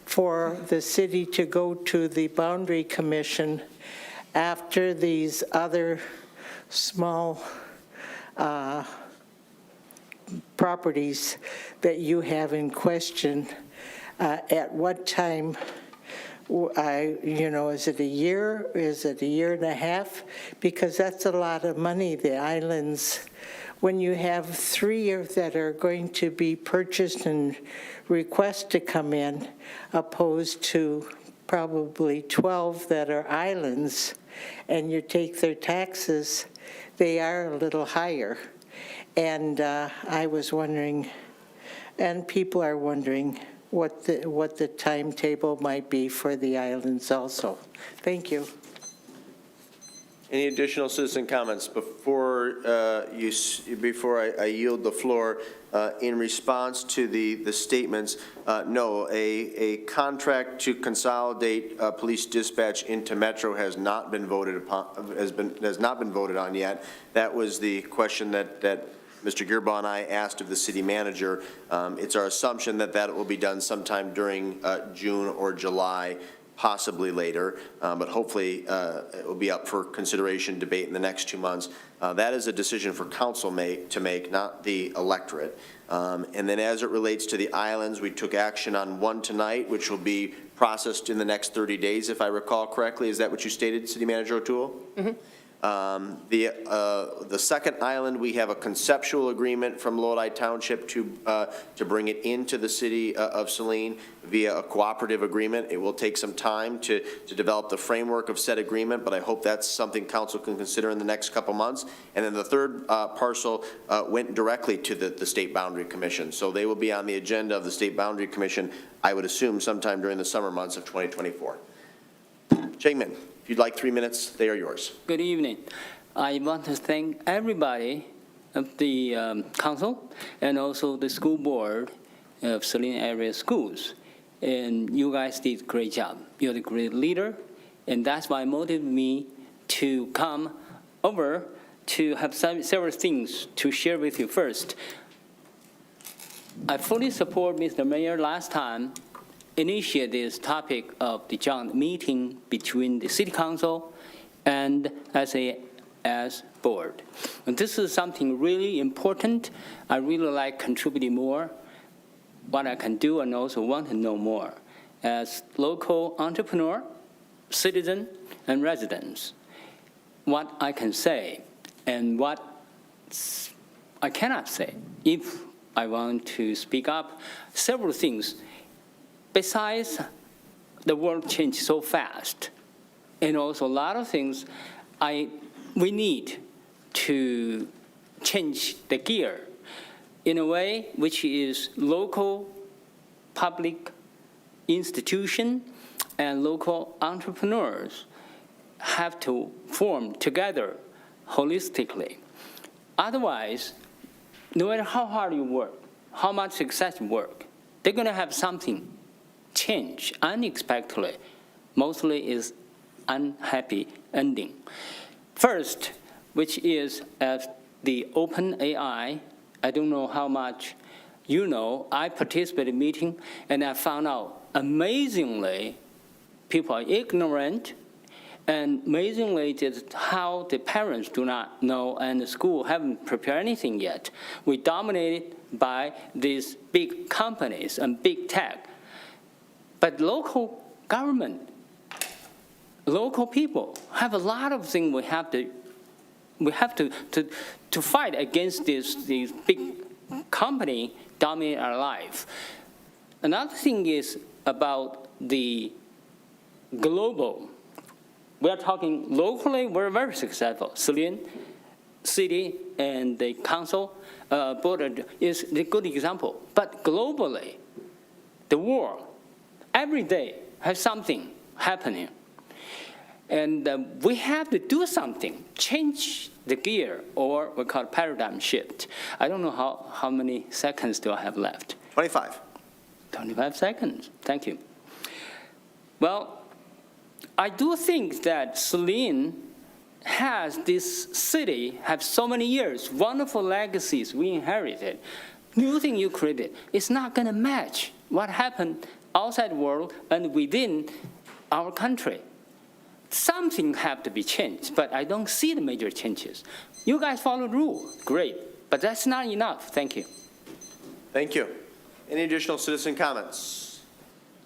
for the city to go to the Boundary Commission after these other small properties that you have in question, at what time, is it a year? Is it a year and a half? Because that's a lot of money, the islands. When you have 3 that are going to be purchased and request to come in, opposed to probably 12 that are islands, and you take their taxes, they are a little higher. And I was wondering, and people are wondering, what the timetable might be for the islands also. Thank you. Any additional citizen comments before I yield the floor? In response to the statements, no, a contract to consolidate police dispatch into Metro has not been voted upon, has not been voted on yet. That was the question that Mr. Gearbaugh and I asked of the city manager. It's our assumption that that will be done sometime during June or July, possibly later, but hopefully it will be up for consideration, debate in the next 2 months. That is a decision for council to make, not the electorate. And then as it relates to the islands, we took action on one tonight, which will be processed in the next 30 days, if I recall correctly. Is that what you stated, City Manager O'Toole? Mm-hmm. The second island, we have a conceptual agreement from Lodi Township to bring it into the city of Saline via a cooperative agreement. It will take some time to develop the framework of said agreement, but I hope that's something council can consider in the next couple months. And then the third parcel went directly to the State Boundary Commission. So they will be on the agenda of the State Boundary Commission, I would assume, sometime during the summer months of 2024. Changman. If you'd like 3 minutes, they are yours. Good evening. I want to thank everybody of the council and also the school board of Saline area schools. And you guys did a great job. You're a great leader, and that's why motivated me to come over to have several things to share with you. First, I fully support Mr. Mayor last time initiate this topic of the joint meeting between the city council and as board. And this is something really important. I really like contributing more, what I can do, and also want to know more as local entrepreneur, citizen, and residents. What I can say and what I cannot say if I want to speak up, several things. Besides, the world changed so fast, and also a lot of things we need to change the gear in a way which is local public institution and local entrepreneurs have to form together holistically. Otherwise, no matter how hard you work, how much success you work, they're going to have something change unexpectedly, mostly is unhappy ending. First, which is the open AI. I don't know how much you know. I participated in a meeting, and I found out amazingly people are ignorant, and amazingly just how the parents do not know, and the school haven't prepared anything yet. We're dominated by these big companies and big tech. But local government, local people have a lot of things we have to fight against these big company dominate our life. Another thing is about the global. We are talking locally, we're very successful. Saline city and the council board is a good example. But globally, the world, every day has something happening. And we have to do something, change the gear, or we call it paradigm shift. I don't know how many seconds do I have left? 25. 25 seconds, thank you. Well, I do think that Saline has this city, have so many years, wonderful legacies we inherited. New thing you created, it's not gonna match what happened outside the world and within our country. Something have to be changed, but I don't see the major changes. You guys follow the rule, great, but that's not enough. Thank you. Thank you. Any additional citizen comments?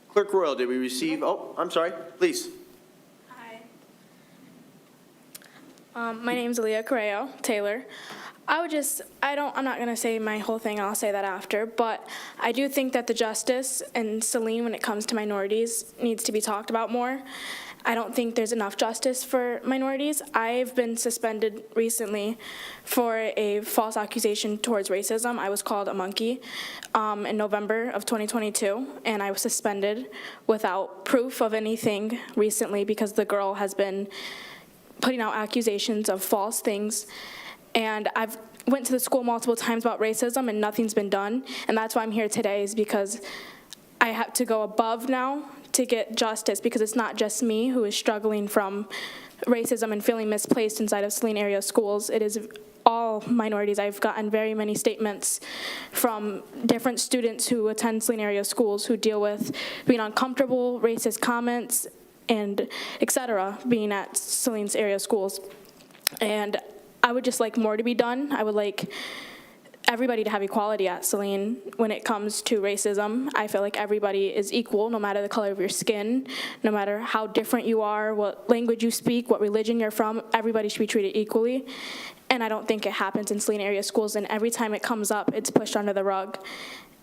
Clerk Royal, did we receive, oh, I'm sorry, please. Hi. My name's Aaliyah Correo Taylor. I'm not going to say my whole thing, I'll say that after, but I do think that the justice in Saline when it comes to minorities needs to be talked about more. I don't think there's enough justice for minorities. I've been suspended recently for a false accusation towards racism. I was called a monkey in November of 2022, and I was suspended without proof of anything recently because the girl has been putting out accusations of false things. And I've went to the school multiple times about racism, and nothing's been done. And that's why I'm here today, is because I have to go above now to get justice, because it's not just me who is struggling from racism and feeling misplaced inside of Saline area schools. It is all minorities. I've gotten very many statements from different students who attend Saline area schools who deal with being uncomfortable, racist comments, and et cetera, being at Saline's area schools. And I would just like more to be done. I would like everybody to have equality at Saline when it comes to racism. I feel like everybody is equal, no matter the color of your skin, no matter how different you are, what language you speak, what religion you're from. Everybody should be treated equally. And I don't think it happens in Saline area schools, and every time it comes up, it's pushed under the rug.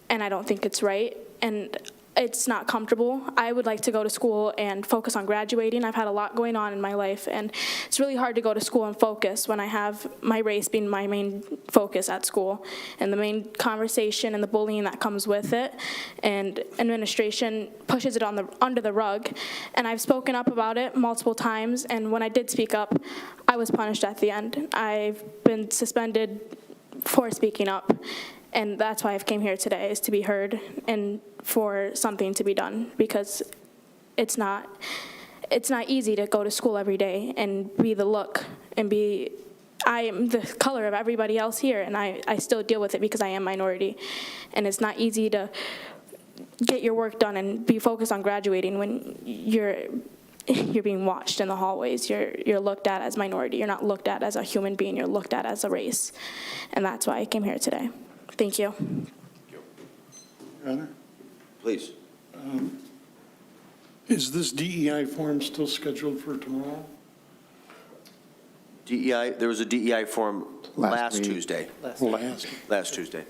And I don't think it's right, and it's not comfortable. I would like to go to school and focus on graduating. I've had a lot going on in my life, and it's really hard to go to school and focus when I have my race being my main focus at school, and the main conversation and the bullying that comes with it, and administration pushes it under the rug. And I've spoken up about it multiple times, and when I did speak up, I was punished at the end. I've been suspended for speaking up, and that's why I've came here today, is to be heard and for something to be done, because it's not easy to go to school every day and be the look and I am the color of everybody else here, and I still deal with it because I am minority. And it's not easy to get your work done and be focused on graduating when you're being watched in the hallways. You're looked at as minority. You're not looked at as a human being. You're looked at as a race. And that's why I came here today. Thank you. Your Honor, Please. is this DEI forum still scheduled for tomorrow? DEI, there was a DEI forum last Tuesday. Last Tuesday.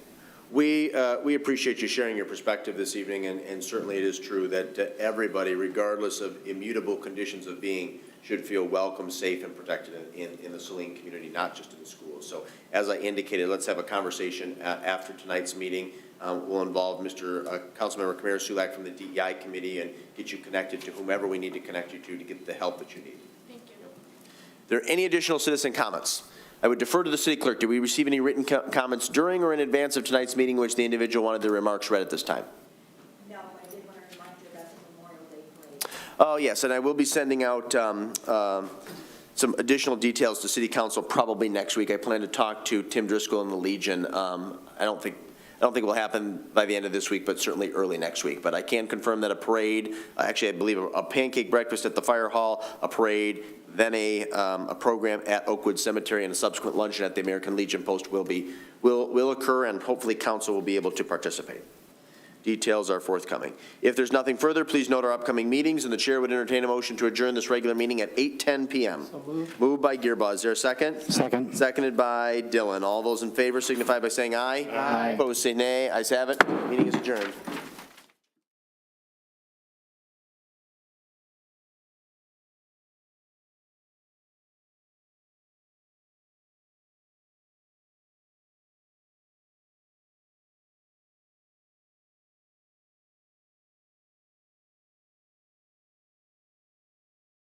We appreciate you sharing your perspective this evening, and certainly it is true that everybody, regardless of immutable conditions of being, should feel welcome, safe, and protected in the Saline community, not just in the schools. So as I indicated, let's have a conversation after tonight's meeting. We'll involve Mr. Councilmember Kamara Sulak from the DEI committee and get you connected to whomever we need to connect you to get the help that you need. Thank you. Are there any additional citizen comments? I would defer to the city clerk. Did we receive any written comments during or in advance of tonight's meeting in which the individual wanted their remarks read at this time? No, I did want to remind you about the Memorial Day parade. Oh, yes, and I will be sending out some additional details to City Council probably next week. I plan to talk to Tim Driscoll and the Legion. I don't think it will happen by the end of this week, but certainly early next week. But I can confirm that a parade, actually I believe a pancake breakfast at the fire hall, a parade, then a program at Oakwood Cemetery, and a subsequent luncheon at the American Legion Post will occur, and hopefully council will be able to participate. Details are forthcoming. If there's nothing further, please note our upcoming meetings, and the chair would entertain a motion to adjourn this regular meeting at 8:10 p.m. So moved. Moved by Gearbaugh. Is there a second? Second. Seconded by Dillon. All those in favor signify by saying aye. Aye. Opposed, say nay. Ayes have it. Meeting is adjourned.